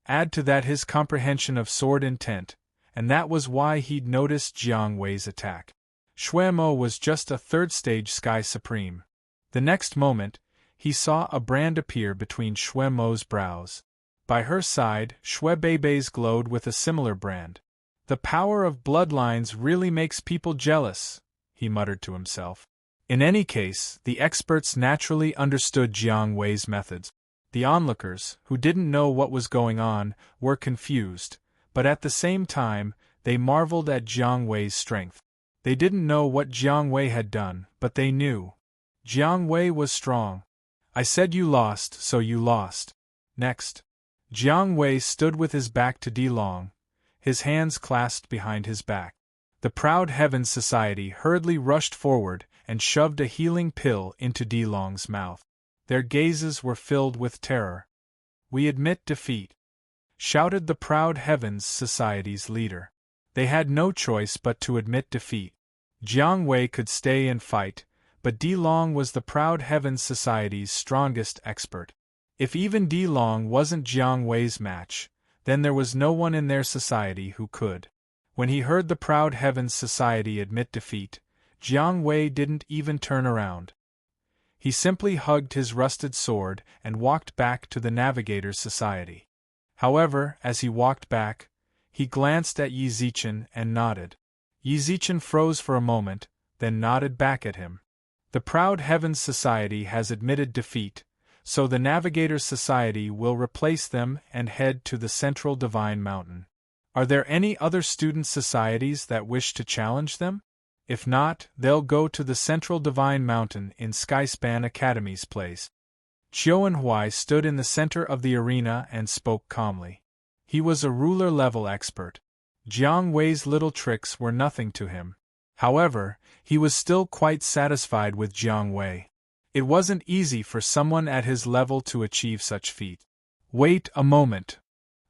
Add to that his comprehension of sword intent, and that was why he'd noticed Jiang Wei's attack. Xuemo was just a 3rd stage Sky Supreme. The next moment, he saw a brand appear between Xuemo's brows. By her side, Xuebei's glowed with a similar brand. The power of bloodlines really makes people jealous, he muttered to himself. In any case, the experts naturally understood Jiang Wei's methods. The onlookers, who didn't know what was going on, were confused, but at the same time, they marveled at Jiang Wei's strength. They didn't know what Jiang Wei had done, but they knew. Jiang Wei was strong. I said you lost, so you lost. Next. Jiang Wei stood with his back to Di Long, his hands clasped behind his back. The Proud Heavens Society hurriedly rushed forward and shoved a healing pill into Di Long's mouth. Their gazes were filled with terror. We admit defeat, shouted the Proud Heavens Society's leader. They had no choice but to admit defeat. Jiang Wei could stay and fight, but Di Long was the Proud Heavens Society's strongest expert. If even Di Long wasn't Jiang Wei's match, then there was no one in their society who could. When he heard the Proud Heavens Society admit defeat, Jiang Wei didn't even turn around. He simply hugged his rusted sword and walked back to the Navigators' Society. However, as he walked back, he glanced at Yizichen and nodded. Yizichen froze for a moment, then nodded back at him. The Proud Heavens Society has admitted defeat, so the Navigators' Society will replace them and head to the Central Divine Mountain. Are there any other student societies that wish to challenge them? If not, they'll go to the Central Divine Mountain in Skyspan Academy's place. Qiuanhui stood in the center of the arena and spoke calmly. He was a ruler-level expert. Jiang Wei's little tricks were nothing to him. However, he was still quite satisfied with Jiang Wei. It wasn't easy for someone at his level to achieve such feat. Wait a moment.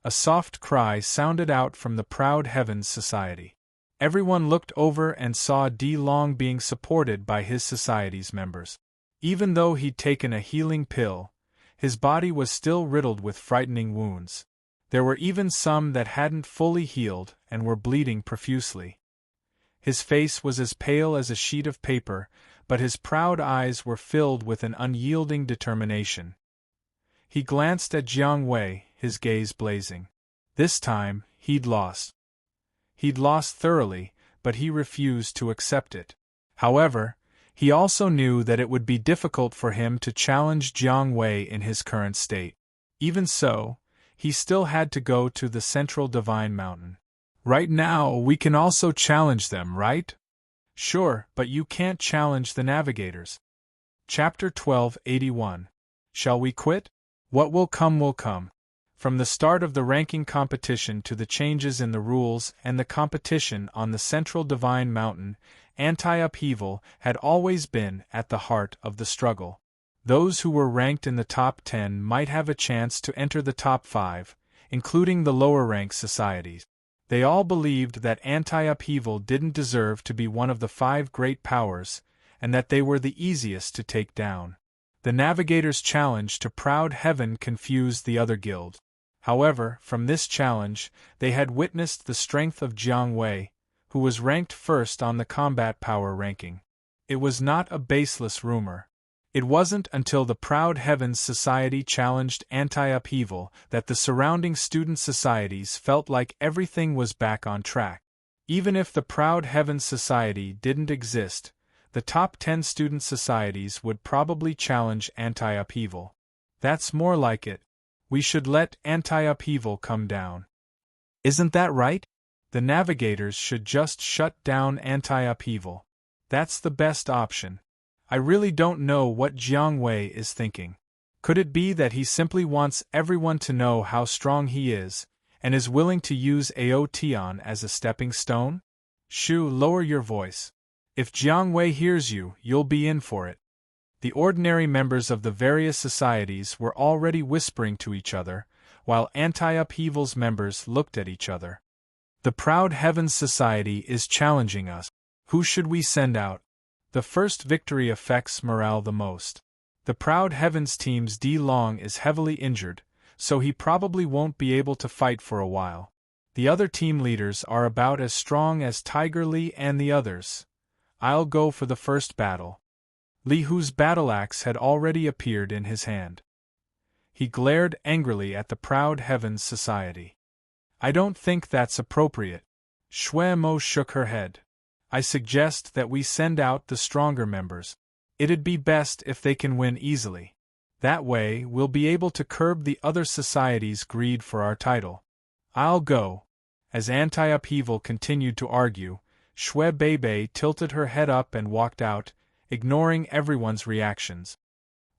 A soft cry sounded out from the Proud Heavens Society. Everyone looked over and saw Di Long being supported by his society's members. Even though he'd taken a healing pill, his body was still riddled with frightening wounds. There were even some that hadn't fully healed and were bleeding profusely. His face was as pale as a sheet of paper, but his proud eyes were filled with an unyielding determination. He glanced at Jiang Wei, his gaze blazing. This time, he'd lost. He'd lost thoroughly, but he refused to accept it. However, he also knew that it would be difficult for him to challenge Jiang Wei in his current state. Even so, he still had to go to the Central Divine Mountain. Right now, we can also challenge them, right? Sure, but you can't challenge the Navigators. Chapter 1281. Shall we quit? What will come will come. From the start of the ranking competition to the changes in the rules and the competition on the Central Divine Mountain, anti-upheaval had always been at the heart of the struggle. Those who were ranked in the top 10 might have a chance to enter the top 5, including the lower-ranked societies. They all believed that anti-upheaval didn't deserve to be one of the 5 great powers, and that they were the easiest to take down. The Navigators' challenge to Proud Heaven confused the other guild. However, from this challenge, they had witnessed the strength of Jiang Wei, who was ranked first on the combat power ranking. It was not a baseless rumor. It wasn't until the Proud Heavens Society challenged anti-upheaval that the surrounding student societies felt like everything was back on track. Even if the Proud Heavens Society didn't exist, the top 10 student societies would probably challenge anti-upheaval. That's more like it. We should let anti-upheaval come down. Isn't that right? The Navigators should just shut down anti-upheaval. That's the best option. I really don't know what Jiang Wei is thinking. Could it be that he simply wants everyone to know how strong he is, and is willing to use Aotion as a stepping stone? Shu, lower your voice. If Jiang Wei hears you, you'll be in for it. The ordinary members of the various societies were already whispering to each other, while Anti-Upheaval's members looked at each other. The Proud Heavens Society is challenging us. Who should we send out? The first victory affects morale the most. The Proud Heavens team's D Long is heavily injured, so he probably won't be able to fight for a while. The other team leaders are about as strong as Tiger Lee and the others. I'll go for the first battle. Li Hu's battle axe had already appeared in his hand. He glared angrily at the Proud Heavens Society. I don't think that's appropriate. Shui Mo shook her head. I suggest that we send out the stronger members. It'd be best if they can win easily. That way we'll be able to curb the other societies' greed for our title. I'll go. As Anti-Upheaval continued to argue, Shui Bei tilted her head up and walked out, ignoring everyone's reactions.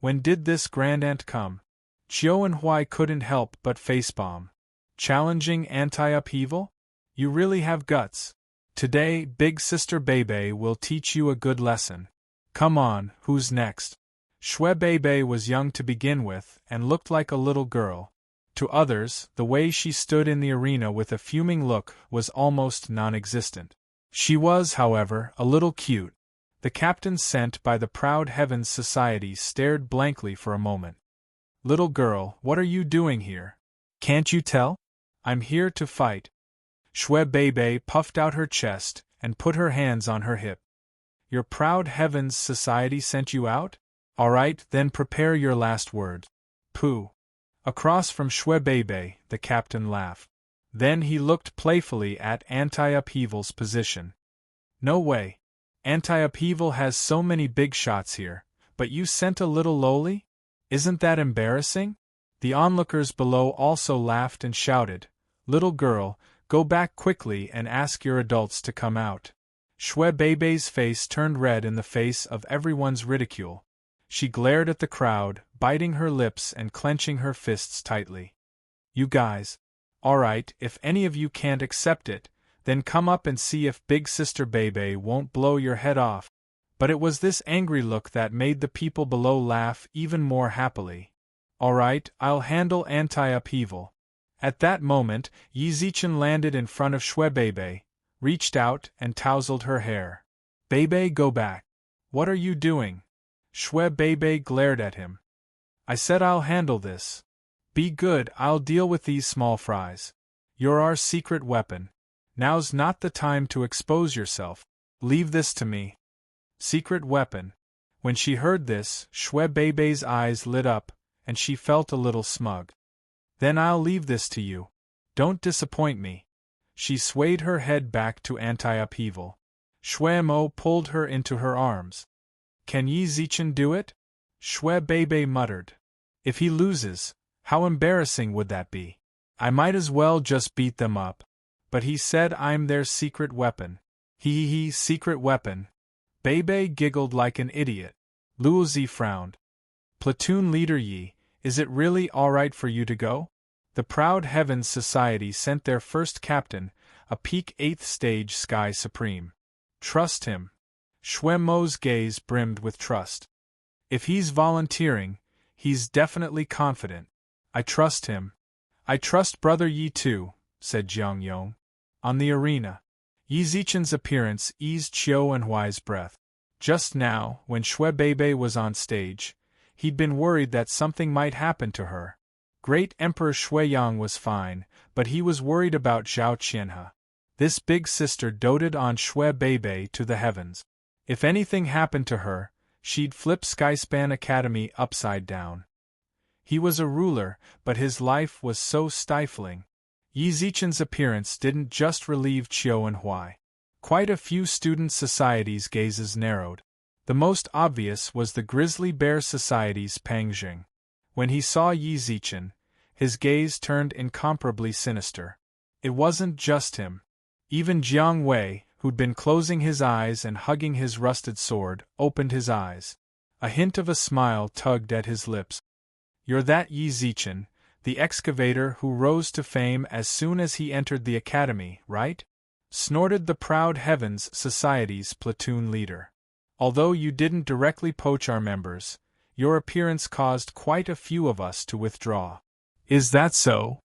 When did this grand aunt come? Chiu and Hui couldn't help but facepalm. Challenging Anti-Upheaval? You really have guts. Today, Big Sister Bei will teach you a good lesson. Come on, who's next? Shui Bei was young to begin with and looked like a little girl. To others, the way she stood in the arena with a fuming look was almost non-existent. She was, however, a little cute. The captain sent by the Proud Heavens Society stared blankly for a moment. Little girl, what are you doing here? Can't you tell? I'm here to fight. Shui Bei puffed out her chest and put her hands on her hip. Your Proud Heavens Society sent you out? All right, then prepare your last word. Pooh. Across from Shui Bei, the captain laughed. Then he looked playfully at Anti-Upheaval's position. No way. Anti-Upheaval has so many big shots here, but you sent a little lowly? Isn't that embarrassing? The onlookers below also laughed and shouted, Little girl, go back quickly and ask your adults to come out. Shui Bei's face turned red in the face of everyone's ridicule. She glared at the crowd, biting her lips and clenching her fists tightly. You guys. All right, if any of you can't accept it, then come up and see if Big Sister Bei won't blow your head off. But it was this angry look that made the people below laugh even more happily. All right, I'll handle Anti-Upheaval. At that moment, Yi Zichen landed in front of Shui Bei, reached out and tousled her hair. Bei, go back. What are you doing? Shui Bei glared at him. I said I'll handle this. Be good, I'll deal with these small fries. You're our secret weapon. Now's not the time to expose yourself. Leave this to me. Secret weapon. When she heard this, Shui Bei's eyes lit up, and she felt a little smug. Then I'll leave this to you. Don't disappoint me. She swayed her head back to Anti-Upheaval. Shui Mo pulled her into her arms. Can Yi Zichen do it? Shui Bei muttered. If he loses, how embarrassing would that be? I might as well just beat them up. But he said I'm their secret weapon. He, secret weapon. Bei giggled like an idiot. Luozi frowned. Platoon Leader Yi, is it really all right for you to go? The Proud Heavens Society sent their first captain, a peak 8th stage Sky Supreme. Trust him. Shui Mo's gaze brimmed with trust. If he's volunteering, he's definitely confident. I trust him. I trust Brother Yi too, said Jiang Yong. On the arena, Yi Zichen's appearance eased Chiu and Hui's breath. Just now, when Shui Bei was on stage, he'd been worried that something might happen to her. Great Emperor Shuiyang was fine, but he was worried about Zhao Qianhe. This big sister doted on Shui Bei to the heavens. If anything happened to her, she'd flip Skyspan Academy upside down. He was a ruler, but his life was so stifling. Yi Zichen's appearance didn't just relieve Chiu and Hui. Quite a few student societies' gazes narrowed. The most obvious was the Grizzly Bear Society's Pang Jing. When he saw Yi Zichen, his gaze turned incomparably sinister. It wasn't just him. Even Jiang Wei, who'd been closing his eyes and hugging his rusted sword, opened his eyes. A hint of a smile tugged at his lips. You're that Yi Zichen, the excavator who rose to fame as soon as he entered the academy, right? Snorted the Proud Heavens Society's platoon leader. Although you didn't directly poach our members, your appearance caused quite a few of us to withdraw. Is that so?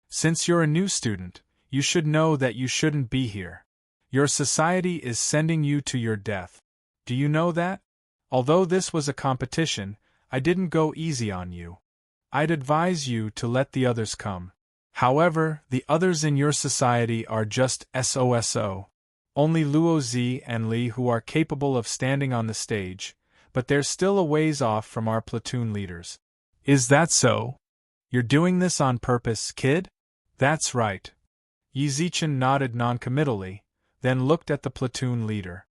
Since you're a new student, you should know that you shouldn't be here. Your society is sending you to your death. Do you know that? Although this was a competition, I didn't go easy on you. I'd advise you to let the others come. However, the others in your society are just SOSO. Only Luo Zi and Li who are capable of standing on the stage, but they're still a ways off from our platoon leaders. Is that so? You're doing this on purpose, kid? That's right. Yi Zichen nodded noncommittally, then looked at the platoon leader.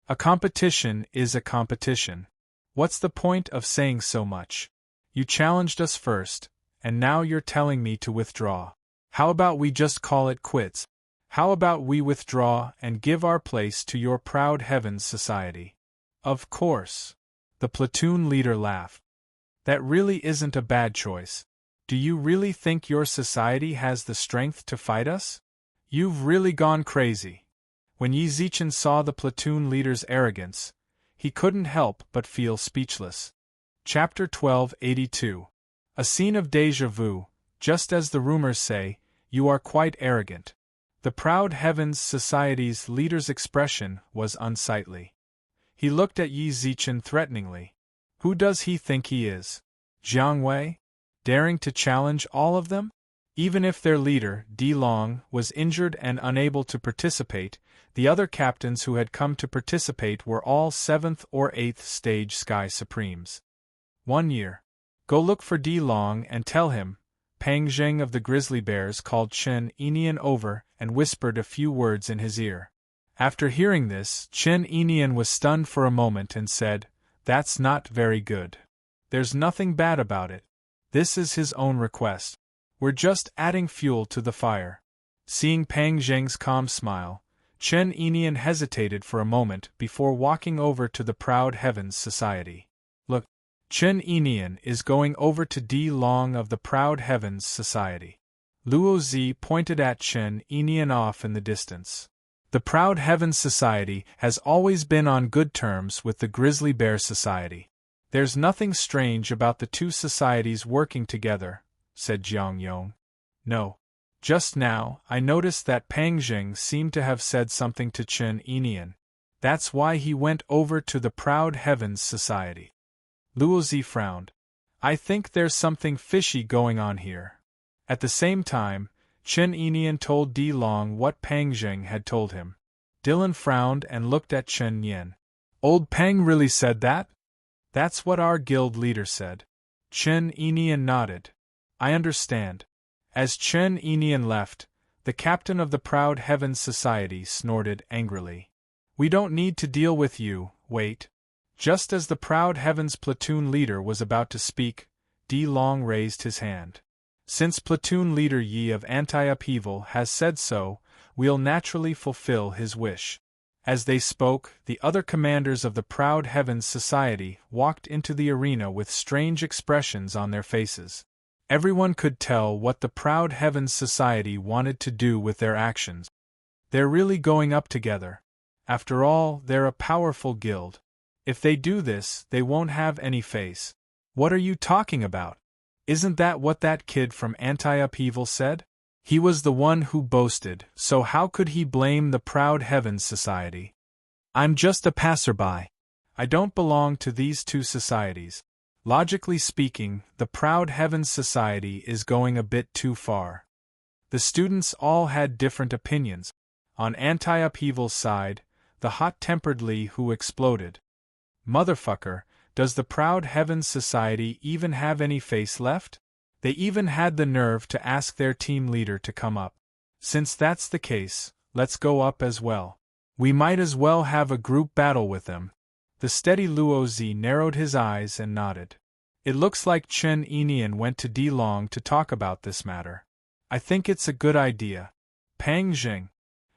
A competition is a competition. What's the point of saying so much? You challenged us first, and now you're telling me to withdraw. How about we just call it quits? How about we withdraw and give our place to your proud heavens society? Of course. The platoon leader laughed. That really isn't a bad choice. Do you really think your society has the strength to fight us? You've really gone crazy. When Yi Zichen saw the platoon leader's arrogance, he couldn't help but feel speechless. Chapter 1282. A scene of déjà vu. Just as the rumors say, you are quite arrogant. The proud heavens society's leader's expression was unsightly. He looked at Yi Zichen threateningly. Who does he think he is? Jiang Wei? Daring to challenge all of them? Even if their leader, Di Long, was injured and unable to participate, the other captains who had come to participate were all 7th or 8th stage Sky Supremes. 1 year. Go look for Di Long and tell him. Pang Zheng of the Grizzly Bears called Chen Enian over and whispered a few words in his ear. After hearing this, Chen Enian was stunned for a moment and said, "That's not very good. There's nothing bad about it. This is his own request. We're just adding fuel to the fire." Seeing Pang Zheng's calm smile, Chen Enian hesitated for a moment before walking over to the Proud Heavens Society. Look, Chen Enian is going over to Di Long of the Proud Heavens Society. Luo Zi pointed at Chen Enian off in the distance. The Proud Heavens Society has always been on good terms with the Grizzly Bear Society. There's nothing strange about the two societies working together, said Jiang Yong. No. Just now, I noticed that Pang Zheng seemed to have said something to Chen Enian. That's why he went over to the Proud Heavens Society. Luo Zi frowned. I think there's something fishy going on here. At the same time, Chen Enian told Di Long what Pang Zheng had told him. Dylan frowned and looked at Chen Yen. Old Pang really said that? That's what our guild leader said. Chen Enian nodded. I understand. As Chen Enian left, the captain of the Proud Heavens Society snorted angrily. We don't need to deal with you, wait. Just as the Proud Heavens platoon leader was about to speak, Di Long raised his hand. Since platoon leader Yi of Anti-Upheaval has said so, we'll naturally fulfill his wish. As they spoke, the other commanders of the Proud Heavens Society walked into the arena with strange expressions on their faces. Everyone could tell what the Proud Heavens Society wanted to do with their actions. They're really going up together. After all, they're a powerful guild. If they do this, they won't have any face. What are you talking about? Isn't that what that kid from Anti-Upheaval said? He was the one who boasted, so how could he blame the Proud Heavens Society? I'm just a passerby. I don't belong to these two societies. Logically speaking, the Proud Heavens Society is going a bit too far. The students all had different opinions. On Anti-Upheaval's side, the hot-tempered Li who exploded. Motherfucker, does the Proud Heavens Society even have any face left? They even had the nerve to ask their team leader to come up. Since that's the case, let's go up as well. We might as well have a group battle with them. The steady Luo Zi narrowed his eyes and nodded. It looks like Chen Enian went to Di Long to talk about this matter. I think it's a good idea. Pang Zheng.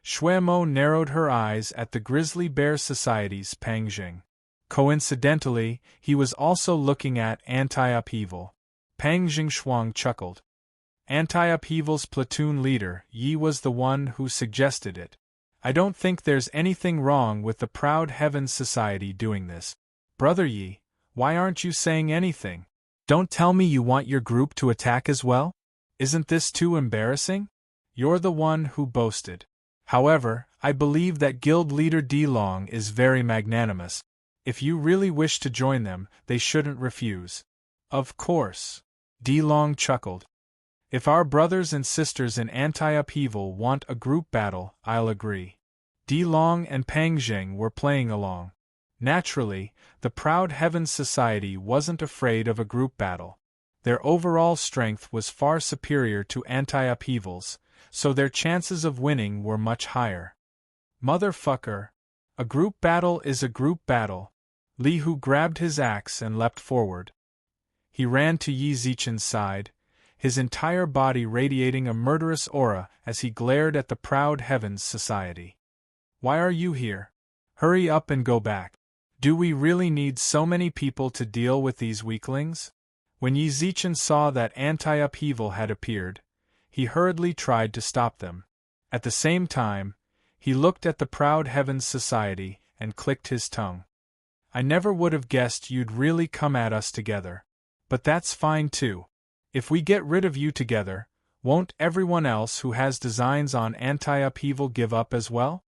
Shui Mo narrowed her eyes at the Grizzly Bear Society's Pang Zheng. Coincidentally, he was also looking at Anti-Upheaval. Pang Zhingshuang chuckled. Anti-Upheaval's platoon leader, Yi, was the one who suggested it. I don't think there's anything wrong with the Proud Heavens Society doing this. Brother Yi, why aren't you saying anything? Don't tell me you want your group to attack as well? Isn't this too embarrassing? You're the one who boasted. However, I believe that guild leader Di Long is very magnanimous. If you really wish to join them, they shouldn't refuse. Of course. Di Long chuckled. If our brothers and sisters in anti-upheaval want a group battle, I'll agree. Di Long and Pang Zheng were playing along. Naturally, the Proud Heavens Society wasn't afraid of a group battle. Their overall strength was far superior to anti-upheavals, so their chances of winning were much higher. Motherfucker! A group battle is a group battle. Li Hu grabbed his axe and leapt forward. He ran to Yi Zichen's side, his entire body radiating a murderous aura as he glared at the Proud Heavens Society. Why are you here? Hurry up and go back. Do we really need so many people to deal with these weaklings? When Yi Zichen saw that anti-upheaval had appeared, he hurriedly tried to stop them. At the same time, he looked at the Proud Heavens Society and clicked his tongue. I never would have guessed you'd really come at us together. But that's fine too. If we get rid of you together, won't everyone else who has designs on anti-upheaval give up as well?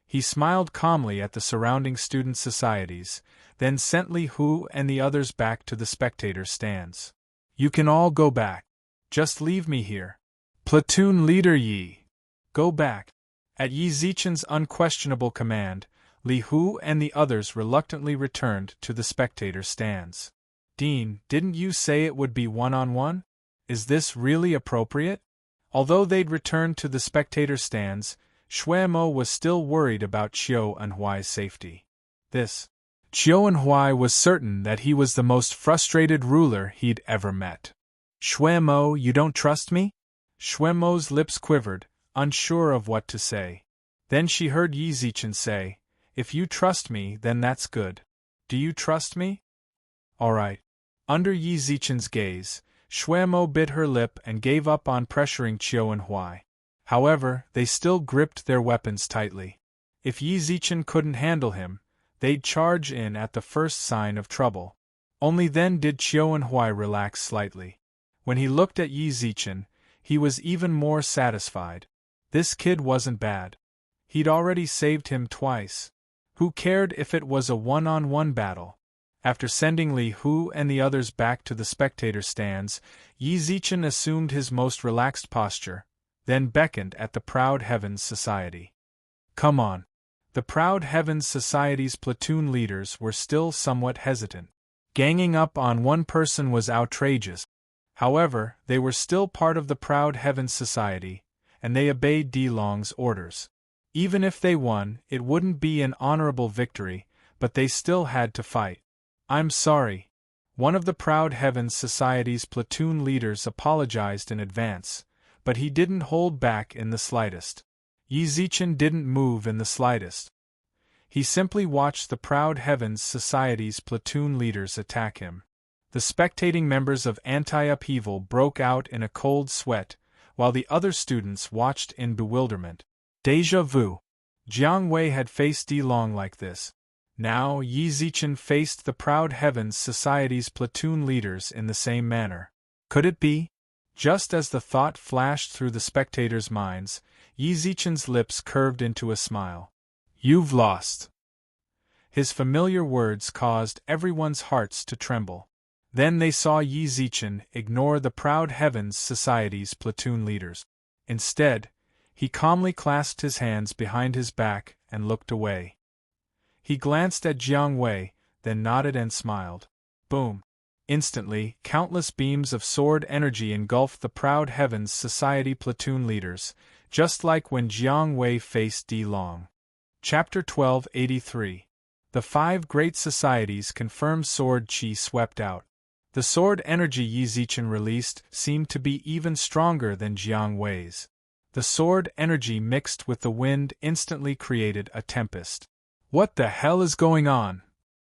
He smiled calmly at the surrounding student societies, then sent Li Hu and the others back to the spectator stands. You can all go back. Just leave me here. Platoon Leader Yi. Go back. At Yi Zichen's unquestionable command, Li Hu and the others reluctantly returned to the spectator stands. Dean, didn't you say it would be one-on-one? Is this really appropriate? Although they'd returned to the spectator stands, Shui Mo was still worried about Qiu Enhui's safety. Qiu Enhui was certain that he was the most frustrated ruler he'd ever met. Shui Mo, you don't trust me? Shui Mo's lips quivered, unsure of what to say. Then she heard Yi Zichen say, If you trust me, then that's good. Do you trust me? All right. Under Yi Zichen's gaze, Shui Mo bit her lip and gave up on pressuring Qiu Enhui. However, they still gripped their weapons tightly. If Yi Zichen couldn't handle him, they'd charge in at the first sign of trouble. Only then did Qiu Enhui relax slightly. When he looked at Yi Zichen, he was even more satisfied. This kid wasn't bad. He'd already saved him twice. Who cared if it was a one-on-one battle? After sending Li Hu and the others back to the spectator stands, Yi Zichen assumed his most relaxed posture, then beckoned at the Proud Heavens Society. Come on. The Proud Heavens Society's platoon leaders were still somewhat hesitant. Ganging up on one person was outrageous. However, they were still part of the Proud Heavens Society, and they obeyed Di Long's orders. Even if they won, it wouldn't be an honorable victory, but they still had to fight. I'm sorry. One of the Proud Heavens Society's platoon leaders apologized in advance, but he didn't hold back in the slightest. Yi Zichen didn't move in the slightest. He simply watched the Proud Heavens Society's platoon leaders attack him. The spectating members of anti-upheaval broke out in a cold sweat, while the other students watched in bewilderment. Déjà vu. Jiang Wei had faced Di Long like this. Now Yi Zichen faced the Proud Heavens Society's platoon leaders in the same manner. Could it be? Just as the thought flashed through the spectators' minds, Yi Zichen's lips curved into a smile. You've lost. His familiar words caused everyone's hearts to tremble. Then they saw Yi Zichen ignore the Proud Heavens Society's platoon leaders. Instead, he calmly clasped his hands behind his back and looked away. He glanced at Jiang Wei, then nodded and smiled. Boom! Instantly, countless beams of sword energy engulfed the Proud Heavens Society platoon leaders, just like when Jiang Wei faced Di Long. Chapter 1283. The Five Great Societies confirmed sword chi swept out. The sword energy Yi Zichen released seemed to be even stronger than Jiang Wei's. The sword energy mixed with the wind instantly created a tempest. What the hell is going on?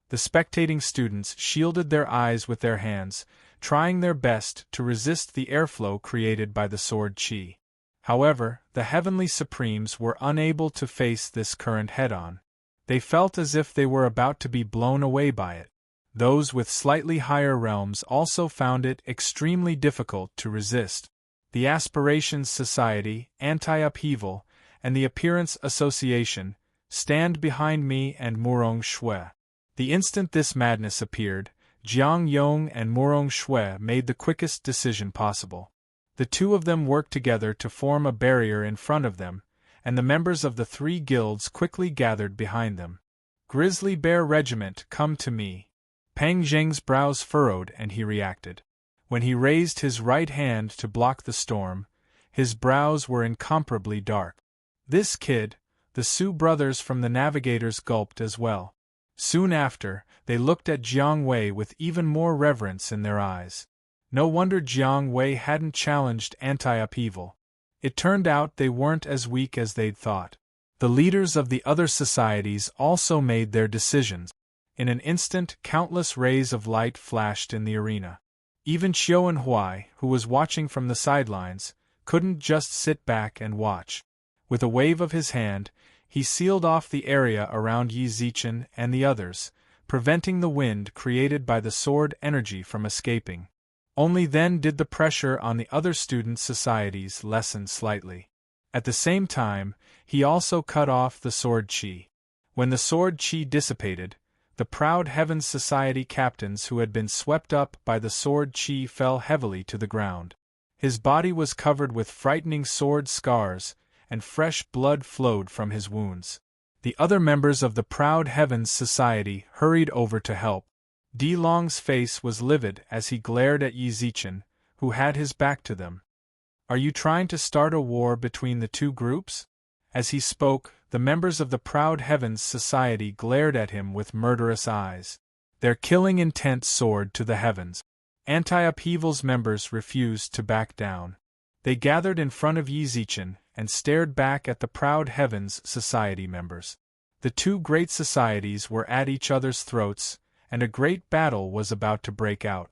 The spectating students shielded their eyes with their hands, trying their best to resist the airflow created by the sword chi. However, the heavenly supremes were unable to face this current head-on. They felt as if they were about to be blown away by it. Those with slightly higher realms also found it extremely difficult to resist. The Aspirations Society, Anti-Upheaval, and the Appearance Association stand behind me and Murong Shui. The instant this madness appeared, Jiang Yong and Murong Shui made the quickest decision possible. The two of them worked together to form a barrier in front of them, and the members of the three guilds quickly gathered behind them. Grizzly Bear Regiment, come to me. Pang Zheng's brows furrowed and he reacted. When he raised his right hand to block the storm, his brows were incomparably dark. This kid, the Su brothers from the Navigators gulped as well. Soon after, they looked at Jiang Wei with even more reverence in their eyes. No wonder Jiang Wei hadn't challenged anti-upheaval. It turned out they weren't as weak as they'd thought. The leaders of the other societies also made their decisions. In an instant, countless rays of light flashed in the arena. Even Qiu and Huai, who was watching from the sidelines, couldn't just sit back and watch. With a wave of his hand, he sealed off the area around Yi Zichen and the others, preventing the wind created by the sword energy from escaping. Only then did the pressure on the other student societies lessen slightly. At the same time, he also cut off the sword qi. When the sword qi dissipated, the proud Heavens Society captains who had been swept up by the sword qi fell heavily to the ground. His body was covered with frightening sword scars, and fresh blood flowed from his wounds. The other members of the proud Heavens Society hurried over to help. Di Long's face was livid as he glared at Yi Zichen, who had his back to them. Are you trying to start a war between the two groups? As he spoke, the members of the proud Heavens Society glared at him with murderous eyes. Their killing intent soared to the heavens. Anti-Upheaval's members refused to back down. They gathered in front of Yi Zichen and stared back at the proud Heavens Society members. The two great societies were at each other's throats, and a great battle was about to break out.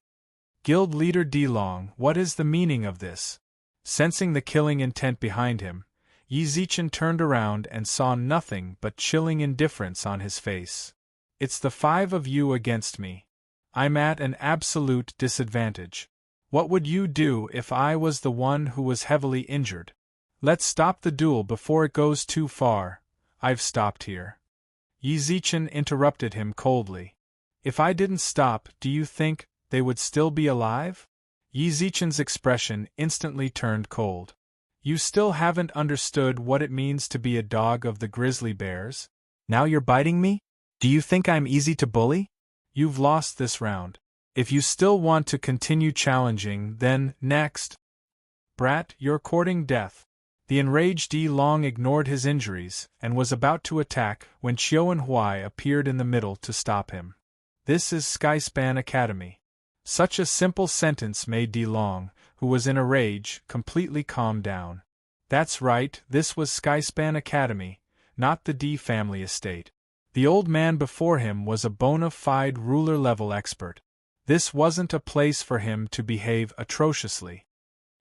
Guild leader Di Long, what is the meaning of this? Sensing the killing intent behind him, Yi Zichen turned around and saw nothing but chilling indifference on his face. It's the 5 of you against me. I'm at an absolute disadvantage. What would you do if I was the one who was heavily injured? Let's stop the duel before it goes too far. I've stopped here. Yi Zichen interrupted him coldly. If I didn't stop, do you think they would still be alive? Yi Zichen's expression instantly turned cold. You still haven't understood what it means to be a dog of the grizzly bears? Now you're biting me? Do you think I'm easy to bully? You've lost this round. If you still want to continue challenging, then, next. Brat, you're courting death. The enraged Di Long ignored his injuries and was about to attack when Qiu and Huai appeared in the middle to stop him. This is Skyspan Academy. Such a simple sentence made Di Long, who was in a rage, completely calm down. That's right, this was Skyspan Academy, not the Di family estate. The old man before him was a bona fide ruler-level expert. This wasn't a place for him to behave atrociously.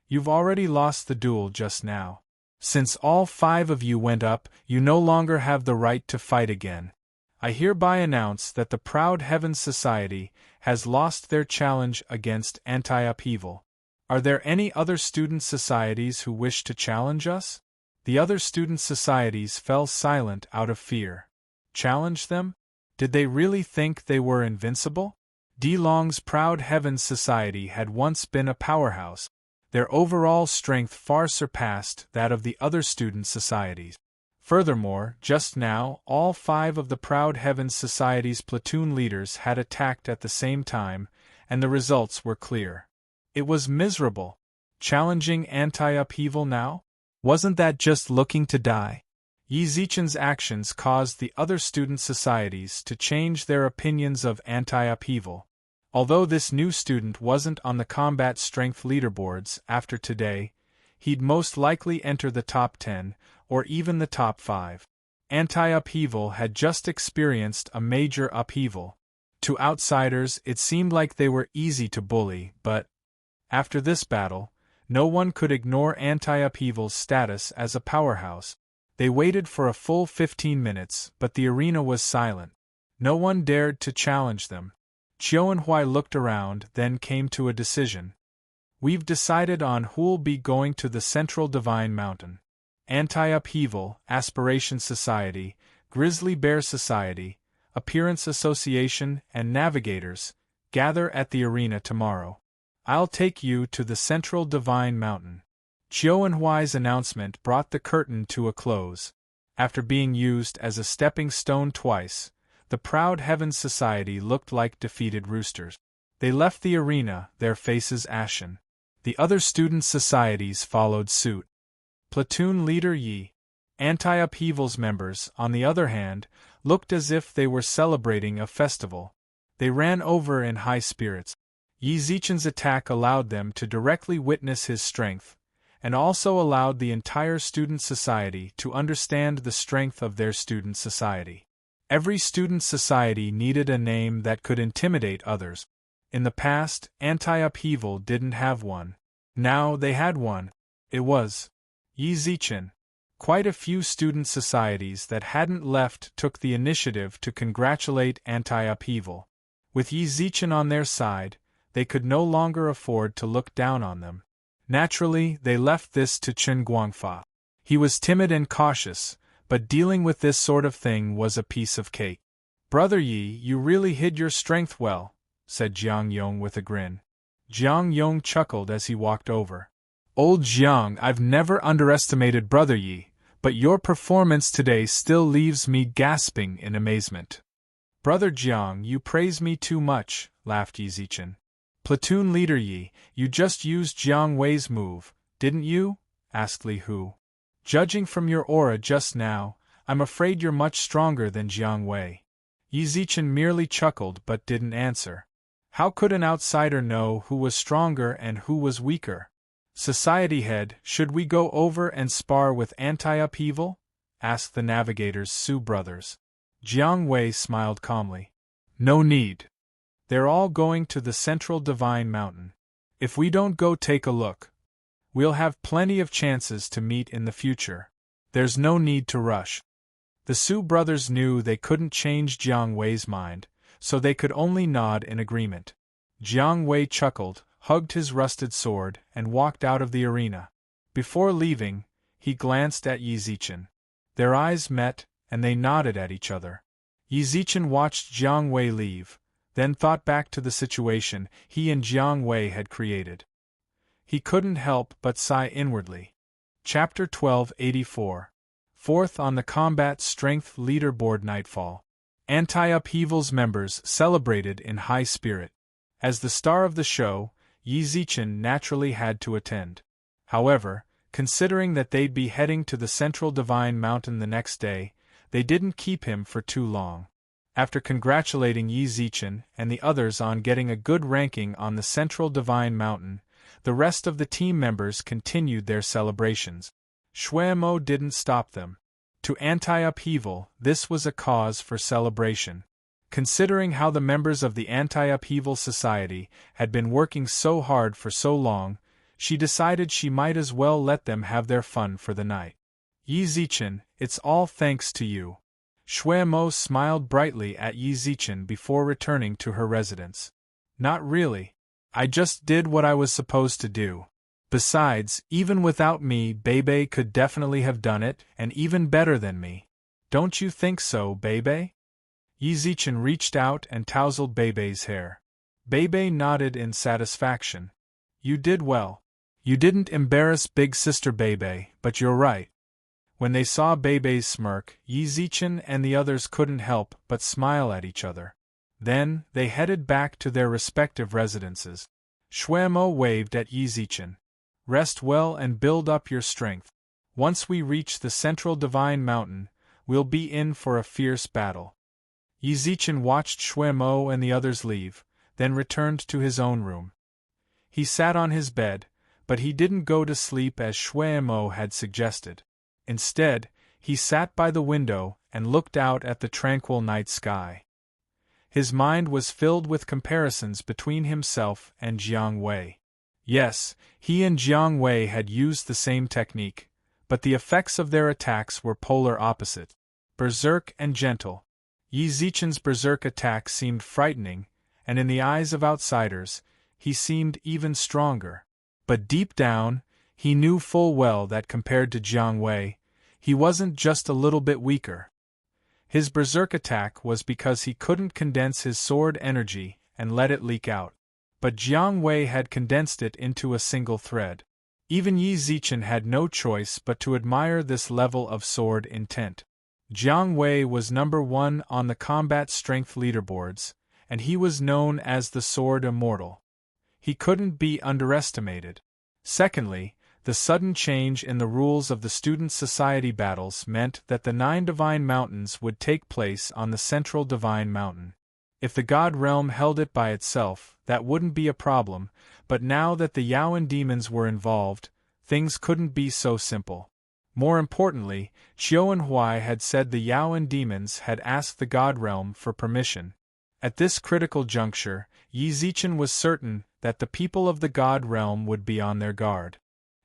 You've already lost the duel just now. Since all 5 of you went up, you no longer have the right to fight again. I hereby announce that the proud Heavens Society has lost their challenge against anti-upheaval. Are there any other student societies who wish to challenge us? The other student societies fell silent out of fear. Challenge them? Did they really think they were invincible? Di Long's proud Heavens Society had once been a powerhouse. Their overall strength far surpassed that of the other student societies. Furthermore, just now, all 5 of the proud Heavens Society's platoon leaders had attacked at the same time, and the results were clear. It was miserable. Challenging anti-upheaval now? Wasn't that just looking to die? Yi Zichen's actions caused the other student societies to change their opinions of anti-upheaval. Although this new student wasn't on the combat strength leaderboards after today, he'd most likely enter the top 10, or even the top 5. Anti-upheaval had just experienced a major upheaval. To outsiders, it seemed like they were easy to bully, but after this battle, No one could ignore Anti-Upheaval's status as a powerhouse. They waited for a full 15 minutes, but the arena was silent. No one dared to challenge them. Chiu and Hui looked around, then came to a decision. We've decided on who'll be going to the Central Divine Mountain. Anti-Upheaval, Aspiration Society, Grizzly Bear Society, Appearance Association, and Navigators, gather at the arena tomorrow. I'll take you to the Central Divine Mountain. Chiu and Hui's announcement brought the curtain to a close. After being used as a stepping stone twice, the Proud Heavens Society looked like defeated roosters. They left the arena, their faces ashen. The other student societies followed suit. Platoon Leader Yi. Anti-Upheaval's members, on the other hand, looked as if they were celebrating a festival. They ran over in high spirits. Yi Zichen's attack allowed them to directly witness his strength, and also allowed the entire student society to understand the strength of their student society. Every student society needed a name that could intimidate others. In the past, Anti-Upheaval didn't have one. Now they had one. It was Yi Zichen. Quite a few student societies that hadn't left took the initiative to congratulate Anti-Upheaval. With Yi Zichen on their side, they could no longer afford to look down on them. Naturally, they left this to Chen Guangfa. He was timid and cautious, but dealing with this sort of thing was a piece of cake. "Brother Yi, you really hid your strength well," said Jiang Yong with a grin. Jiang Yong chuckled as he walked over. "Old Jiang, I've never underestimated Brother Yi, but your performance today still leaves me gasping in amazement." "Brother Jiang, you praise me too much," laughed Yi Zichen. "Platoon Leader Yi, you just used Jiang Wei's move, didn't you?" asked Li Hu. "Judging from your aura just now, I'm afraid you're much stronger than Jiang Wei." Yi Zichen merely chuckled but didn't answer. How could an outsider know who was stronger and who was weaker? "Society head, should we go over and spar with Anti-Upheaval?" asked the Navigators' Su brothers. Jiang Wei smiled calmly. "No need. They're all going to the Central Divine Mountain. If we don't go take a look, we'll have plenty of chances to meet in the future. There's no need to rush." The Su brothers knew they couldn't change Jiang Wei's mind, so they could only nod in agreement. Jiang Wei chuckled, hugged his rusted sword, and walked out of the arena. Before leaving, he glanced at Yi Zichen. Their eyes met, and they nodded at each other. Yi Zichen watched Jiang Wei leave, then thought back to the situation he and Jiang Wei had created. He couldn't help but sigh inwardly. Chapter 1284. Fourth on the Combat Strength Leaderboard. Nightfall. Anti-Upheaval's members celebrated in high spirit. As the star of the show, Yi Zichen naturally had to attend. However, considering that they'd be heading to the Central Divine Mountain the next day, they didn't keep him for too long. After congratulating Yi Zichen and the others on getting a good ranking on the Central Divine Mountain, the rest of the team members continued their celebrations. Shuemo didn't stop them. To Anti-Upheaval, this was a cause for celebration. Considering how the members of the Anti-Upheaval Society had been working so hard for so long, she decided she might as well let them have their fun for the night. "Yi Zichen, it's all thanks to you." Shuemo smiled brightly at Yi Zichen before returning to her residence. "Not really. I just did what I was supposed to do. Besides, even without me, Bebe could definitely have done it, and even better than me. Don't you think so, Bebe?" Yi Zichen reached out and tousled Bebe's hair. Bebe nodded in satisfaction. "You did well. You didn't embarrass big sister Bebe, but you're right." When they saw Bebe's smirk, Yi Zichen and the others couldn't help but smile at each other. Then, they headed back to their respective residences. Shuemo waved at Yi Zichen. "Rest well and build up your strength. Once we reach the Central Divine Mountain, we'll be in for a fierce battle." Yi Zichen watched Shuemo and the others leave, then returned to his own room. He sat on his bed, but he didn't go to sleep as Shuemo had suggested. Instead, he sat by the window and looked out at the tranquil night sky. His mind was filled with comparisons between himself and Jiang Wei. Yes, he and Jiang Wei had used the same technique, but the effects of their attacks were polar opposite. Berserk and gentle. Yi Zichen's berserk attack seemed frightening, and in the eyes of outsiders, he seemed even stronger. But deep down, he knew full well that compared to Jiang Wei, he wasn't just a little bit weaker. His berserk attack was because he couldn't condense his sword energy and let it leak out. But Jiang Wei had condensed it into a single thread. Even Yi Zichen had no choice but to admire this level of sword intent. Jiang Wei was number 1 on the combat strength leaderboards, and he was known as the Sword Immortal. He couldn't be underestimated. Secondly, the sudden change in the rules of the Student Society battles meant that the 9 Divine Mountains would take place on the central Divine Mountain. If the God Realm held it by itself, that wouldn't be a problem, but now that the Yaoan demons were involved, things couldn't be so simple. More importantly, Qiuan Huai had said the Yaoan demons had asked the God Realm for permission. At this critical juncture, Yi Zichen was certain that the people of the God Realm would be on their guard.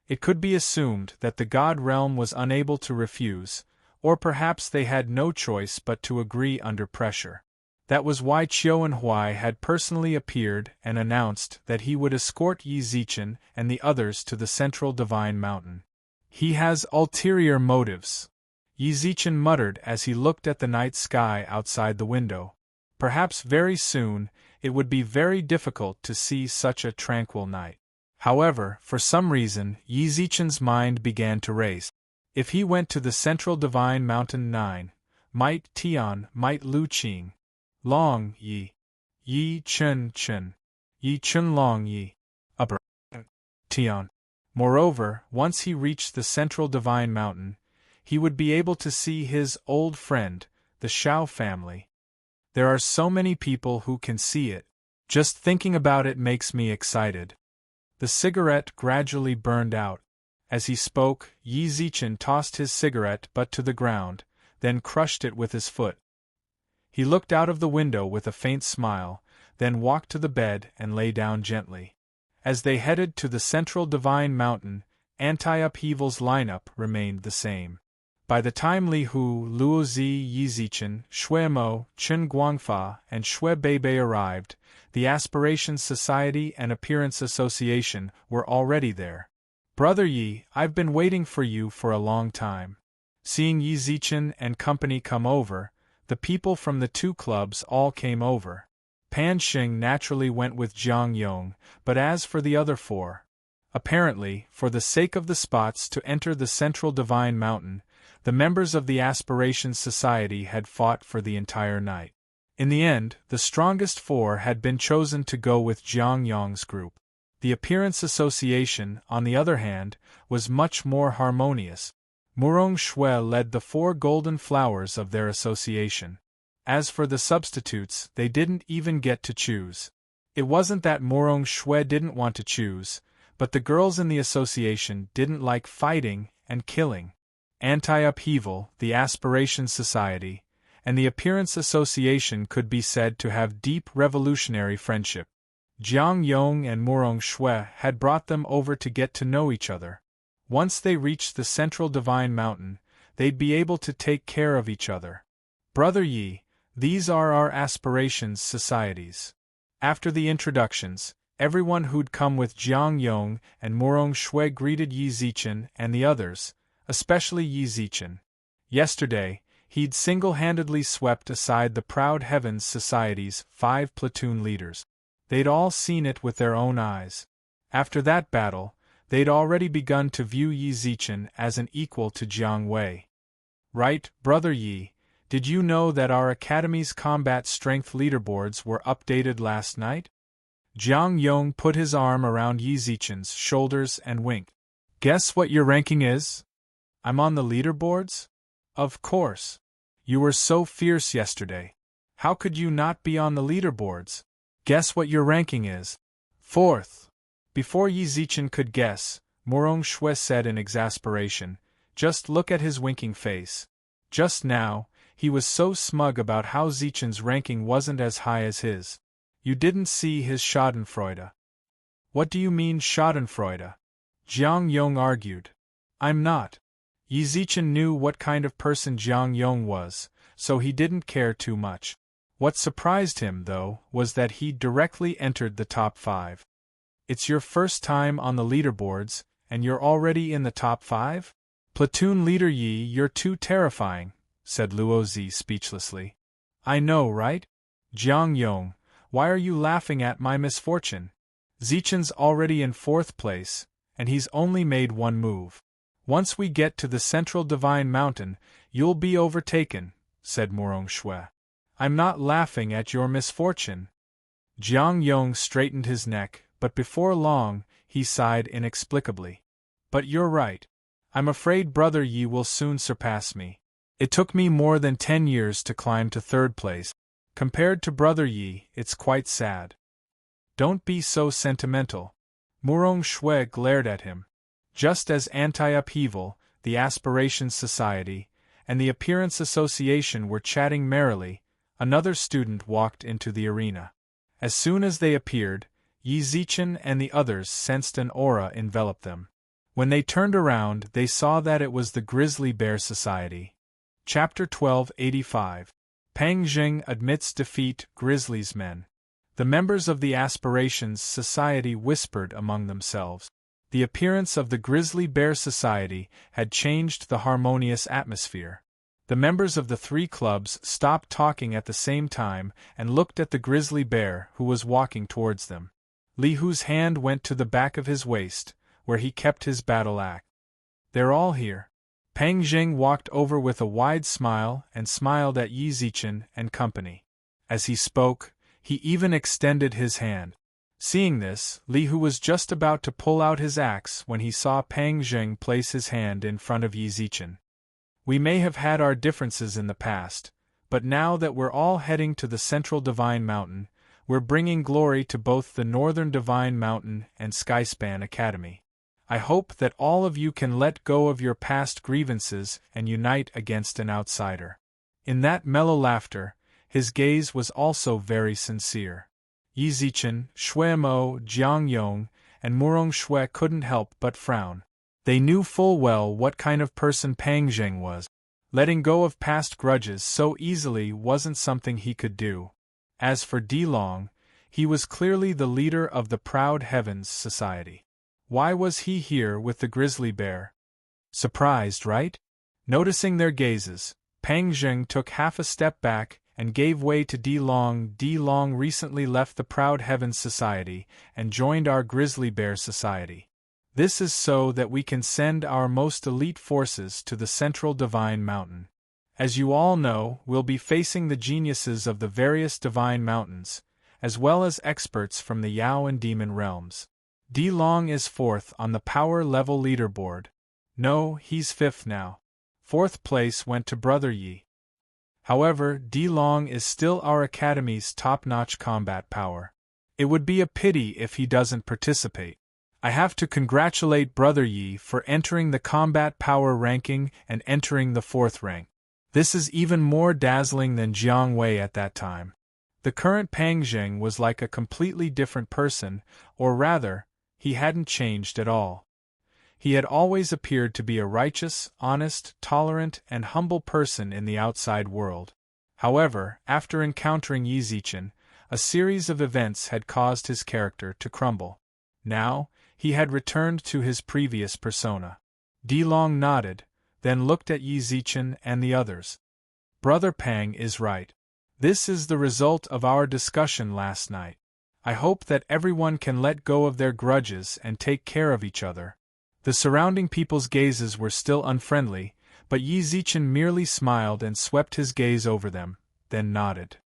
It could be assumed that the God Realm was unable to refuse, or perhaps they had no choice but to agree under pressure. That was why Qiuan Huai had personally appeared and announced that he would escort Yi Zichen and the others to the central Divine Mountain. He has ulterior motives, Yi Zichen muttered as he looked at the night sky outside the window. Perhaps very soon it would be very difficult to see such a tranquil night. However, for some reason, Yi Zichen's mind began to race. If he went to the central Divine Mountain 9, might Tian, might Lu Qing, Long Yi, Yi Chen Chen, Yi Chen Long Yi, Upper Tian. Moreover, once he reached the central Divine Mountain, he would be able to see his old friend, the Shao family. There are so many people who can see it. Just thinking about it makes me excited. The cigarette gradually burned out. As he spoke, Yi Zichen tossed his cigarette butt to the ground, then crushed it with his foot. He looked out of the window with a faint smile, then walked to the bed and lay down gently. As they headed to the central Divine Mountain, Anti-Upheaval's lineup remained the same. By the time Li Hu, Luo Zi, Yi Zichen, Shui Mo, Chen Guangfa, and Shui Beibei arrived, the Aspirations Society and Appearance Association were already there. Brother Yi, I've been waiting for you for a long time. Seeing Yi Zichen and company come over, the people from the 2 clubs all came over. Pan Xing naturally went with Jiang Yong, but as for the other 4, apparently, for the sake of the spots to enter the central Divine Mountain, the members of the Aspirations Society had fought for the entire night. In the end, the strongest 4 had been chosen to go with Jiang Yong's group. The Appearance Association, on the other hand, was much more harmonious. Murong Shui led the 4 golden flowers of their association. As for the substitutes, they didn't even get to choose. It wasn't that Murong Shui didn't want to choose, but the girls in the association didn't like fighting and killing. Anti-Upheaval, the Aspirations Society, and the Appearance Association could be said to have deep revolutionary friendship. Jiang Yong and Murong Shui had brought them over to get to know each other. Once they reached the central Divine Mountain, they'd be able to take care of each other. Brother Yi, these are our Aspirations Societies. After the introductions, everyone who'd come with Jiang Yong and Murong Shui greeted Yi Zichen and the others, especially Yi Zichen. Yesterday, he'd single-handedly swept aside the Proud Heavens Society's 5 platoon leaders. They'd all seen it with their own eyes. After that battle, they'd already begun to view Yi Zichen as an equal to Jiang Wei. Right, Brother Yi, did you know that our Academy's combat strength leaderboards were updated last night? Jiang Yong put his arm around Yi Zichen's shoulders and winked. Guess what your ranking is? I'm on the leaderboards? Of course. You were so fierce yesterday. How could you not be on the leaderboards? Guess what your ranking is? 4th. Before Yi Zichen could guess, Murong Shui said in exasperation, just look at his winking face. Just now, he was so smug about how Zichen's ranking wasn't as high as his. You didn't see his schadenfreude. What do you mean schadenfreude? Jiang Yong argued. I'm not. Yi Zichen knew what kind of person Jiang Yong was, so he didn't care too much. What surprised him, though, was that he directly entered the top 5. It's your first time on the leaderboards, and you're already in the top 5? Platoon leader Yi, you're too terrifying, said Luo Zi speechlessly. I know, right? Jiang Yong, why are you laughing at my misfortune? Zichen's already in 4th place, and he's only made one move. Once we get to the central divine mountain, you'll be overtaken, said Murong Shui. I'm not laughing at your misfortune. Jiang Yong straightened his neck, but before long, he sighed inexplicably. But you're right. I'm afraid Brother Yi will soon surpass me. It took me more than 10 years to climb to 3rd place. Compared to Brother Yi, it's quite sad. Don't be so sentimental. Murong Shui glared at him. Just as Anti-Upheaval, the Aspirations Society, and the Appearance Association were chatting merrily, another student walked into the arena. As soon as they appeared, Yi Zichen and the others sensed an aura envelop them. When they turned around, they saw that it was the Grizzly Bear Society. Chapter 1285. Pang Jing admits defeat, Grizzly's men. The members of the Aspirations Society whispered among themselves. The appearance of the Grizzly Bear Society had changed the harmonious atmosphere. The members of the 3 clubs stopped talking at the same time and looked at the grizzly bear who was walking towards them. Li Hu's hand went to the back of his waist, where he kept his battle axe. They're all here. Pang Jing walked over with a wide smile and smiled at Yi Zichen and company. As he spoke, he even extended his hand. Seeing this, Li Hu was just about to pull out his axe when he saw Pang Jing place his hand in front of Yi Zichen. We may have had our differences in the past, but now that we're all heading to the Central Divine Mountain, we're bringing glory to both the Northern Divine Mountain and Skyspan Academy. I hope that all of you can let go of your past grievances and unite against an outsider. In that mellow laughter, his gaze was also very sincere. Yi Zichen, Shui Mo, Jiang Yong, and Murong Shui couldn't help but frown. They knew full well what kind of person Pang Jing was. Letting go of past grudges so easily wasn't something he could do. As for Di Long, he was clearly the leader of the Proud Heavens Society. Why was he here with the grizzly bear? Surprised, right? Noticing their gazes, Pang Jing took half a step back and gave way to Di Long. Di Long recently left the Proud Heavens Society and joined our Grizzly Bear Society. This is so that we can send our most elite forces to the Central Divine Mountain. As you all know, we'll be facing the geniuses of the various Divine Mountains, as well as experts from the Yao and Demon realms. Di Long is 4th on the power level leaderboard. No, he's 5th now. 4th place went to Brother Yi. However, Di Long is still our Academy's top-notch combat power. It would be a pity if he doesn't participate. I have to congratulate Brother Yi for entering the combat power ranking and entering the 4th rank. This is even more dazzling than Jiang Wei at that time. The current Pang Jing was like a completely different person, or rather, he hadn't changed at all. He had always appeared to be a righteous, honest, tolerant, and humble person in the outside world. However, after encountering Yi Zichen, a series of events had caused his character to crumble. Now, he had returned to his previous persona. Di Long nodded, then looked at Yi Zichen and the others. Brother Pang is right. This is the result of our discussion last night. I hope that everyone can let go of their grudges and take care of each other. The surrounding people's gazes were still unfriendly, but Yi Zichen merely smiled and swept his gaze over them, then nodded.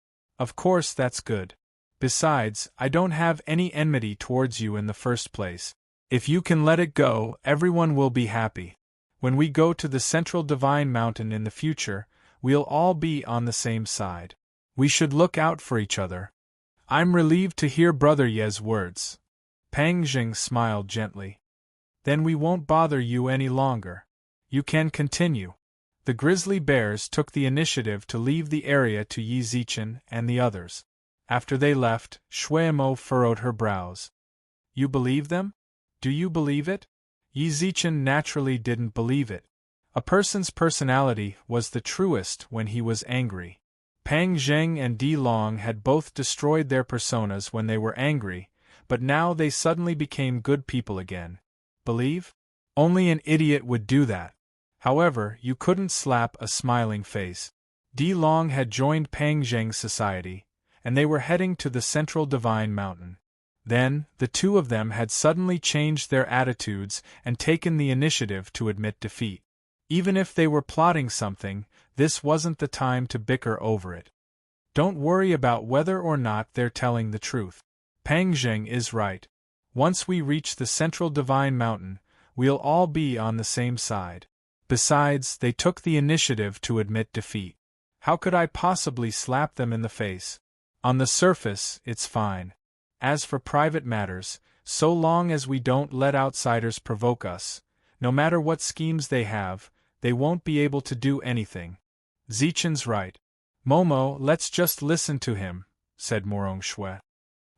Of course, that's good. Besides, I don't have any enmity towards you in the first place. If you can let it go, everyone will be happy. When we go to the Central Divine Mountain in the future, we'll all be on the same side. We should look out for each other. I'm relieved to hear Brother Ye's words. Pang Jing smiled gently. Then we won't bother you any longer. You can continue. The grizzly bears took the initiative to leave the area to Yi Zichen and the others. After they left, Shui Mo furrowed her brows. You believe them? Do you believe it? Yi Zichen naturally didn't believe it. A person's personality was the truest when he was angry. Pang Zheng and Di Long had both destroyed their personas when they were angry, but now they suddenly became good people again. Believe? Only an idiot would do that. However, you couldn't slap a smiling face. Di Long had joined Pang Zheng's society, and they were heading to the Central Divine Mountain. Then, the two of them had suddenly changed their attitudes and taken the initiative to admit defeat. Even if they were plotting something, this wasn't the time to bicker over it. Don't worry about whether or not they're telling the truth. Pang Zheng is right. Once we reach the Central Divine Mountain, we'll all be on the same side. Besides, they took the initiative to admit defeat. How could I possibly slap them in the face? On the surface, it's fine. As for private matters, so long as we don't let outsiders provoke us, no matter what schemes they have, they won't be able to do anything. Zichen's right. Momo, let's just listen to him, said Morong Shui.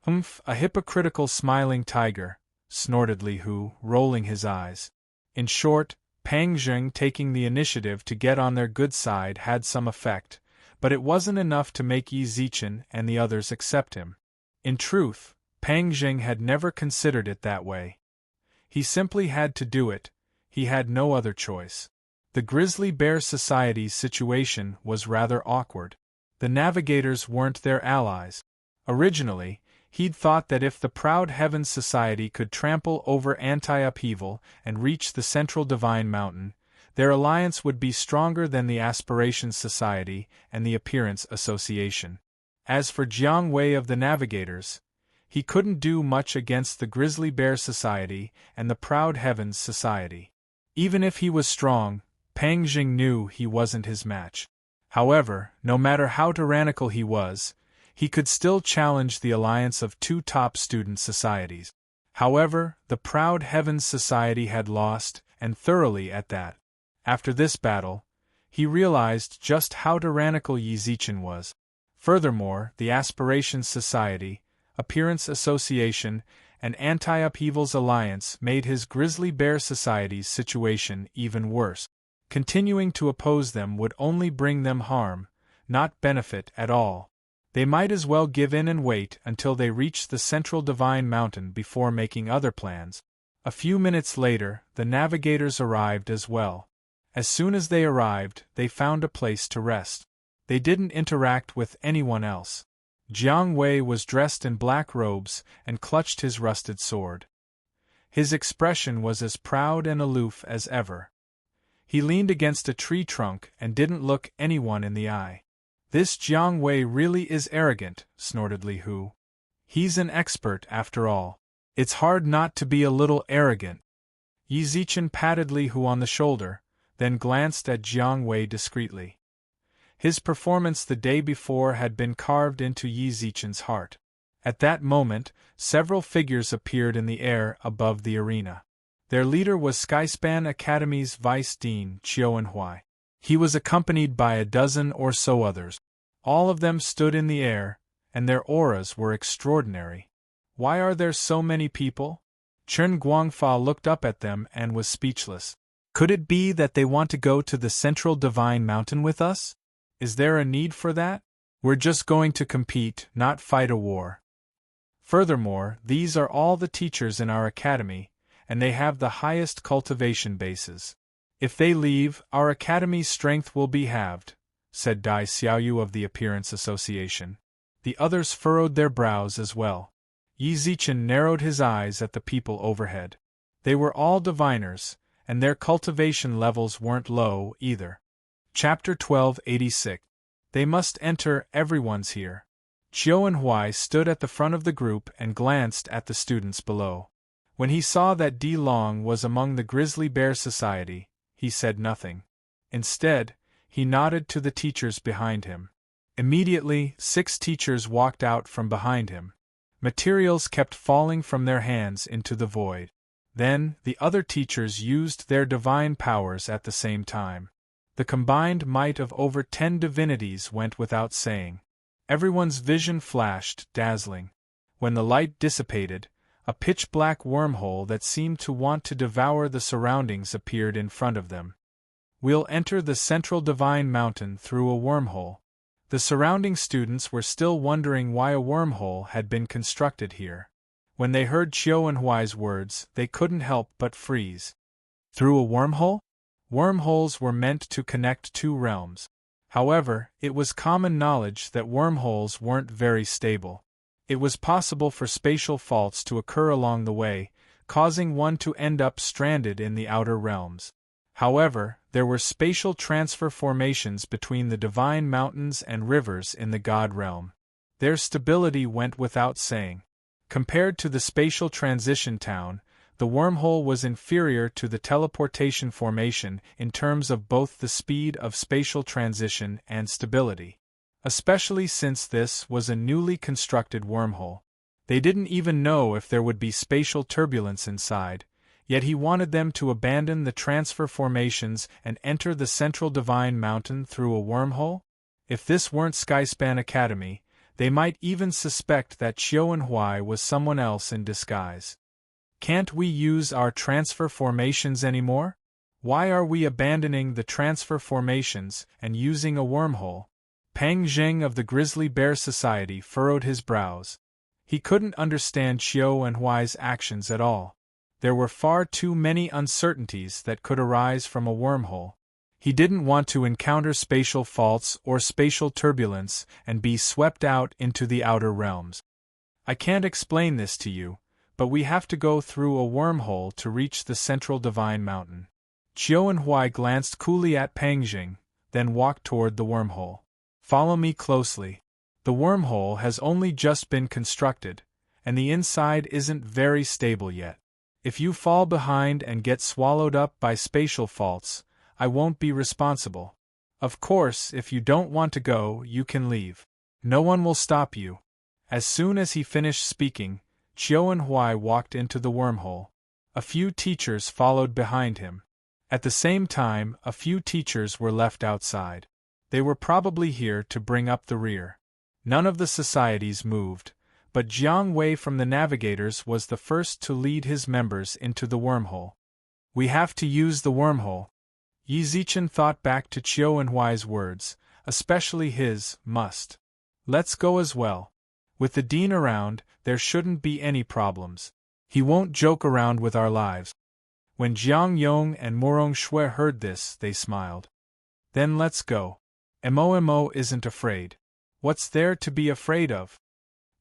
Humph, a hypocritical smiling tiger, snorted Li Hu, rolling his eyes. In short, Pang Zheng taking the initiative to get on their good side had some effect, but it wasn't enough to make Yi Zichen and the others accept him. In truth, Pang Zheng had never considered it that way. He simply had to do it, he had no other choice. The Grizzly Bear Society's situation was rather awkward. The navigators weren't their allies. Originally, he'd thought that if the Proud Heavens Society could trample over anti-upheaval and reach the Central Divine Mountain, their alliance would be stronger than the Aspirations Society and the Appearance Association. As for Jiang Wei of the Navigators, he couldn't do much against the Grizzly Bear Society and the Proud Heavens Society. Even if he was strong, Pang Zheng knew he wasn't his match. However, no matter how tyrannical he was, he could still challenge the alliance of two top student societies. However, the Proud Heavens Society had lost, and thoroughly at that. After this battle, he realized just how tyrannical Yi Zichen was. Furthermore, the Aspirations Society, Appearance Association, and Anti-Upheaval's alliance made his Grizzly Bear Society's situation even worse. Continuing to oppose them would only bring them harm, not benefit at all. They might as well give in and wait until they reached the Central Divine Mountain before making other plans. A few minutes later, the navigators arrived as well. As soon as they arrived, they found a place to rest. They didn't interact with anyone else. Jiang Wei was dressed in black robes and clutched his rusted sword. His expression was as proud and aloof as ever. He leaned against a tree trunk and didn't look anyone in the eye. This Jiang Wei really is arrogant, snorted Li Hu. He's an expert after all. It's hard not to be a little arrogant. Yi Zichen patted Li Hu on the shoulder, then glanced at Jiang Wei discreetly. His performance the day before had been carved into Yi Zichen's heart. At that moment, several figures appeared in the air above the arena. Their leader was Skyspan Academy's Vice Dean, Qiuanhui. He was accompanied by a dozen or so others. All of them stood in the air, and their auras were extraordinary. Why are there so many people? Chen Guangfa looked up at them and was speechless. Could it be that they want to go to the Central Divine Mountain with us? Is there a need for that? We're just going to compete, not fight a war. Furthermore, these are all the teachers in our academy, and they have the highest cultivation bases. If they leave, our academy's strength will be halved, said Dai Xiaoyu of the Appearance Association. The others furrowed their brows as well. Yi Zichen narrowed his eyes at the people overhead. They were all diviners, and their cultivation levels weren't low either. Chapter 1286. They must enter, everyone's here. Qiuanhui stood at the front of the group and glanced at the students below. When he saw that Di Long was among the Grizzly Bear Society, he said nothing. Instead, he nodded to the teachers behind him. Immediately, 6 teachers walked out from behind him. Materials kept falling from their hands into the void. Then, the other teachers used their divine powers at the same time. The combined might of over 10 divinities went without saying. Everyone's vision flashed, dazzling. When the light dissipated, A pitch-black wormhole that seemed to want to devour the surroundings appeared in front of them. We'll enter the central divine mountain through a wormhole. The surrounding students were still wondering why a wormhole had been constructed here. When they heard Chiu and Huai's words, they couldn't help but freeze. Through a wormhole? Wormholes were meant to connect two realms. However, it was common knowledge that wormholes weren't very stable. It was possible for spatial faults to occur along the way, causing one to end up stranded in the outer realms. However, there were spatial transfer formations between the divine mountains and rivers in the God realm. Their stability went without saying. Compared to the spatial transition town, the wormhole was inferior to the teleportation formation in terms of both the speed of spatial transition and stability. Especially since this was a newly constructed wormhole. They didn't even know if there would be spatial turbulence inside, yet he wanted them to abandon the transfer formations and enter the central divine mountain through a wormhole? If this weren't Skyspan Academy, they might even suspect that Chiu and Huai was someone else in disguise. Can't we use our transfer formations anymore? Why are we abandoning the transfer formations and using a wormhole? Pang Zheng of the Grizzly Bear Society furrowed his brows. He couldn't understand Chiu and Huai's actions at all. There were far too many uncertainties that could arise from a wormhole. He didn't want to encounter spatial faults or spatial turbulence and be swept out into the outer realms. I can't explain this to you, but we have to go through a wormhole to reach the central divine mountain. Chiu and Huai glanced coolly at Pang Zheng, then walked toward the wormhole. Follow me closely. The wormhole has only just been constructed, and the inside isn't very stable yet. If you fall behind and get swallowed up by spatial faults, I won't be responsible. Of course, if you don't want to go, you can leave. No one will stop you. As soon as he finished speaking, Chiu and Huai walked into the wormhole. A few teachers followed behind him. At the same time, a few teachers were left outside. They were probably here to bring up the rear. None of the societies moved, but Jiang Wei from the Navigators was the first to lead his members into the wormhole. We have to use the wormhole. Yi Zichen thought back to Chiu and Huai's words, especially his must. Let's go as well. With the dean around, there shouldn't be any problems. He won't joke around with our lives. When Jiang Yong and Morong Shui heard this, they smiled. Then let's go. Mo isn't afraid. What's there to be afraid of?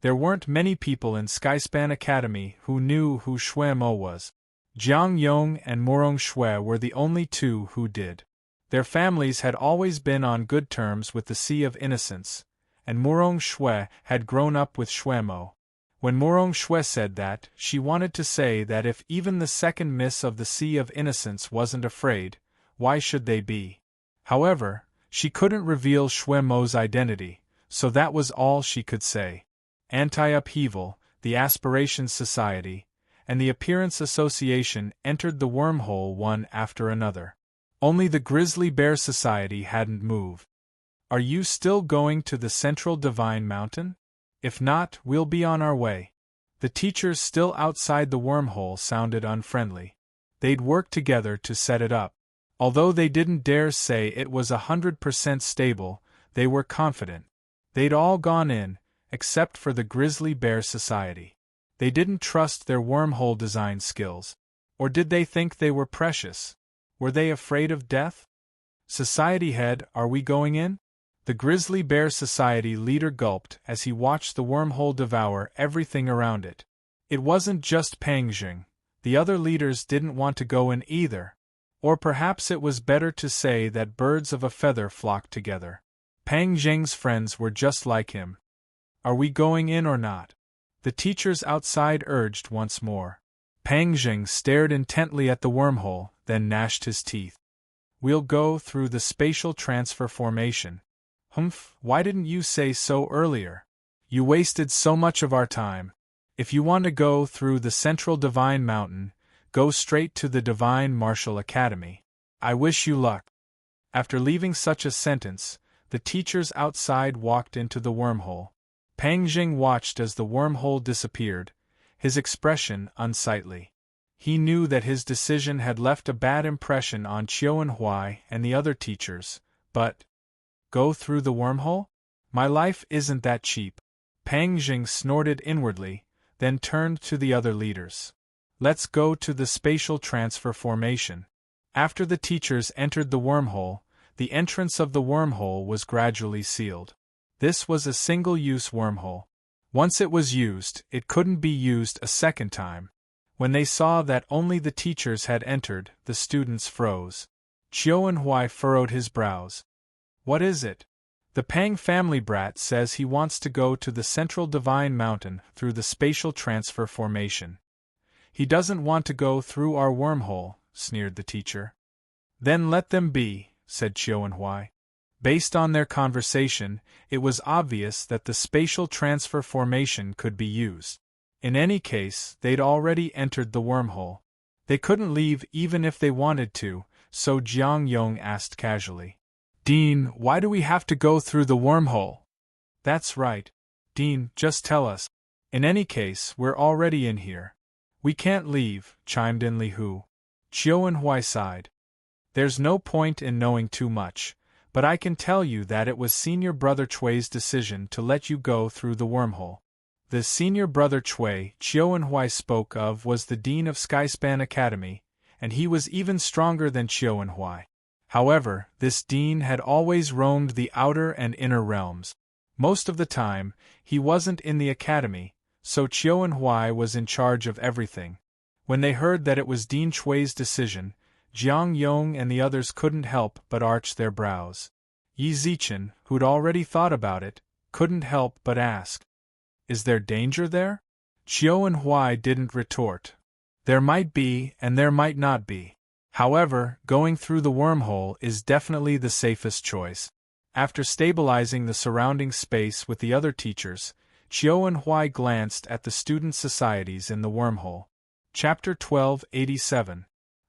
There weren't many people in Skyspan Academy who knew who Shui Mo was. Jiang Yong and Morong Shui were the only two who did. Their families had always been on good terms with the Sea of Innocence, and Morong Shui had grown up with Shui Mo. When Morong Shui said that, she wanted to say that if even the second miss of the Sea of Innocence wasn't afraid, why should they be? However, she couldn't reveal Shui Mo's identity, so that was all she could say. Anti-Upheaval, the Aspirations Society, and the Appearance Association entered the wormhole one after another. Only the Grizzly Bear Society hadn't moved. Are you still going to the Central Divine Mountain? If not, we'll be on our way. The teachers still outside the wormhole sounded unfriendly. They'd worked together to set it up. Although they didn't dare say it was 100% stable, they were confident. They'd all gone in, except for the Grizzly Bear Society. They didn't trust their wormhole design skills. Or did they think they were precious? Were they afraid of death? Society head, are we going in? The Grizzly Bear Society leader gulped as he watched the wormhole devour everything around it. It wasn't just Pang Zheng. The other leaders didn't want to go in either. Or perhaps it was better to say that birds of a feather flocked together. Pang Zheng's friends were just like him. Are we going in or not? The teachers outside urged once more. Pang Zheng stared intently at the wormhole, then gnashed his teeth. We'll go through the spatial transfer formation. Humph, why didn't you say so earlier? You wasted so much of our time. If you want to go through the Central Divine Mountain, go straight to the Divine Martial Academy. I wish you luck. After leaving such a sentence, the teachers outside walked into the wormhole. Pang Zheng watched as the wormhole disappeared, his expression unsightly. He knew that his decision had left a bad impression on Qiuanhui and the other teachers, but go through the wormhole? My life isn't that cheap. Pang Jing snorted inwardly, then turned to the other leaders. Let's go to the spatial transfer formation. After the teachers entered the wormhole, the entrance of the wormhole was gradually sealed. This was a single-use wormhole. Once it was used, it couldn't be used a second time. When they saw that only the teachers had entered, the students froze. Qiuanhui furrowed his brows. What is it? The Pang family brat says he wants to go to the central divine mountain through the spatial transfer formation. He doesn't want to go through our wormhole, sneered the teacher. Then let them be, said Qiuanhui. Based on their conversation, it was obvious that the spatial transfer formation could be used. In any case, they'd already entered the wormhole. They couldn't leave even if they wanted to, so Jiang Yong asked casually. Dean, why do we have to go through the wormhole? That's right. Dean, just tell us. In any case, we're already in here. We can't leave, chimed in Li Hu. Qiuanhui sighed. There's no point in knowing too much, but I can tell you that it was Senior Brother Chui's decision to let you go through the wormhole. The Senior Brother Chui Qiuanhui spoke of was the Dean of Skyspan Academy, and he was even stronger than Qiuanhui. However, this dean had always roamed the outer and inner realms. Most of the time, he wasn't in the academy, so Qiuanhui was in charge of everything. When they heard that it was Dean Chui's decision, Jiang Yong and the others couldn't help but arch their brows. Yi Zichen, who'd already thought about it, couldn't help but ask. Is there danger there? Qiuanhui didn't retort. There might be and there might not be. However, going through the wormhole is definitely the safest choice. After stabilizing the surrounding space with the other teachers, Qiuanhui glanced at the student societies in the wormhole. Chapter 1287.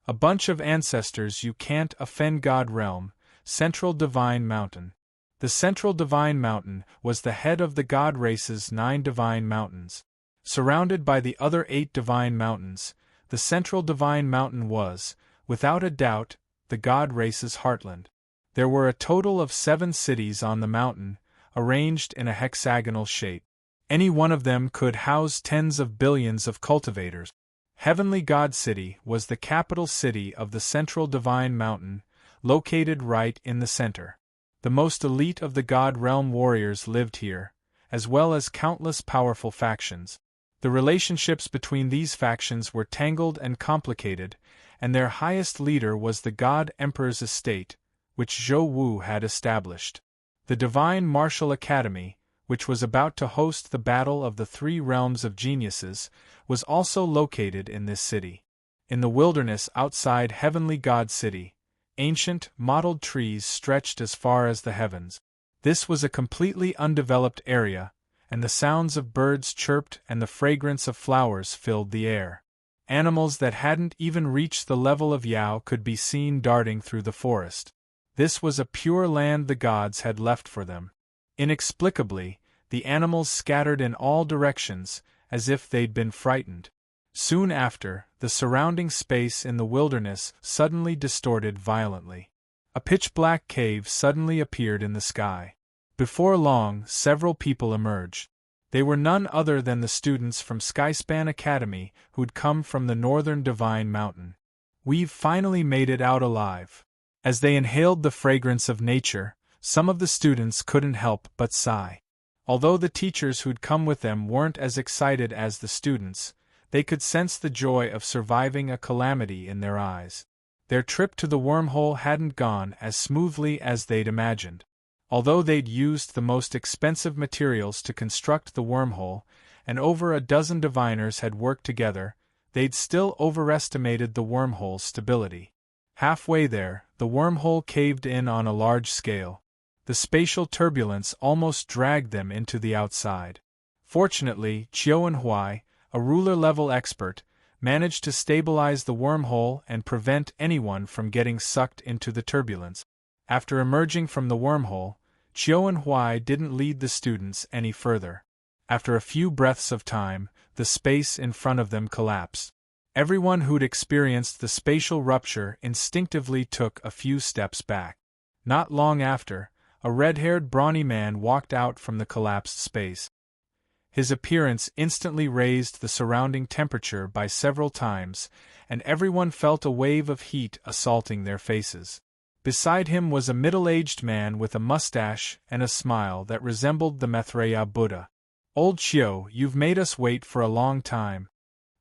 A bunch of ancestors you can't offend. God Realm, Central Divine Mountain. The Central Divine Mountain was the head of the God Race's 9 divine mountains. Surrounded by the other 8 divine mountains, the Central Divine Mountain was, without a doubt, the God Race's heartland. There were a total of 7 cities on the mountain, arranged in a hexagonal shape. Any one of them could house tens of billions of cultivators. Heavenly God City was the capital city of the Central Divine Mountain, located right in the center. The most elite of the God Realm warriors lived here, as well as countless powerful factions. The relationships between these factions were tangled and complicated, and their highest leader was the God Emperor's estate, which Zhou Wu had established. The Divine Martial Academy, which was about to host the Battle of the 3 Realms of Geniuses, was also located in this city. In the wilderness outside Heavenly God City, ancient, mottled trees stretched as far as the heavens. This was a completely undeveloped area, and the sounds of birds chirped and the fragrance of flowers filled the air. Animals that hadn't even reached the level of Yao could be seen darting through the forest. This was a pure land the gods had left for them. Inexplicably, the animals scattered in all directions, as if they'd been frightened. Soon after, the surrounding space in the wilderness suddenly distorted violently. A pitch-black cave suddenly appeared in the sky. Before long, several people emerged. They were none other than the students from Skyspan Academy who'd come from the northern Divine Mountain. We've finally made it out alive. As they inhaled the fragrance of nature, some of the students couldn't help but sigh. Although the teachers who'd come with them weren't as excited as the students, they could sense the joy of surviving a calamity in their eyes. Their trip to the wormhole hadn't gone as smoothly as they'd imagined. Although they'd used the most expensive materials to construct the wormhole, and over a dozen diviners had worked together, they'd still overestimated the wormhole's stability. Halfway there, the wormhole caved in on a large scale. The spatial turbulence almost dragged them into the outside. Fortunately, Qiuanhui, a ruler-level expert, managed to stabilize the wormhole and prevent anyone from getting sucked into the turbulence. After emerging from the wormhole, Qiuanhui didn't lead the students any further. After a few breaths of time, the space in front of them collapsed. Everyone who'd experienced the spatial rupture instinctively took a few steps back. Not long after, a red-haired brawny man walked out from the collapsed space. His appearance instantly raised the surrounding temperature by several times, and everyone felt a wave of heat assaulting their faces. Beside him was a middle-aged man with a mustache and a smile that resembled the Maitreya Buddha. "Old Chiu, you've made us wait for a long time."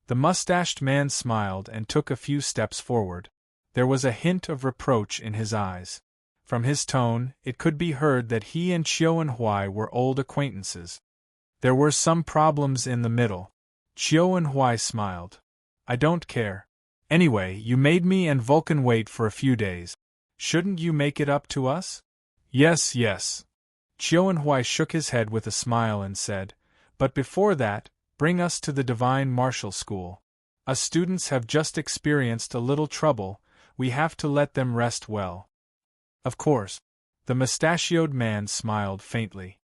The mustached man smiled and took a few steps forward. There was a hint of reproach in his eyes. From his tone, it could be heard that he and Chiu and Huai were old acquaintances. There were some problems in the middle. Chiu and Huai smiled. "I don't care. Anyway, you made me and Vulcan wait for a few days. Shouldn't you make it up to us?" "Yes, yes." Chiu and Huai shook his head with a smile and said, "But before that, bring us to the Divine Martial School. Us students have just experienced a little trouble, we have to let them rest well." "Of course." The mustachioed man smiled faintly.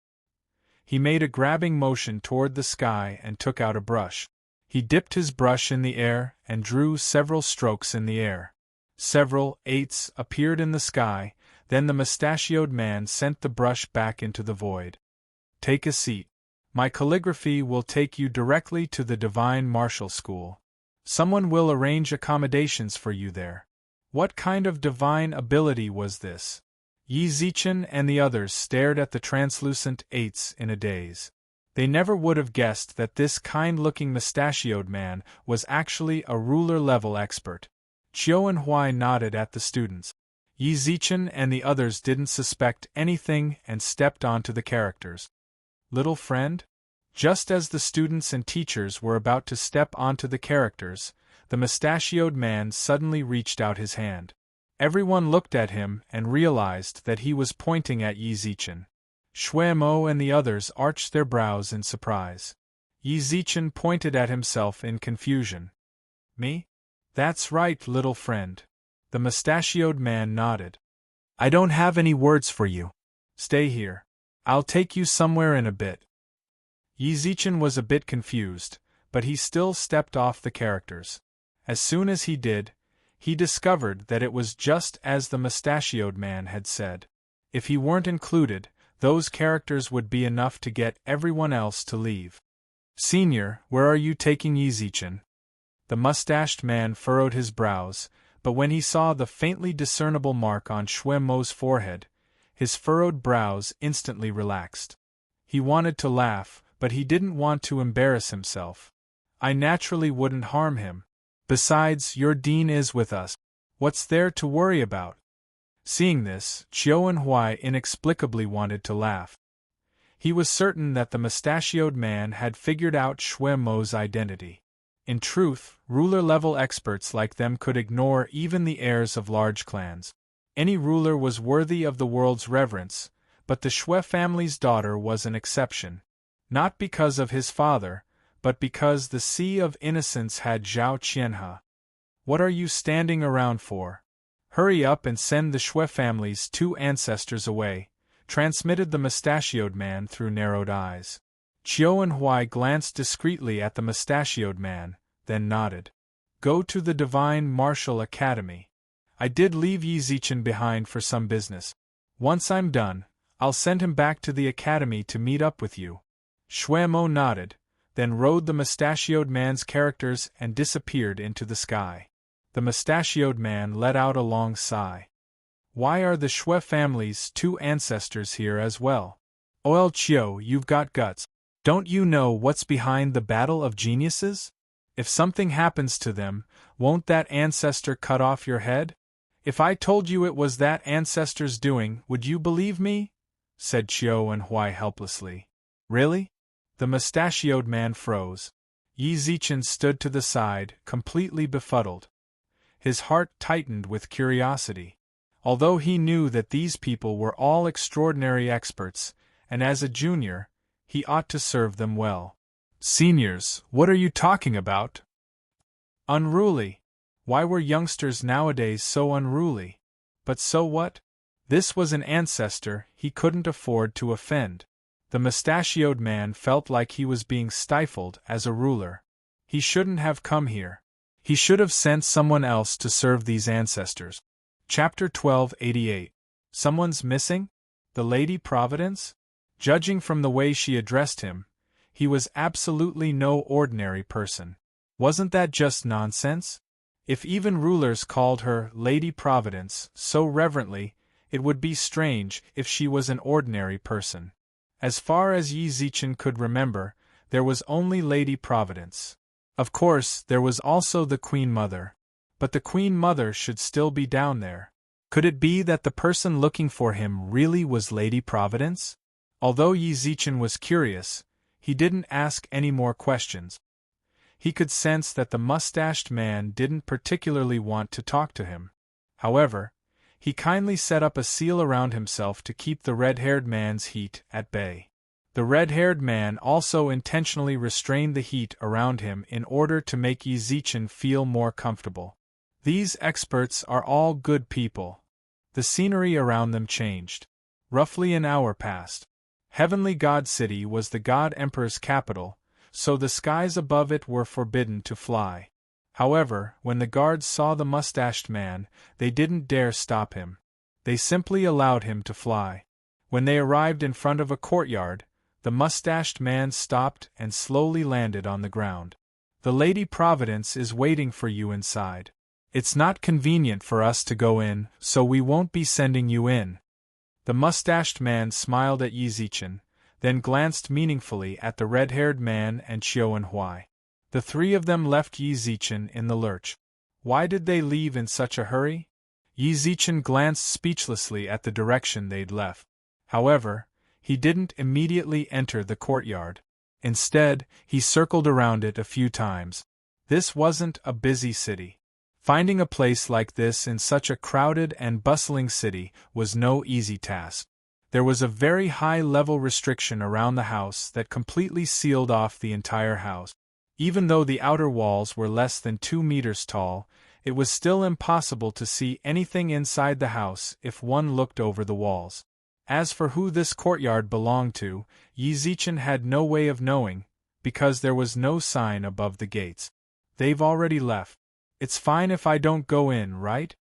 He made a grabbing motion toward the sky and took out a brush. He dipped his brush in the air and drew several strokes in the air. Several eights appeared in the sky, then the mustachioed man sent the brush back into the void. "Take a seat. My calligraphy will take you directly to the Divine Martial School. Someone will arrange accommodations for you there." What kind of divine ability was this? Yi Zichen and the others stared at the translucent eights in a daze. They never would have guessed that this kind-looking mustachioed man was actually a ruler-level expert. Chiu and Huai nodded at the students. Yi Zichen and the others didn't suspect anything and stepped onto the characters. "Little friend?" Just as the students and teachers were about to step onto the characters, the mustachioed man suddenly reached out his hand. Everyone looked at him and realized that he was pointing at Yi Zichen. Shui Mo and the others arched their brows in surprise. Yi Zichen pointed at himself in confusion. "Me? That's right, little friend." The mustachioed man nodded. "I don't have any words for you. Stay here. I'll take you somewhere in a bit." Yi Zichen was a bit confused, but he still stepped off the characters. As soon as he did, he discovered that it was just as the mustachioed man had said. If he weren't included, those characters would be enough to get everyone else to leave. "Senior, where are you taking Yi Zichen?" The mustached man furrowed his brows, but when he saw the faintly discernible mark on Shui Mo's forehead, his furrowed brows instantly relaxed. He wanted to laugh, but he didn't want to embarrass himself. "I naturally wouldn't harm him. Besides, your dean is with us. What's there to worry about?" Seeing this, Chiu and Huai inexplicably wanted to laugh. He was certain that the mustachioed man had figured out Shui Mo's identity. In truth, ruler-level experts like them could ignore even the heirs of large clans. Any ruler was worthy of the world's reverence, but the Shui family's daughter was an exception. Not because of his father, but because the Sea of Innocence had Zhao Qianhe. "What are you standing around for? Hurry up and send the Shui family's 2 ancestors away," transmitted the mustachioed man through narrowed eyes. Chiu and Huai glanced discreetly at the mustachioed man, then nodded. "Go to the Divine Martial Academy. I did leave Yi Zichen behind for some business. Once I'm done, I'll send him back to the academy to meet up with you." Shui Mo nodded, then rode the mustachioed man's characters and disappeared into the sky. The mustachioed man let out a long sigh. "Why are the Shui family's 2 ancestors here as well? Oil Chiu, you've got guts. Don't you know what's behind the battle of geniuses? If something happens to them, won't that ancestor cut off your head? If I told you it was that ancestor's doing, would you believe me?" said Chiu and Huai helplessly. "Really?" The mustachioed man froze. Yi Zichen stood to the side, completely befuddled. His heart tightened with curiosity. Although he knew that these people were all extraordinary experts, and as a junior, he ought to serve them well. "Seniors, what are you talking about?" "Unruly. Why were youngsters nowadays so unruly? But so what? This was an ancestor he couldn't afford to offend. The mustachioed man felt like he was being stifled as a ruler. He shouldn't have come here. He should have sent someone else to serve these ancestors. Chapter 1288. Someone's missing? The Lady Providence? Judging from the way she addressed him, he was absolutely no ordinary person. Wasn't that just nonsense? If even rulers called her Lady Providence so reverently, it would be strange if she was an ordinary person. As far as Yi Zichen could remember, there was only Lady Providence. Of course, there was also the Queen Mother. But the Queen Mother should still be down there. Could it be that the person looking for him really was Lady Providence? Although Yi Zichen was curious, he didn't ask any more questions. He could sense that the mustached man didn't particularly want to talk to him. However, he kindly set up a seal around himself to keep the red-haired man's heat at bay. The red-haired man also intentionally restrained the heat around him in order to make Yi Zichen feel more comfortable. These experts are all good people. The scenery around them changed. Roughly an hour passed. Heavenly God City was the God Emperor's capital, so the skies above it were forbidden to fly. However, when the guards saw the mustached man, they didn't dare stop him. They simply allowed him to fly. When they arrived in front of a courtyard, the mustached man stopped and slowly landed on the ground. The Lady Providence is waiting for you inside. It's not convenient for us to go in, so we won't be sending you in. The mustached man smiled at Yi Zichen, then glanced meaningfully at the red-haired man and Qiuan Huai. The three of them left Yi Zichen in the lurch. Why did they leave in such a hurry? Yi Zichen glanced speechlessly at the direction they'd left. However, he didn't immediately enter the courtyard. Instead, he circled around it a few times. This wasn't a busy city. Finding a place like this in such a crowded and bustling city was no easy task. There was a very high-level restriction around the house that completely sealed off the entire house. Even though the outer walls were less than 2 meters tall, it was still impossible to see anything inside the house if one looked over the walls. As for who this courtyard belonged to, Yi Zichen had no way of knowing, because there was no sign above the gates. They've already left. It's fine if I don't go in, right?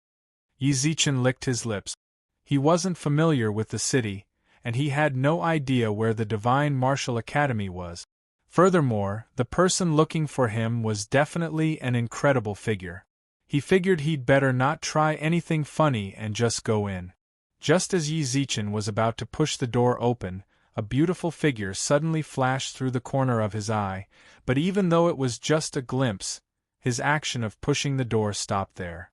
Yi Zichen licked his lips. He wasn't familiar with the city, and he had no idea where the Divine Martial Academy was. Furthermore, the person looking for him was definitely an incredible figure. He figured he'd better not try anything funny and just go in. Just as Yi Zichen was about to push the door open, a beautiful figure suddenly flashed through the corner of his eye, but even though it was just a glimpse, his action of pushing the door stopped there.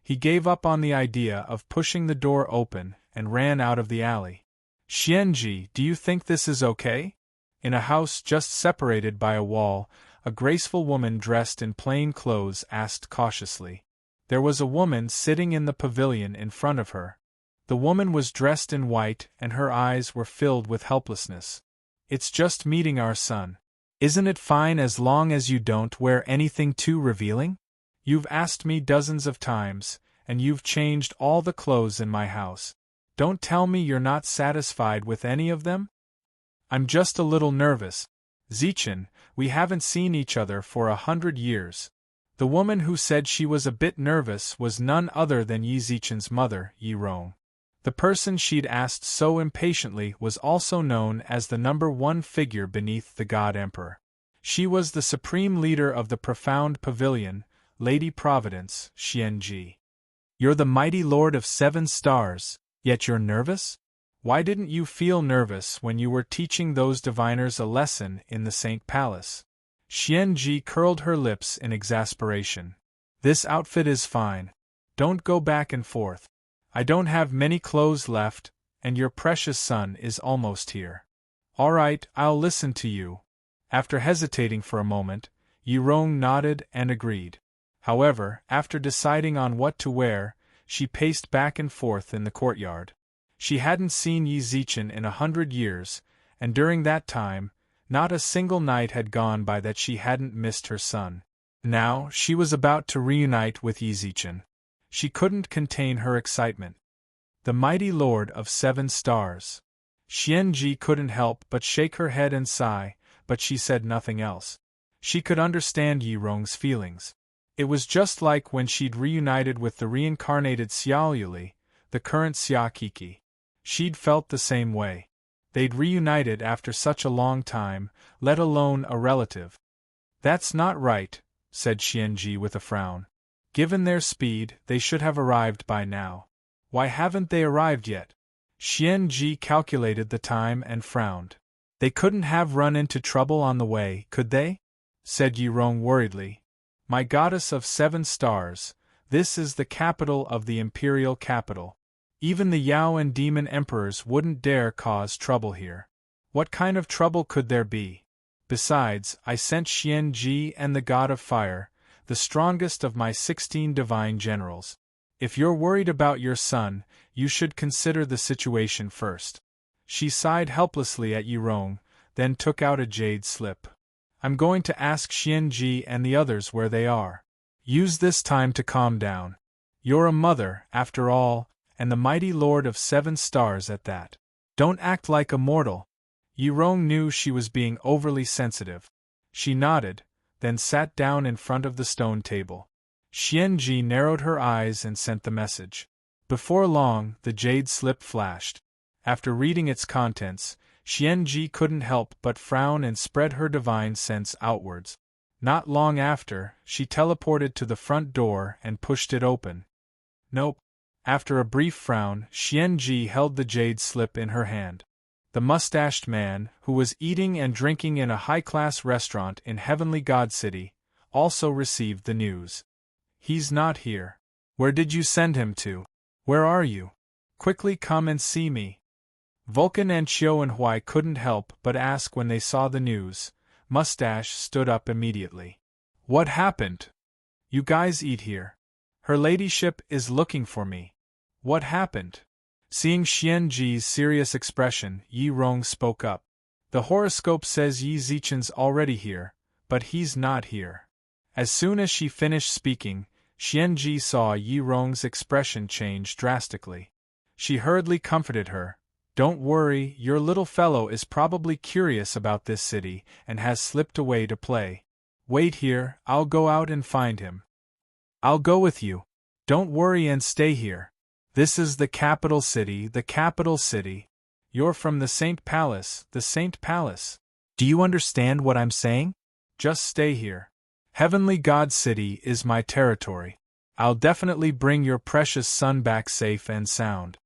He gave up on the idea of pushing the door open and ran out of the alley. Xianji, do you think this is okay? In a house just separated by a wall, a graceful woman dressed in plain clothes asked cautiously. There was a woman sitting in the pavilion in front of her. The woman was dressed in white and her eyes were filled with helplessness. It's just meeting our son. Isn't it fine as long as you don't wear anything too revealing? You've asked me dozens of times, and you've changed all the clothes in my house. Don't tell me you're not satisfied with any of them? I'm just a little nervous. Zichen, we haven't seen each other for 100 years. The woman who said she was a bit nervous was none other than Yi Zichen's mother, Yi Rong. The person she'd asked so impatiently was also known as the number one figure beneath the God Emperor. She was the supreme leader of the profound pavilion, Lady Providence, Xianji. You're the mighty Lord of 7 stars, yet you're nervous? Why didn't you feel nervous when you were teaching those diviners a lesson in the Saint Palace? Xianji curled her lips in exasperation. This outfit is fine. Don't go back and forth. I don't have many clothes left, and your precious son is almost here. All right, I'll listen to you. After hesitating for a moment, Yi Rong nodded and agreed. However, after deciding on what to wear, she paced back and forth in the courtyard. She hadn't seen Yi Zichen in 100 years, and during that time, not a single night had gone by that she hadn't missed her son. Now, she was about to reunite with Yi Zichen. She couldn't contain her excitement. The mighty Lord of 7 stars. Xianji couldn't help but shake her head and sigh, but she said nothing else. She could understand Yi Rong's feelings. It was just like when she'd reunited with the reincarnated Xiao Yuli, the current Xia Kiki. She'd felt the same way. They'd reunited after such a long time, let alone a relative. That's not right, said Xianji with a frown. Given their speed, they should have arrived by now. Why haven't they arrived yet? Xianji calculated the time and frowned. They couldn't have run into trouble on the way, could they? Said Yi Rong worriedly. My goddess of 7 stars, this is the capital of the imperial capital. Even the Yao and demon emperors wouldn't dare cause trouble here. What kind of trouble could there be? Besides, I sent Xianji and the god of fire, the strongest of my 16 divine generals. If you're worried about your son, you should consider the situation first. She sighed helplessly at Yi Rong, then took out a jade slip. I'm going to ask Xianji and the others where they are. Use this time to calm down. You're a mother, after all, and the mighty lord of 7 stars at that. Don't act like a mortal. Yi Rong knew she was being overly sensitive. She nodded, then sat down in front of the stone table. Xianji narrowed her eyes and sent the message. Before long, the jade slip flashed. After reading its contents, Xianji couldn't help but frown and spread her divine sense outwards. Not long after, she teleported to the front door and pushed it open. Nope. After a brief frown, Xianji held the jade slip in her hand. The mustached man, who was eating and drinking in a high-class restaurant in Heavenly God City, also received the news. He's not here. Where did you send him to? Where are you? Quickly come and see me. Vulcan and Qiu and Hui couldn't help but ask when they saw the news. Mustache stood up immediately. What happened? You guys eat here. Her ladyship is looking for me. What happened? Seeing Xianji's serious expression, Yi Rong spoke up. The horoscope says Yi Zichen's already here, but he's not here. As soon as she finished speaking, Xianji saw Yi Rong's expression change drastically. She hurriedly comforted her. Don't worry, your little fellow is probably curious about this city and has slipped away to play. Wait here, I'll go out and find him. I'll go with you. Don't worry and stay here. This is the capital city, the capital city. You're from the Saint Palace, the Saint Palace. Do you understand what I'm saying? Just stay here. Heavenly God City is my territory. I'll definitely bring your precious son back safe and sound.